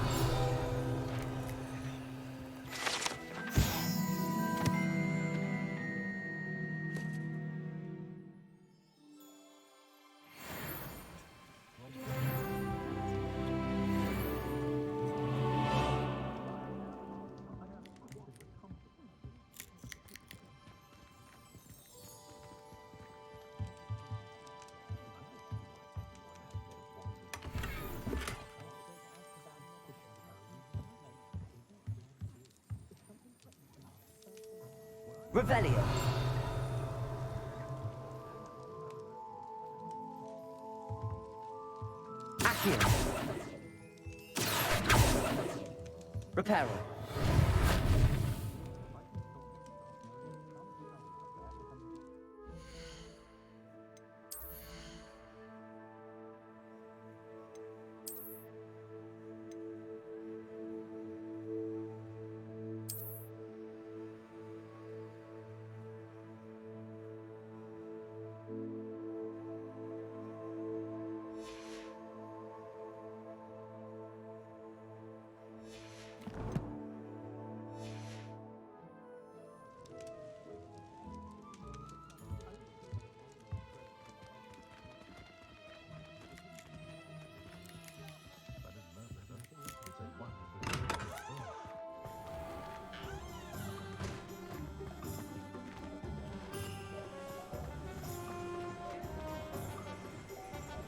Revelio. Accio. Reparo.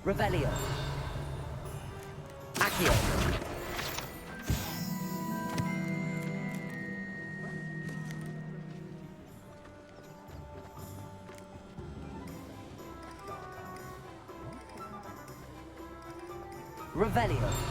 Revelio. Accio. Revelio.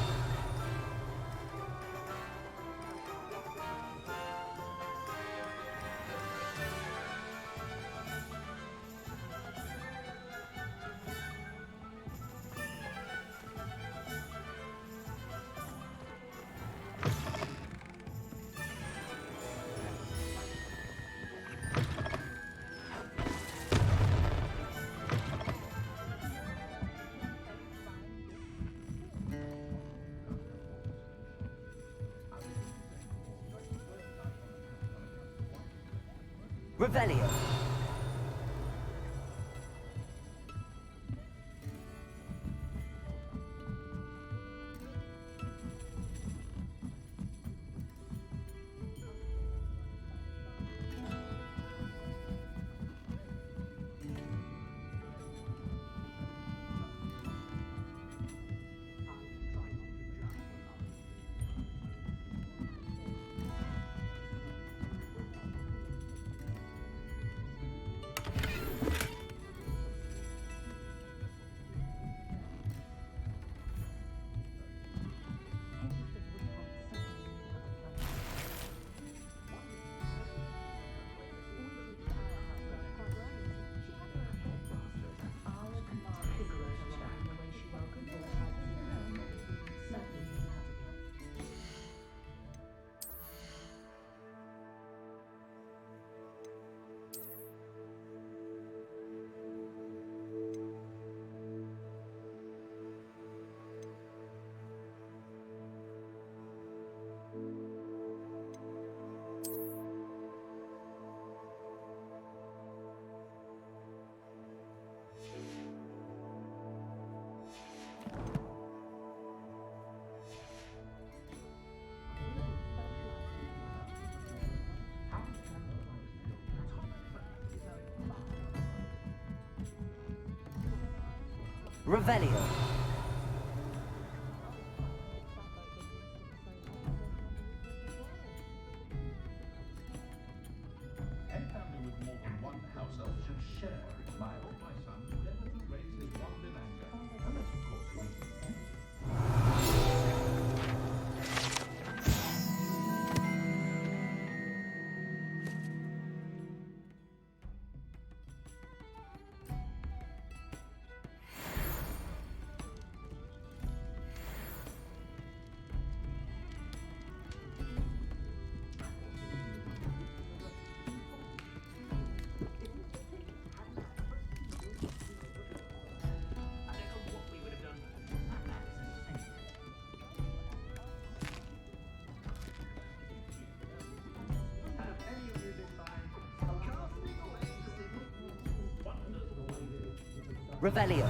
Revelio. Revelio. Any family with more than one house elf should share. I hope my son will never to raise his wand in anger. Unless, of course, he Revelio.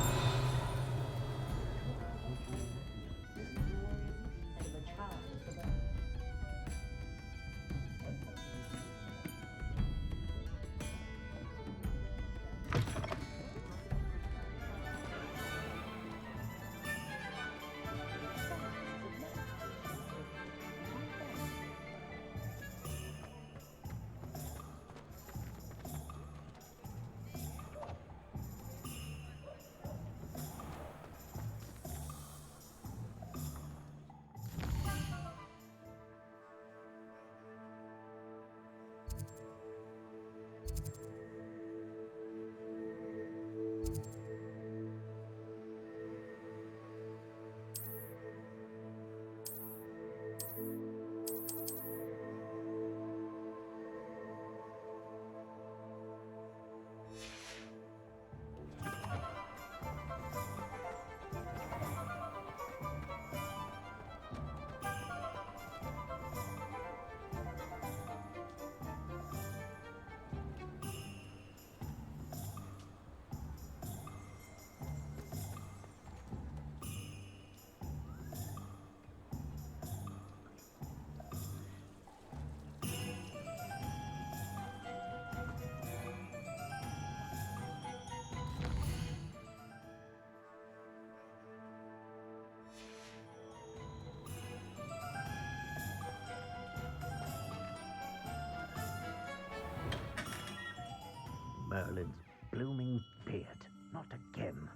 Merlin's blooming beard. Not again.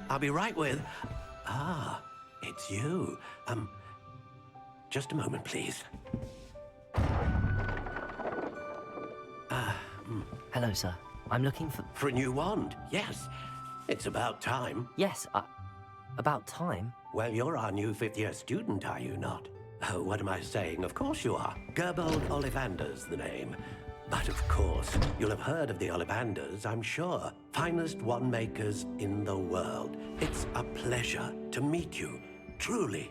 I'll be right with... Ah, it's you. Just a moment, please. Hello, sir. I'm looking for... For a new wand, yes. It's about time. Yes, about time? Well, you're our new fifth-year student, are you not? Oh, what am I saying? Of course you are. Gerbold Ollivander's the name. But of course, you'll have heard of the Ollivanders, I'm sure. Finest wand makers in the world. It's a pleasure to meet you, truly.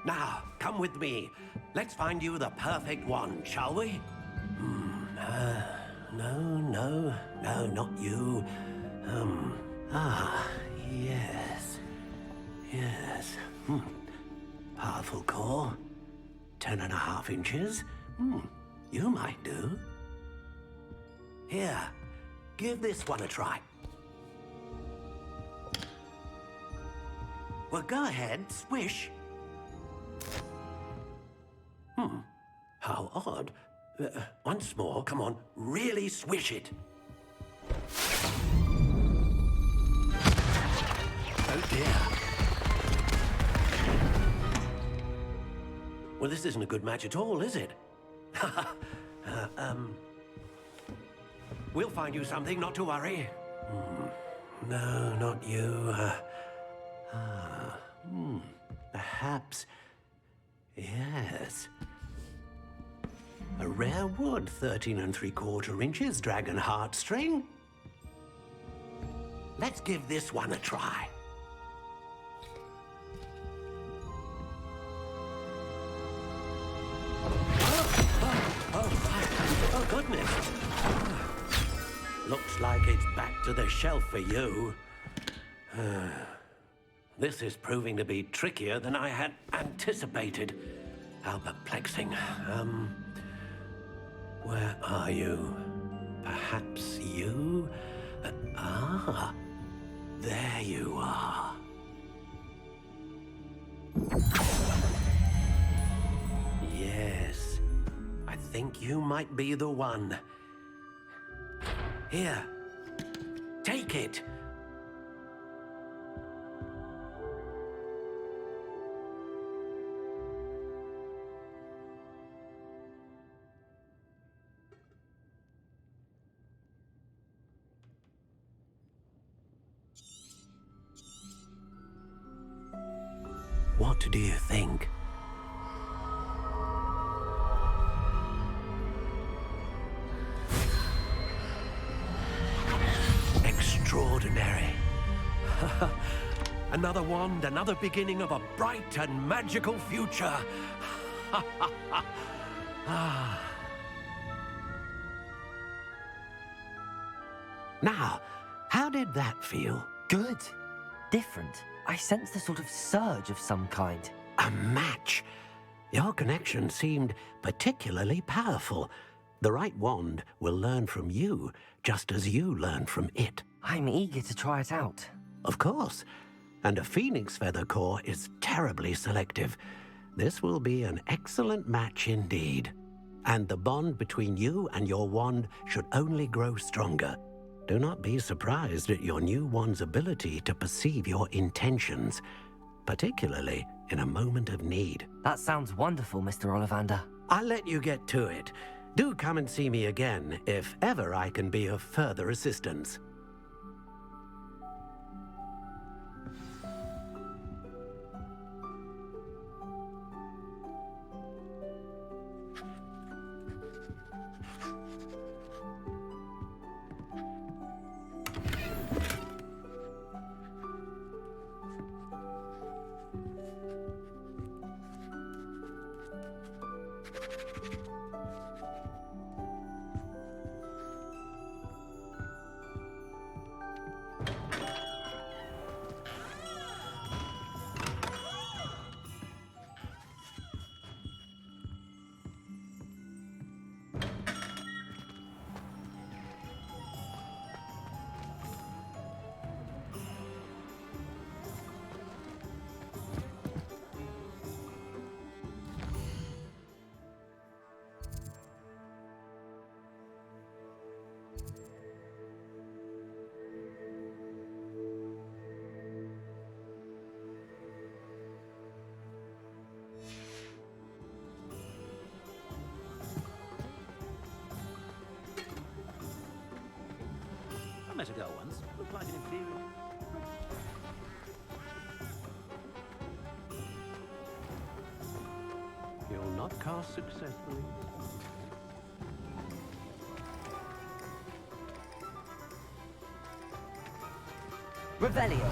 Now, come with me. Let's find you the perfect wand, shall we? No, not you. Yes. Powerful core. 10.5 inches. You might do. Here, give this one a try. Well, go ahead, swish. How odd. Once more, come on, really swish it. Oh dear. Well, this isn't a good match at all, is it? We'll find you something, not to worry. No, not you. Perhaps... Yes. A rare wood, 13 3/4 inches, dragon heartstring. Let's give this one a try. Oh, goodness. Looks like it's back to the shelf for you. This is proving to be trickier than I had anticipated. How perplexing. Where are you? Perhaps you? There you are. Yes, I think you might be the one. Here, take it. What do you think? Extraordinary. Another wand, another beginning of a bright and magical future. Now, how did that feel? Good. Different. I sensed a sort of surge of some kind. A match. Your connection seemed particularly powerful. The right wand will learn from you, just as you learn from it. I'm eager to try it out. Of course. And a phoenix feather core is terribly selective. This will be an excellent match indeed. And the bond between you and your wand should only grow stronger. Do not be surprised at your new wand's ability to perceive your intentions, particularly in a moment of need. That sounds wonderful, Mr. Ollivander. I'll let you get to it. Do come and see me again if ever I can be of further assistance. I met a girl once. Looked like an inferior. You'll not cast successfully. Revelio.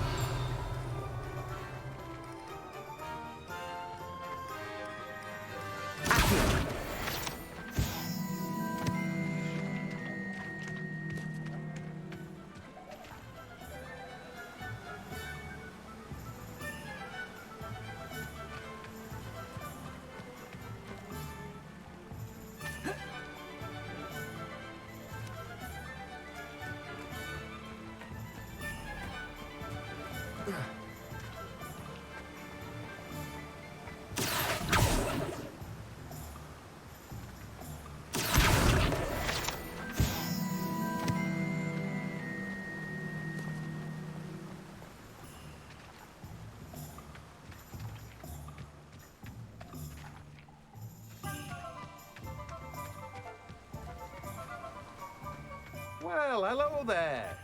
Well, hello there.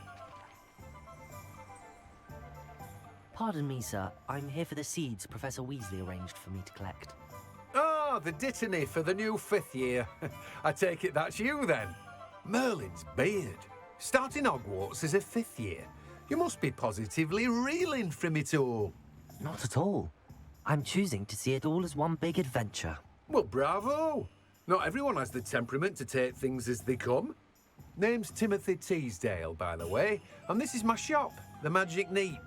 Pardon me, sir. I'm here for the seeds Professor Weasley arranged for me to collect. Oh, the dittany for the new 5th year. I take it that's you then. Merlin's beard. Starting Hogwarts as a 5th year. You must be positively reeling from it all. Not at all. I'm choosing to see it all as one big adventure. Well, bravo. Not everyone has the temperament to take things as they come. Name's Timothy Teasdale, by the way, and this is my shop, the Magic Neep.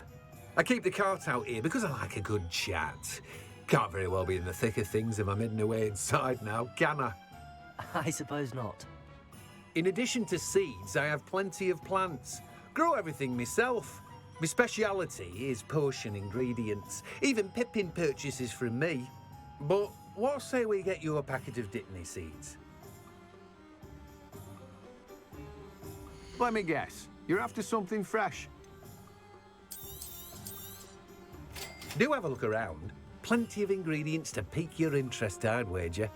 I keep the cart out here because I like a good chat. Can't very well be in the thick of things if I'm hidden away inside now, can I? I suppose not. In addition to seeds, I have plenty of plants. Grow everything myself. My speciality is potion ingredients. Even Pippin purchases from me. But what say we get you a packet of Dittany seeds? Let me guess. You're after something fresh. Do have a look around. Plenty of ingredients to pique your interest, I'd wager.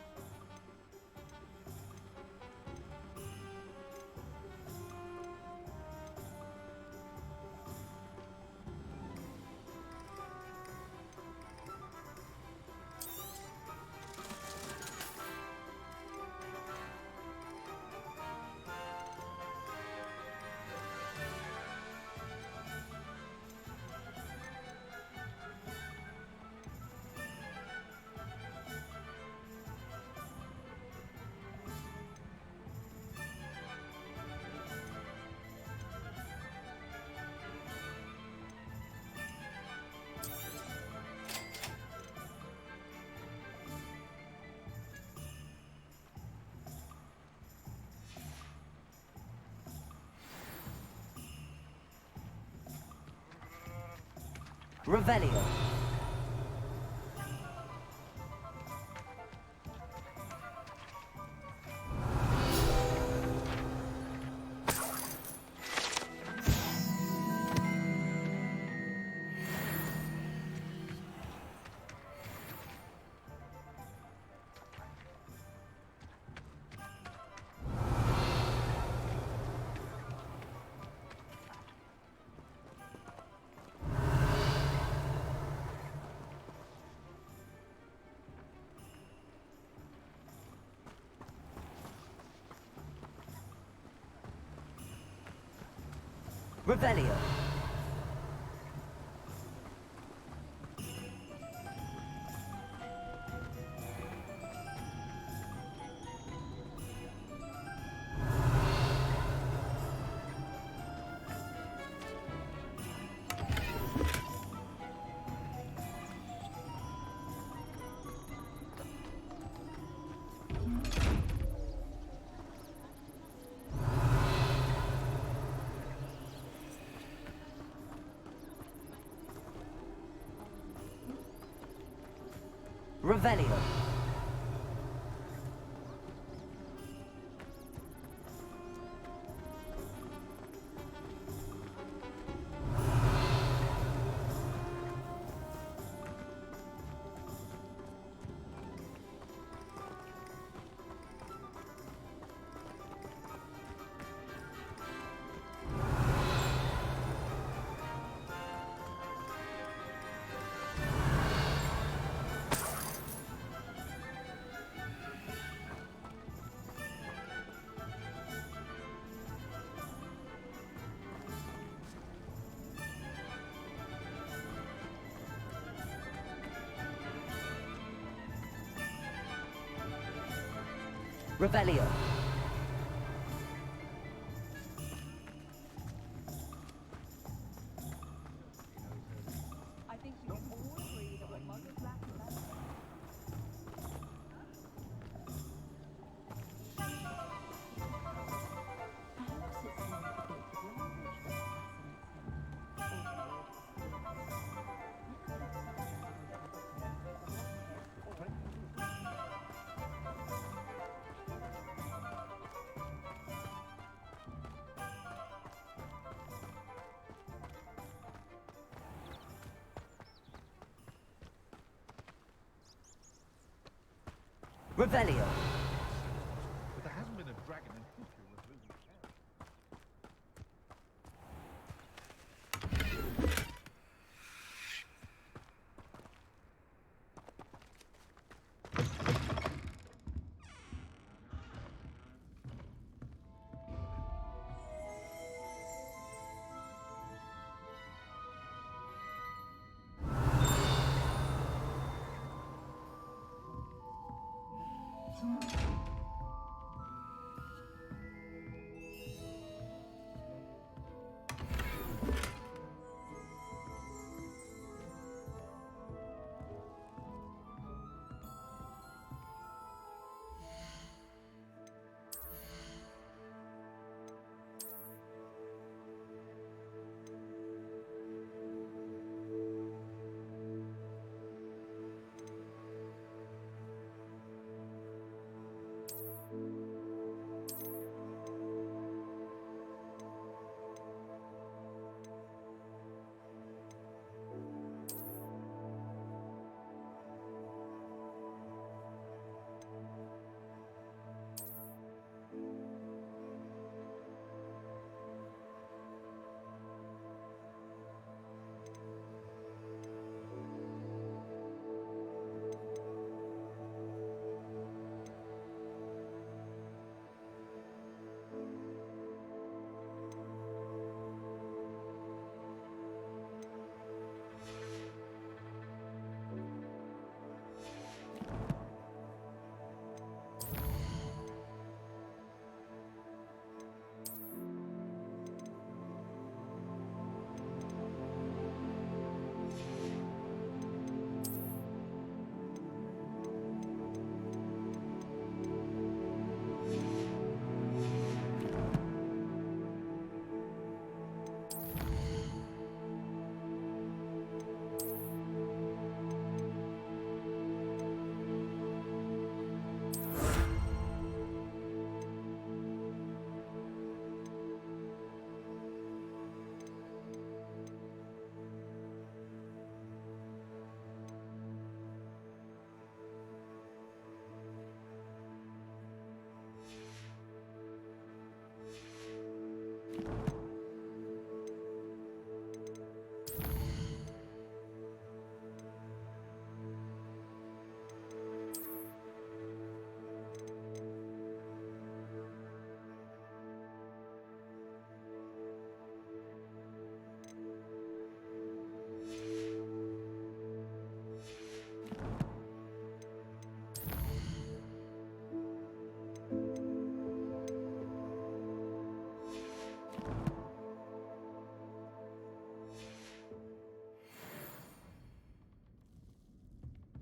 Revelio. Revelio. Revelio. Revelio. I think you can all agree that what Muggles lack in that perhaps it's an outdated language that Revelio. But there hasn't been a dragon in history with losing hair.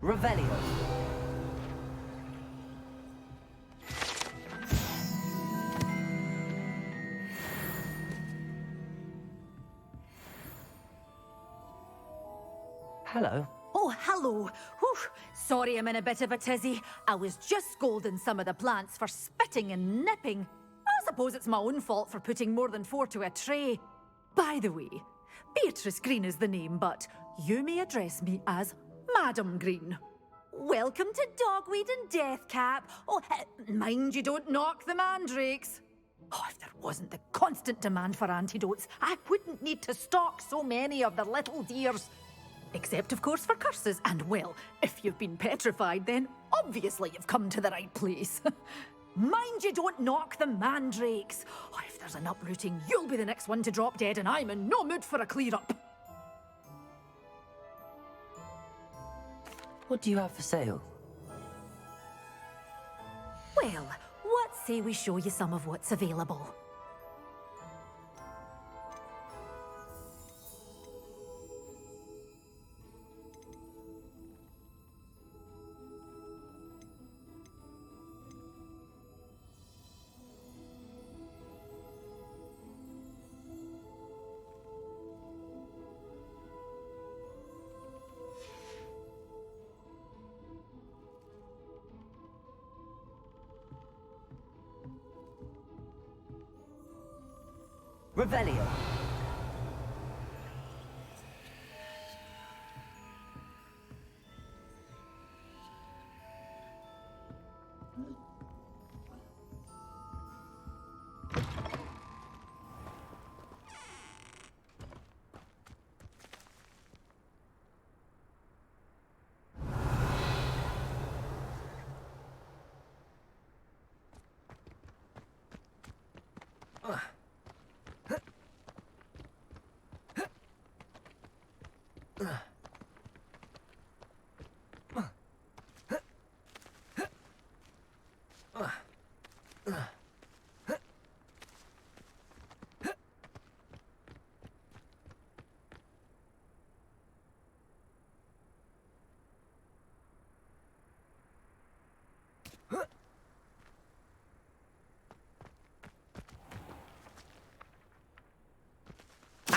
Revelio. Hello. Oh, hello. Whew. Sorry I'm in a bit of a tizzy. I was just scolding some of the plants for spitting and nipping. I suppose it's my own fault for putting more than 4 to a tray. By the way, Beatrice Green is the name, but you may address me as Madam Green. Welcome to Dogweed and Deathcap. Oh, mind you don't knock the mandrakes. Oh, if there wasn't the constant demand for antidotes, I wouldn't need to stock so many of the little dears. Except, of course, for curses. And, well, if you've been petrified, then obviously you've come to the right place. Mind you don't knock the mandrakes. Oh, if there's an uprooting, you'll be the next one to drop dead, and I'm in no mood for a clear-up. What do you have for sale? Well, what say we show you some of what's available? Revelio.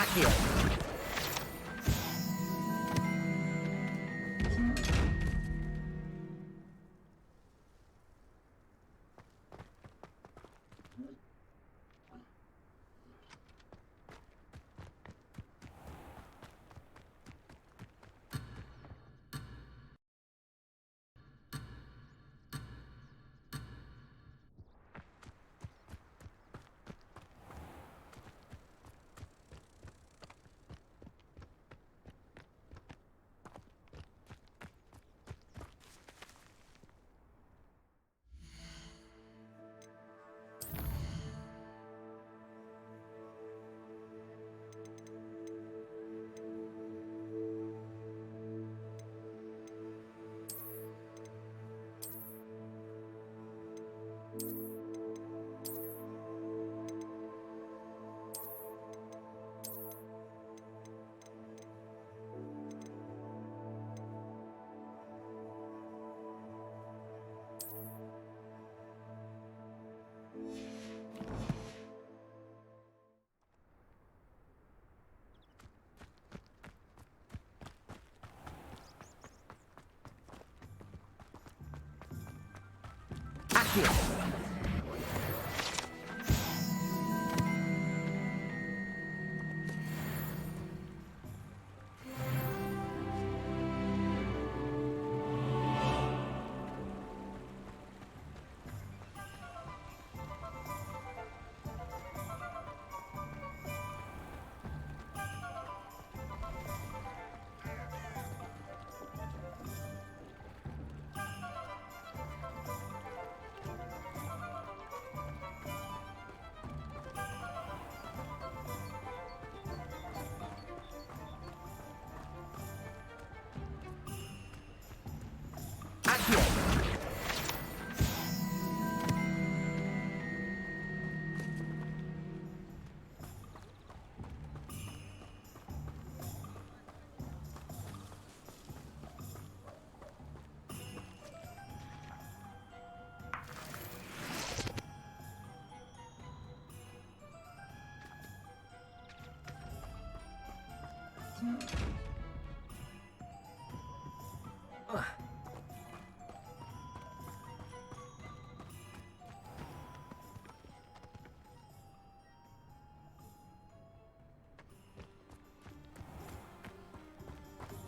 Accio. Accio.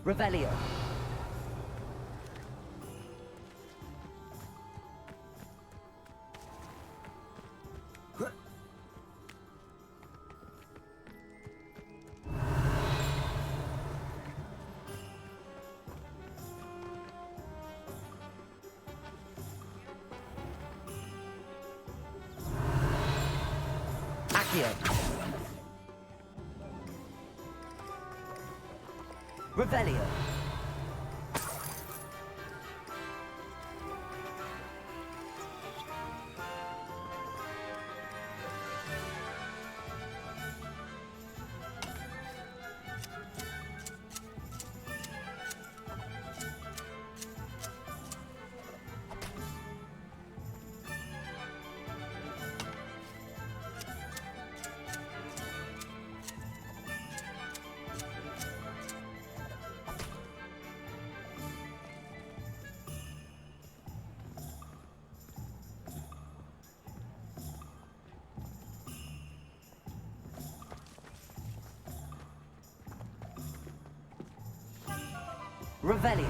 Revelio. Accio. Revelio. Revelio.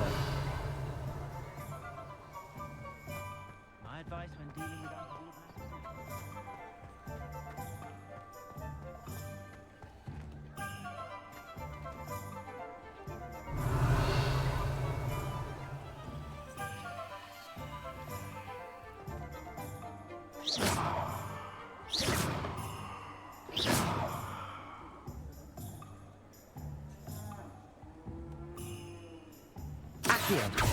My advice when dealing with untoward Accio.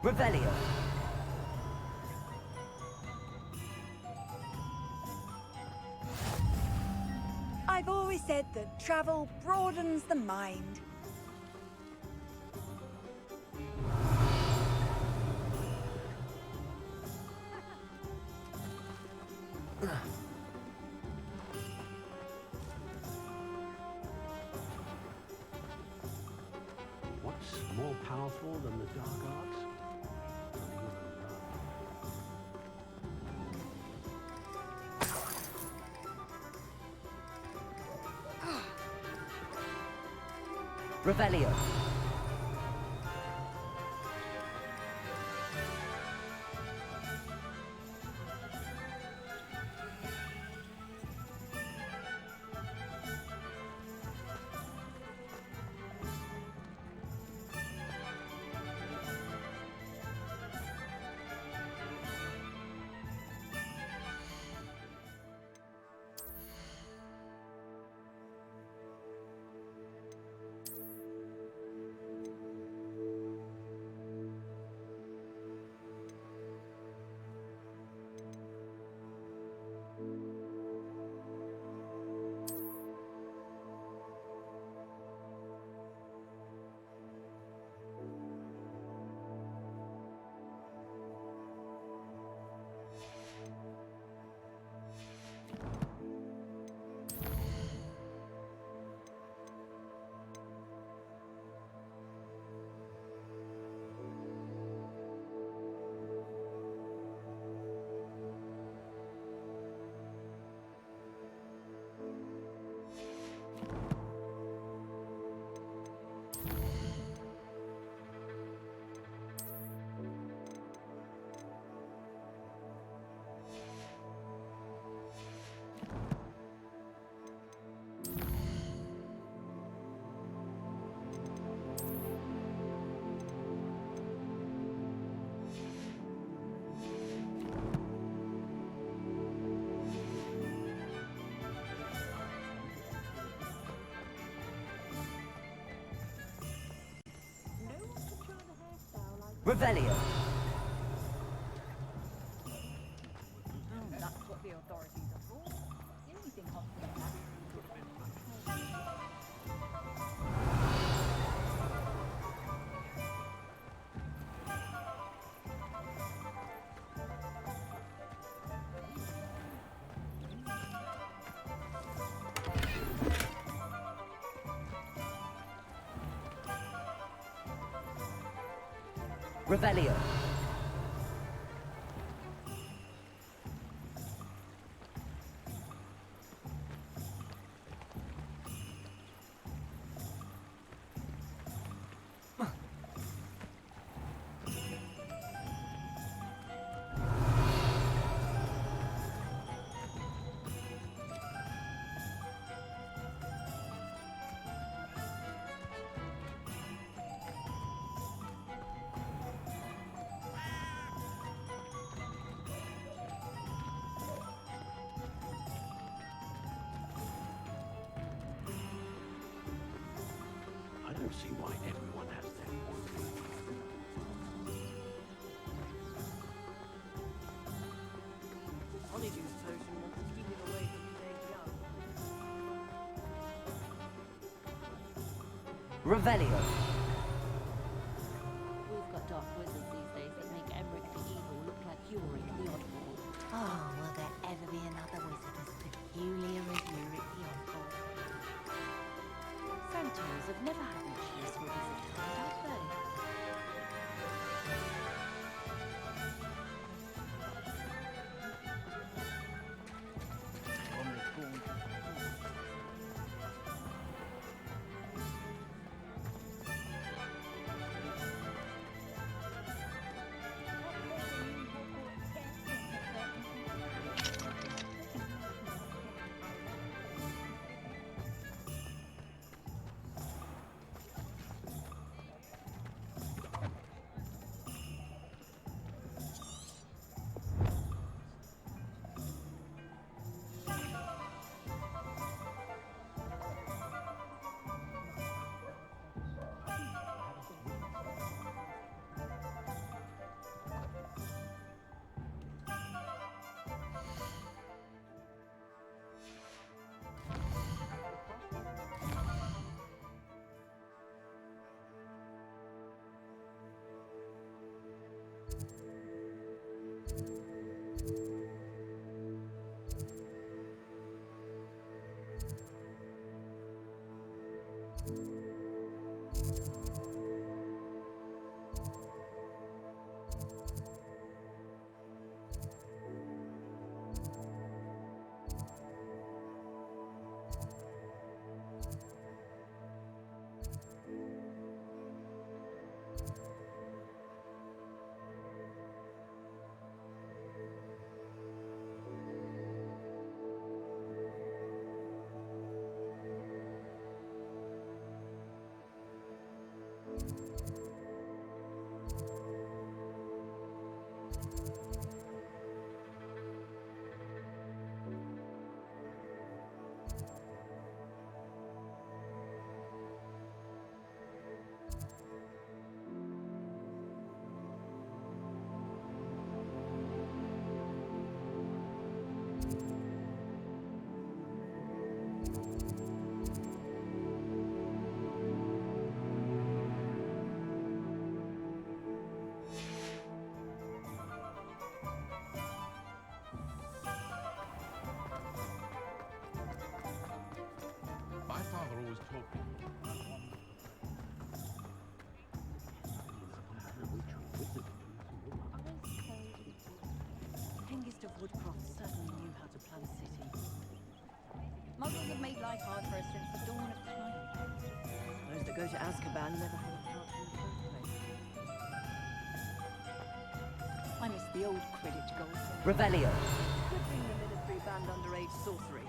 Revelio. I've always said that travel broadens the mind. What's more powerful than the dark arts? Revelio. Revelio. That's what the authorities are for. Anything hospital. Revelio. I don't see why everyone has that one. Honeydew potion wants to keep it away from staying young. Revelio. We've got dark wizards these days that make Emmerich the Evil look like Yorick the Oddball. Oh, will there ever be another wizard as peculiar as Yorick the Oddball? Centaurs have never had much use for wizards, have they? My father always taught me. Hengist of Woodcroft certainly knew how to plan a city. Muggles have made life hard for us since the dawn of time. Those that go to Azkaban never had a chance in the first place. I miss the old Quidditch goals. Revelio. Could bring the military banned underage sorcery.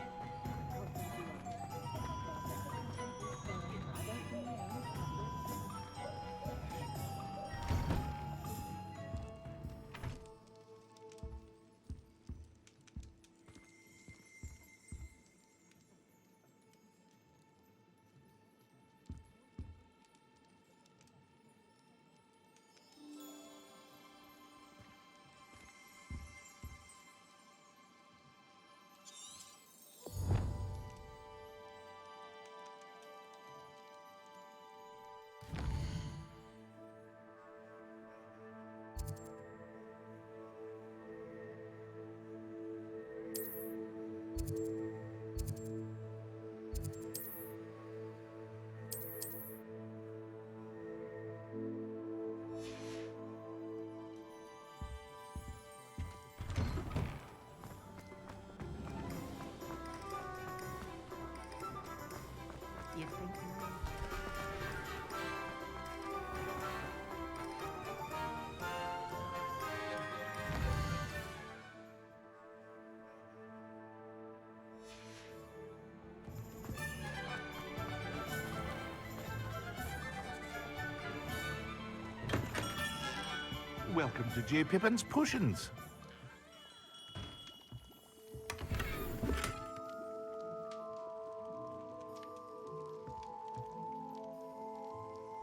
welcome to J. Pippin's Potions.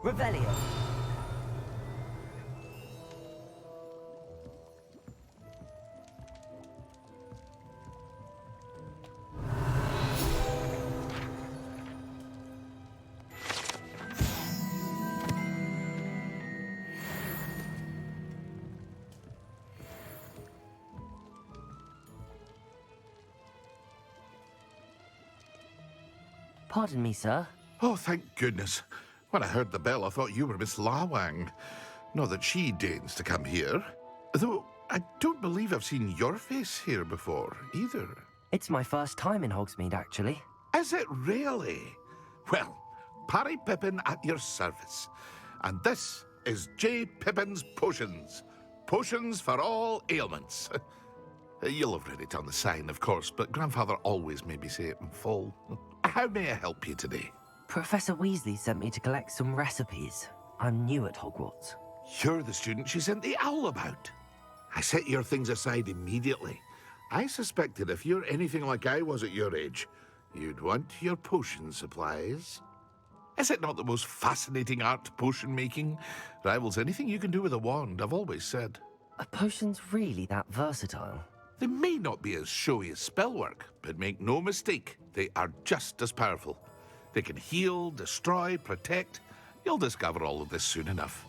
Revelio. Pardon me, sir. Oh, thank goodness. When I heard the bell, I thought you were Miss Lawang. Not that she deigns to come here. Though, I don't believe I've seen your face here before, either. It's my first time in Hogsmeade, actually. Is it really? Well, Parry Pippin at your service. And this is J. Pippin's Potions. Potions for all ailments. You'll have read it on the sign, of course, but Grandfather always made me say it in full. How may I help you today? Professor Weasley sent me to collect some recipes. I'm new at Hogwarts. You're the student she sent the owl about. I set your things aside immediately. I suspected if you're anything like I was at your age, you'd want your potion supplies. Is it not the most fascinating art, potion making? Rivals anything you can do with a wand, I've always said. Are potions really that versatile? They may not be as showy as spellwork, but make no mistake, they are just as powerful. They can heal, destroy, protect. You'll discover all of this soon enough.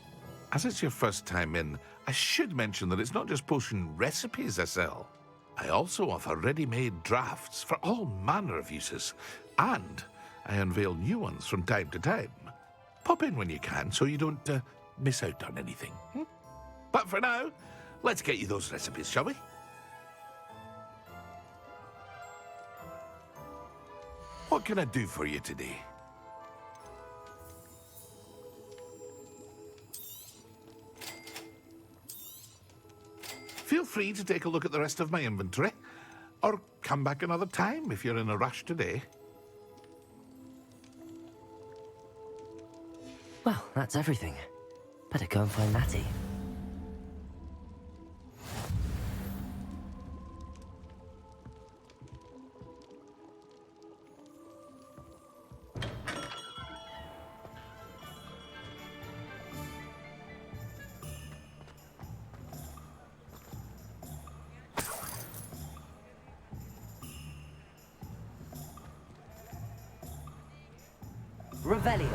As it's your first time in, I should mention that it's not just potion recipes I sell. I also offer ready-made drafts for all manner of uses, and I unveil new ones from time to time. Pop in when you can so you don't miss out on anything. But for now, let's get you those recipes, shall we? What can I do for you today? Feel free to take a look at the rest of my inventory, or come back another time if you're in a rush today. Well, that's everything. Better go and find Natty. Revelio.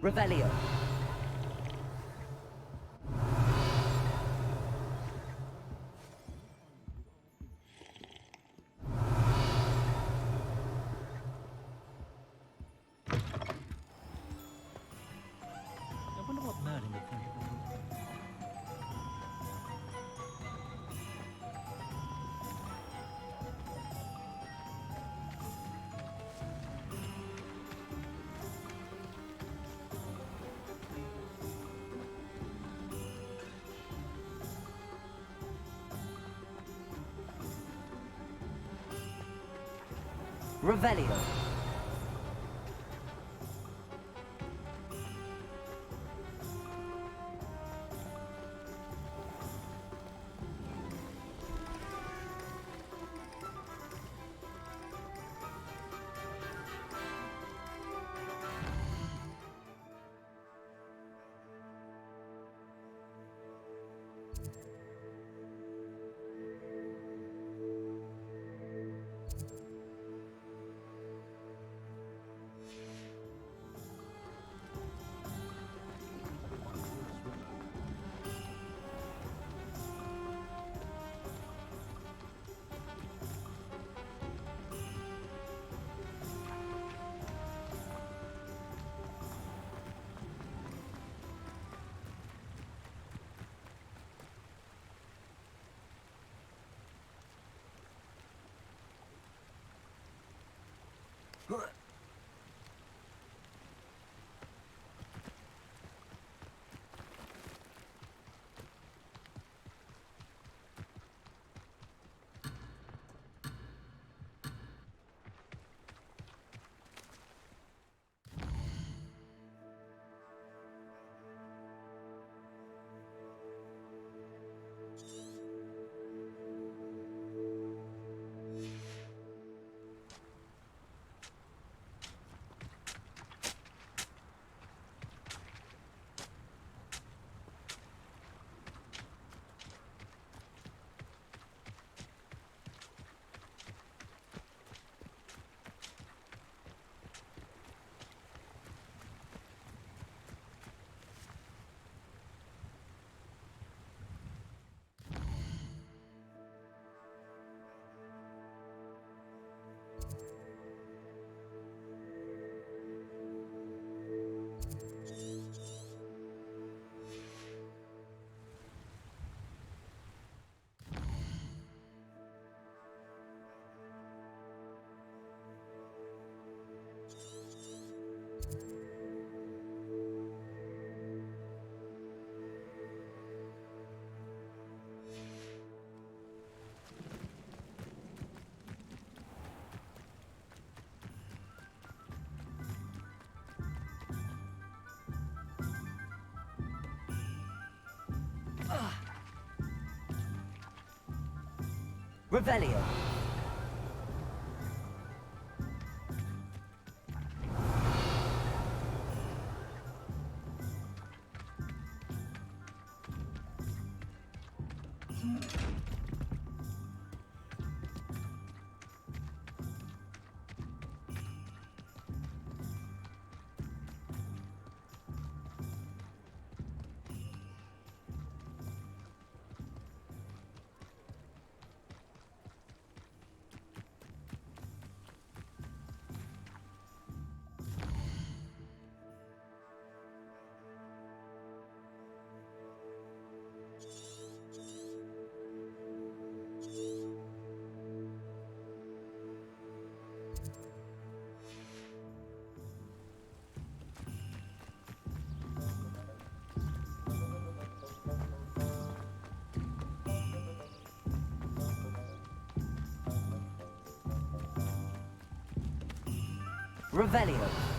Revelio. I wonder what Merlin would think of them. Revelio. Revelio. Revelio.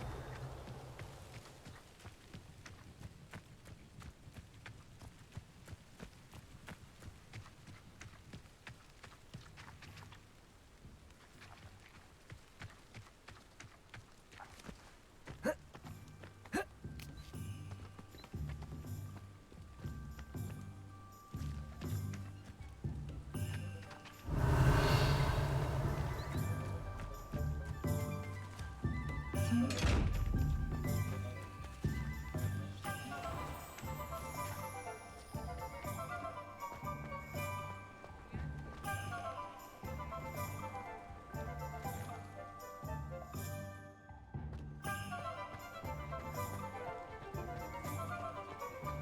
Revelio.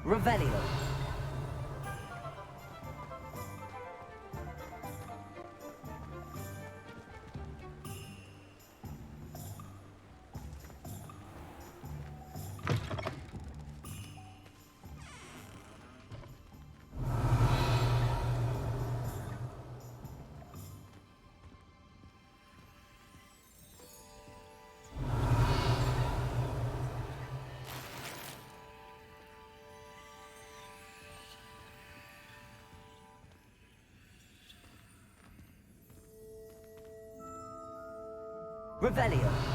Revelio. Revelio.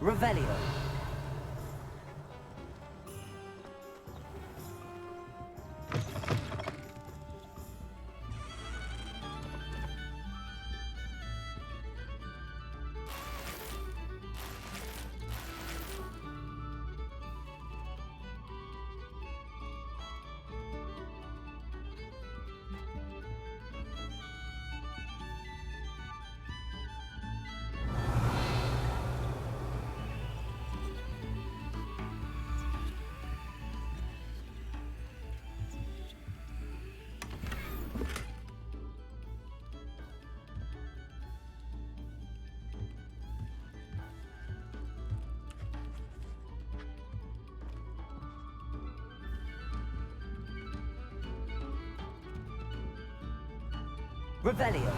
Revelio. Revelio.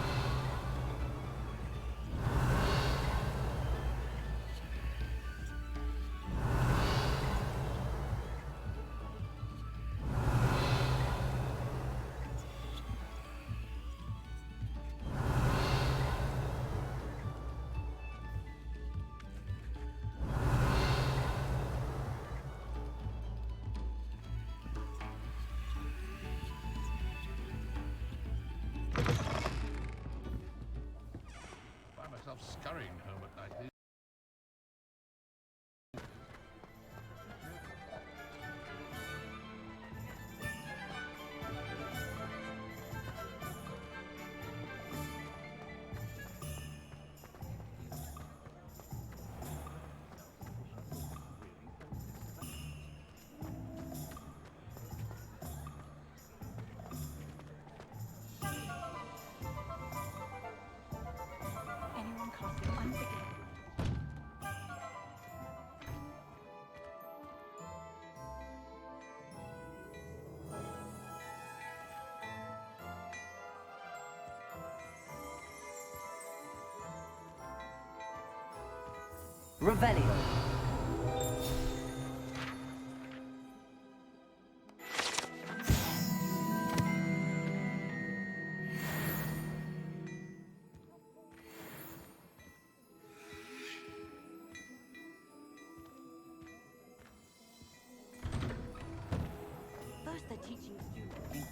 Find myself scurrying home at night. Anyone casting unforgivable. Revelio. First they're teaching students.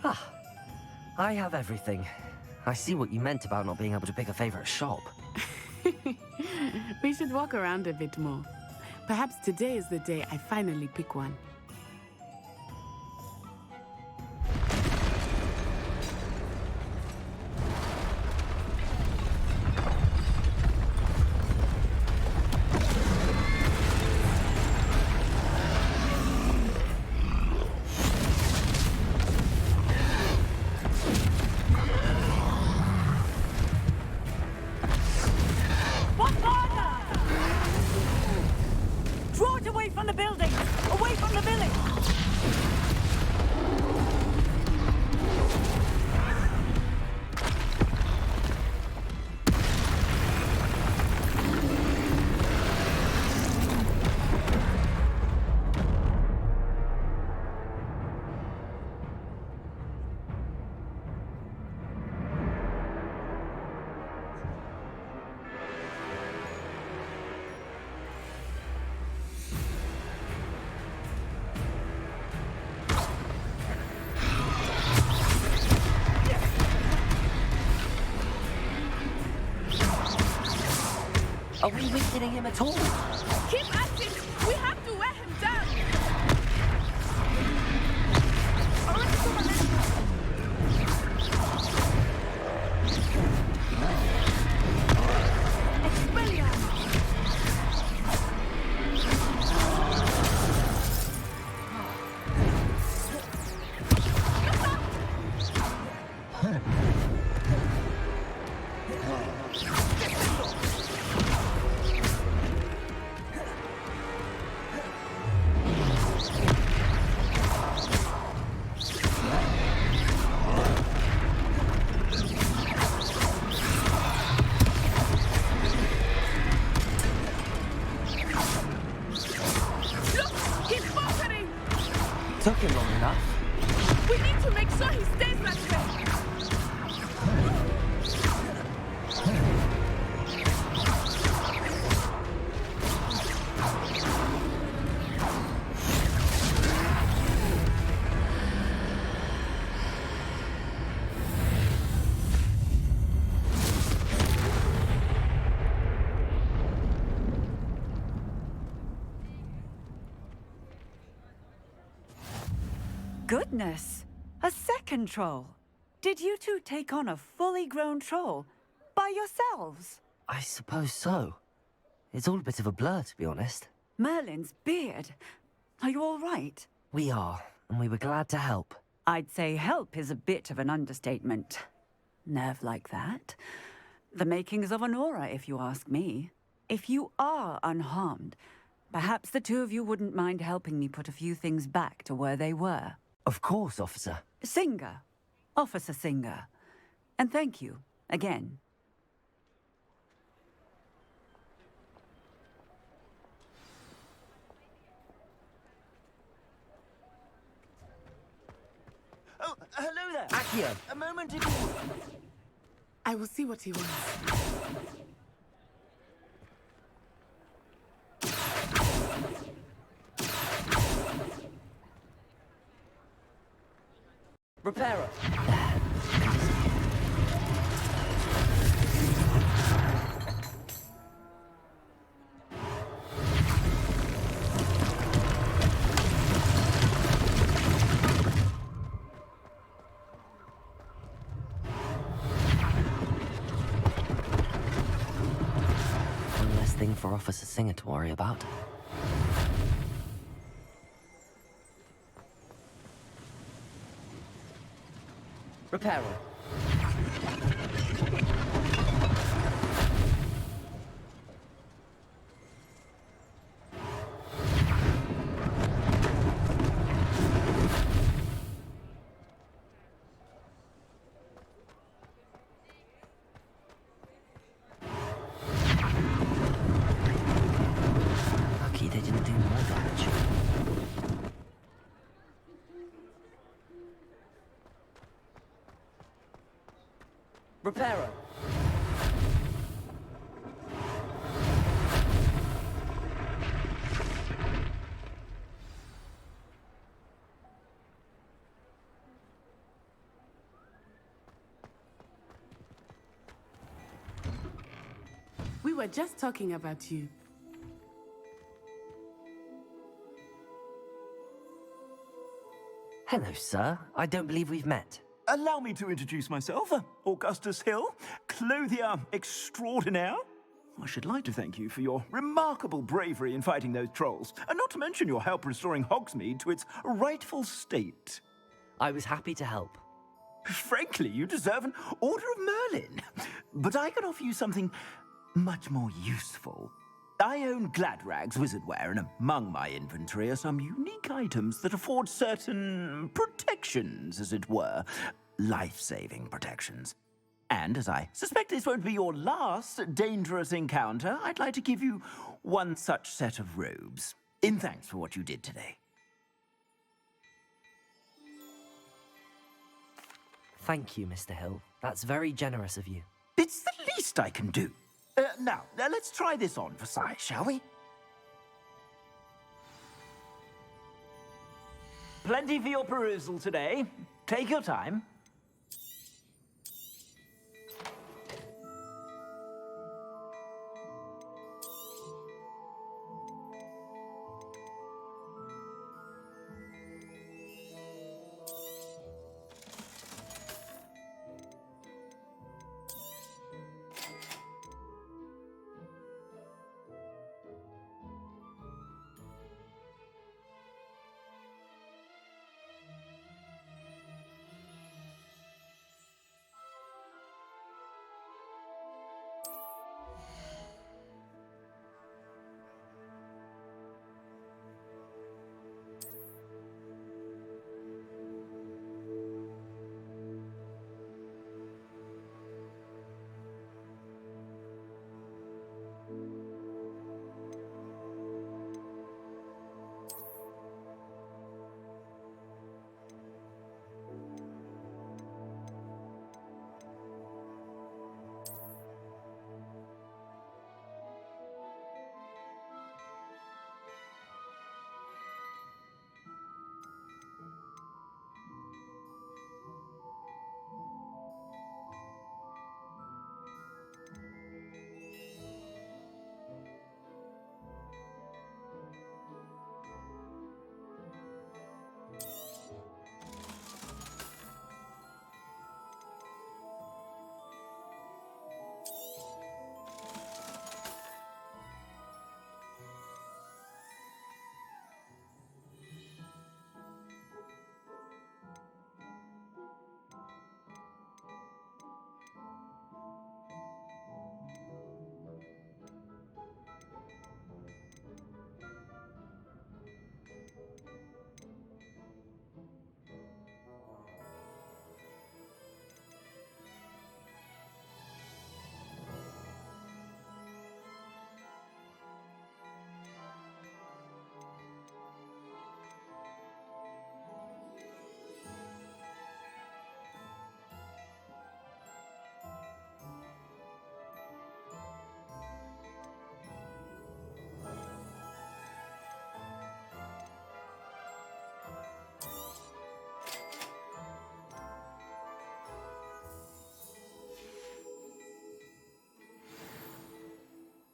Ah, I have everything. I see what you meant about not being able to pick a favorite shop. We should walk around a bit more. Perhaps today is the day I finally pick one. Draw it away from the building! Away away from the village! Are we weakening him at all? Keep at it! We have to wear him down! Took him long enough. We need to make sure he stays that way! Goodness! A second troll! Did you two take on a fully grown troll? By yourselves? I suppose so. It's all a bit of a blur, to be honest. Merlin's beard. Are you all right? We are, and we were glad to help. I'd say help is a bit of an understatement. Nerve like that. The makings of an aura, if you ask me. If you are unharmed, perhaps the two of you wouldn't mind helping me put a few things back to where they were. Of course, officer. Singer. Officer Singer. And thank you, again. Oh, hello there. Accio. A moment if you... I will see what he wants. Repairer. One less thing for Officer Singer to worry about. Repairer. Lucky they didn't do more damage. Repairer. We were just talking about you. Hello, sir. I don't believe we've met. Allow me to introduce myself. Augustus Hill, clothier extraordinaire. I should like to thank you for your remarkable bravery in fighting those trolls, and not to mention your help restoring Hogsmeade to its rightful state. I was happy to help. Frankly, you deserve an Order of Merlin. But I can offer you something much more useful. I own Gladrag's wizardware, and among my inventory are some unique items that afford certain protections, as it were. Life-saving protections. And as I suspect this won't be your last dangerous encounter, I'd like to give you one such set of robes, in thanks for what you did today. Thank you, Mr. Hill. That's very generous of you. It's the least I can do. Now, let's try this on for size, shall we? Plenty for your perusal today. Take your time.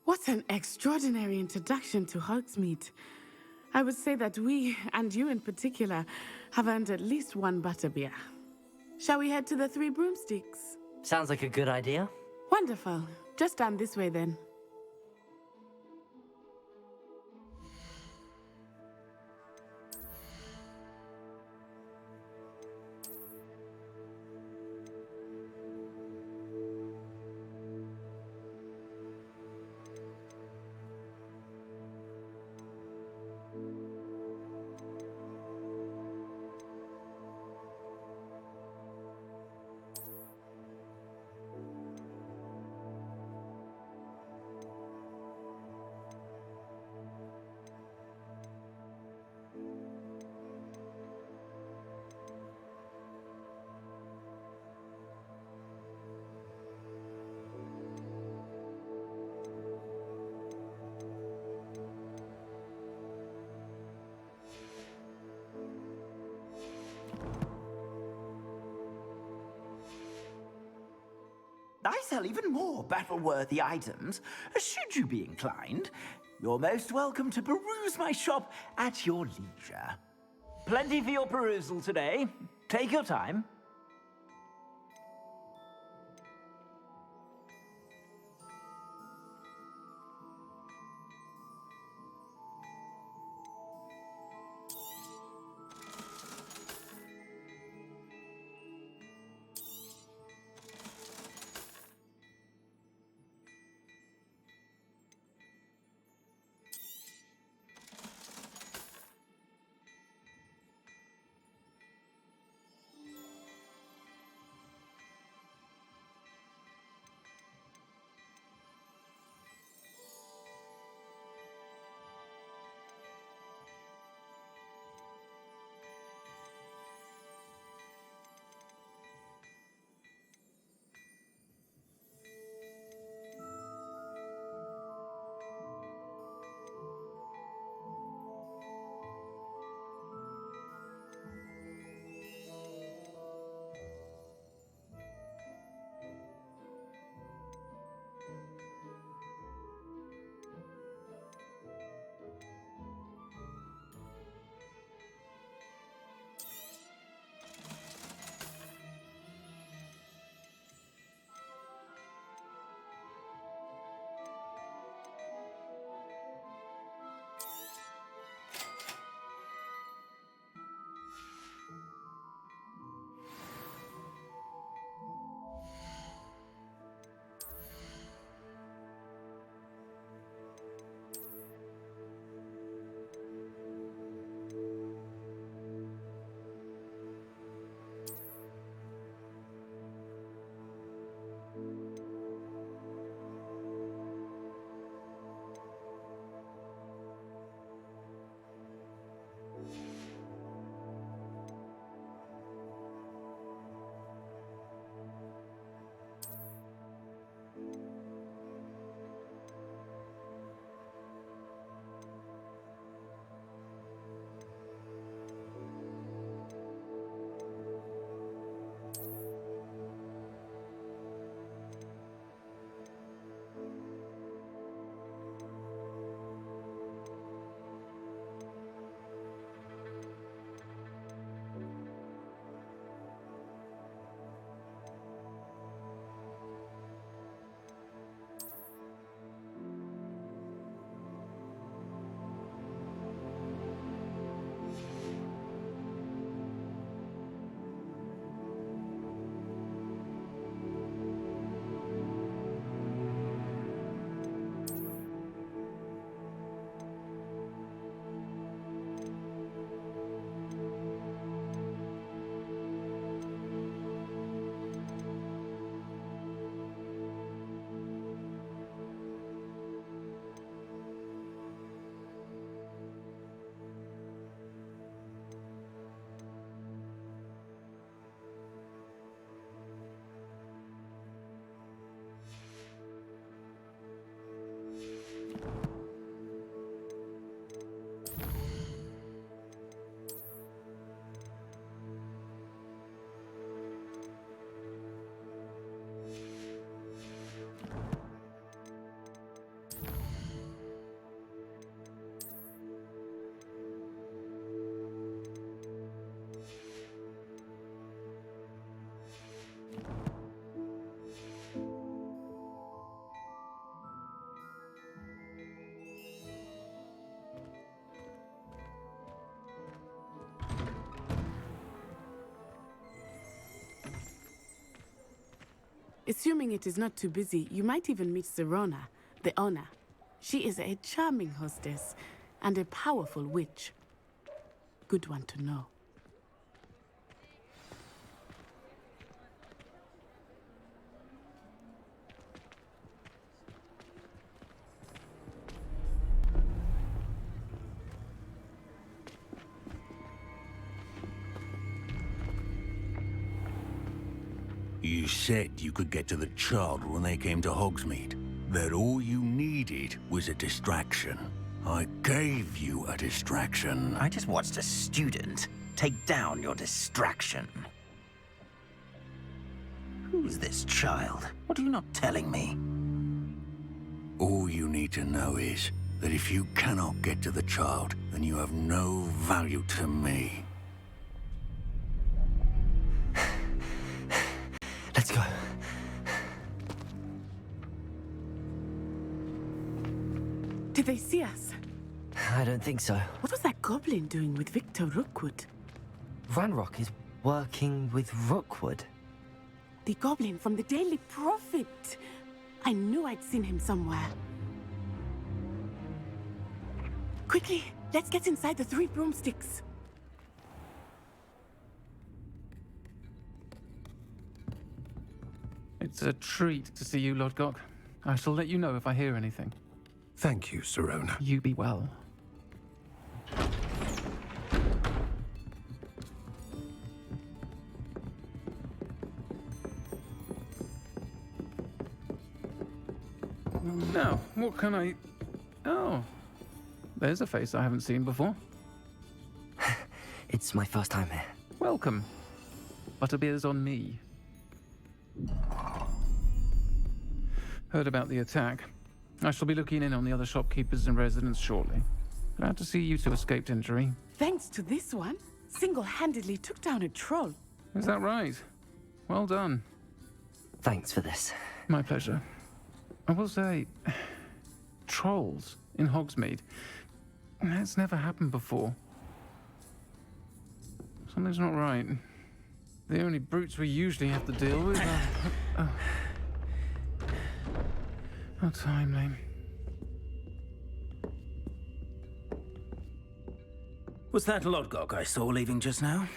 What an extraordinary introduction to Hogsmeade. I would say that we, and you in particular, have earned at least one butterbeer. Shall we head to the Three Broomsticks? Sounds like a good idea. Wonderful. Just down this way then. I sell even more battle-worthy items, should you be inclined. You're most welcome to peruse my shop at your leisure. Plenty for your perusal today. Take your time. Assuming it is not too busy, you might even meet Sirona, the owner. She is a charming hostess and a powerful witch. Good one to know. You said you could get to the child when they came to Hogsmeade. That all you needed was a distraction. I gave you a distraction. I just watched a student take down your distraction. Who's this child? What are you not telling me? All you need to know is that if you cannot get to the child, then you have no value to me. Let's go. Did they see us? I don't think so. What was that goblin doing with Victor Rookwood? Ranrock is working with Rookwood. The goblin from the Daily Prophet. I knew I'd seen him somewhere. Quickly, let's get inside the 3 broomsticks. It's a treat to see you, Lodgok. I shall let you know if I hear anything. Thank you, Sirona. You be well. Now, what can I... Oh, there's a face I haven't seen before. It's my first time here. Welcome. Butterbeer's on me. Heard about the attack. I shall be looking in on the other shopkeepers and residents shortly. Glad to see you two escaped injury. Thanks to this one, single-handedly took down a troll. Is that right? Well done. Thanks for this. My pleasure. I will say, trolls in Hogsmeade. That's never happened before. Something's not right. The only brutes we usually have to deal with are... How timely. Was that Lodgok I saw leaving just now?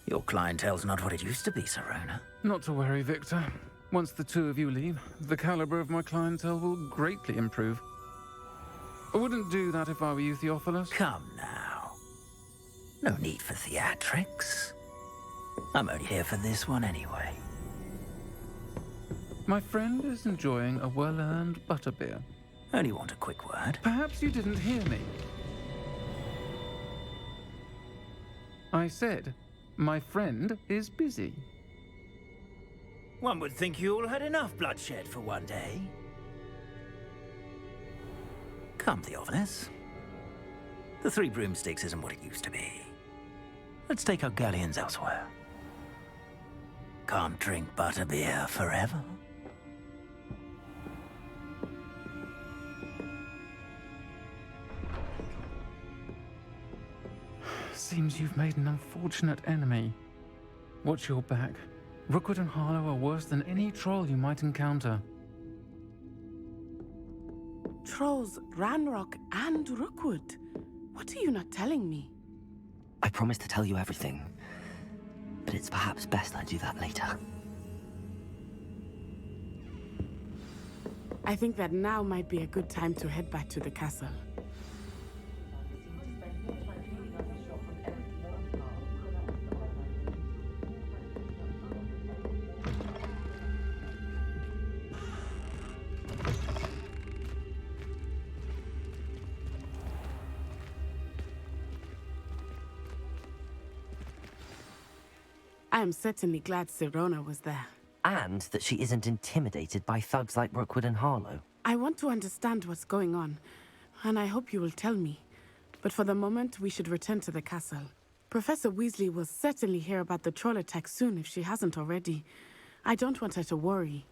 Your clientele's not what it used to be, Sirona. Not to worry, Victor. Once the two of you leave, the caliber of my clientele will greatly improve. I wouldn't do that if I were you, Theophilus. Come now. No need for theatrics. I'm only here for this one anyway. My friend is enjoying a well-earned butterbeer. Only want a quick word. Perhaps you didn't hear me. I said, my friend is busy. One would think you all had enough bloodshed for one day. Come, Theophilus. The 3 broomsticks isn't what it used to be. Let's take our galleons elsewhere. Can't drink butterbeer forever. Seems you've made an unfortunate enemy. Watch your back. Rookwood and Harlow are worse than any troll you might encounter. Trolls, Ranrock, and Rookwood. What are you not telling me? I promised to tell you everything, but it's perhaps best I do that later. I think that now might be a good time to head back to the castle. I am certainly glad Sirona was there. And that she isn't intimidated by thugs like Rookwood and Harlow. I want to understand what's going on, and I hope you will tell me. But for the moment, we should return to the castle. Professor Weasley will certainly hear about the troll attack soon if she hasn't already. I don't want her to worry.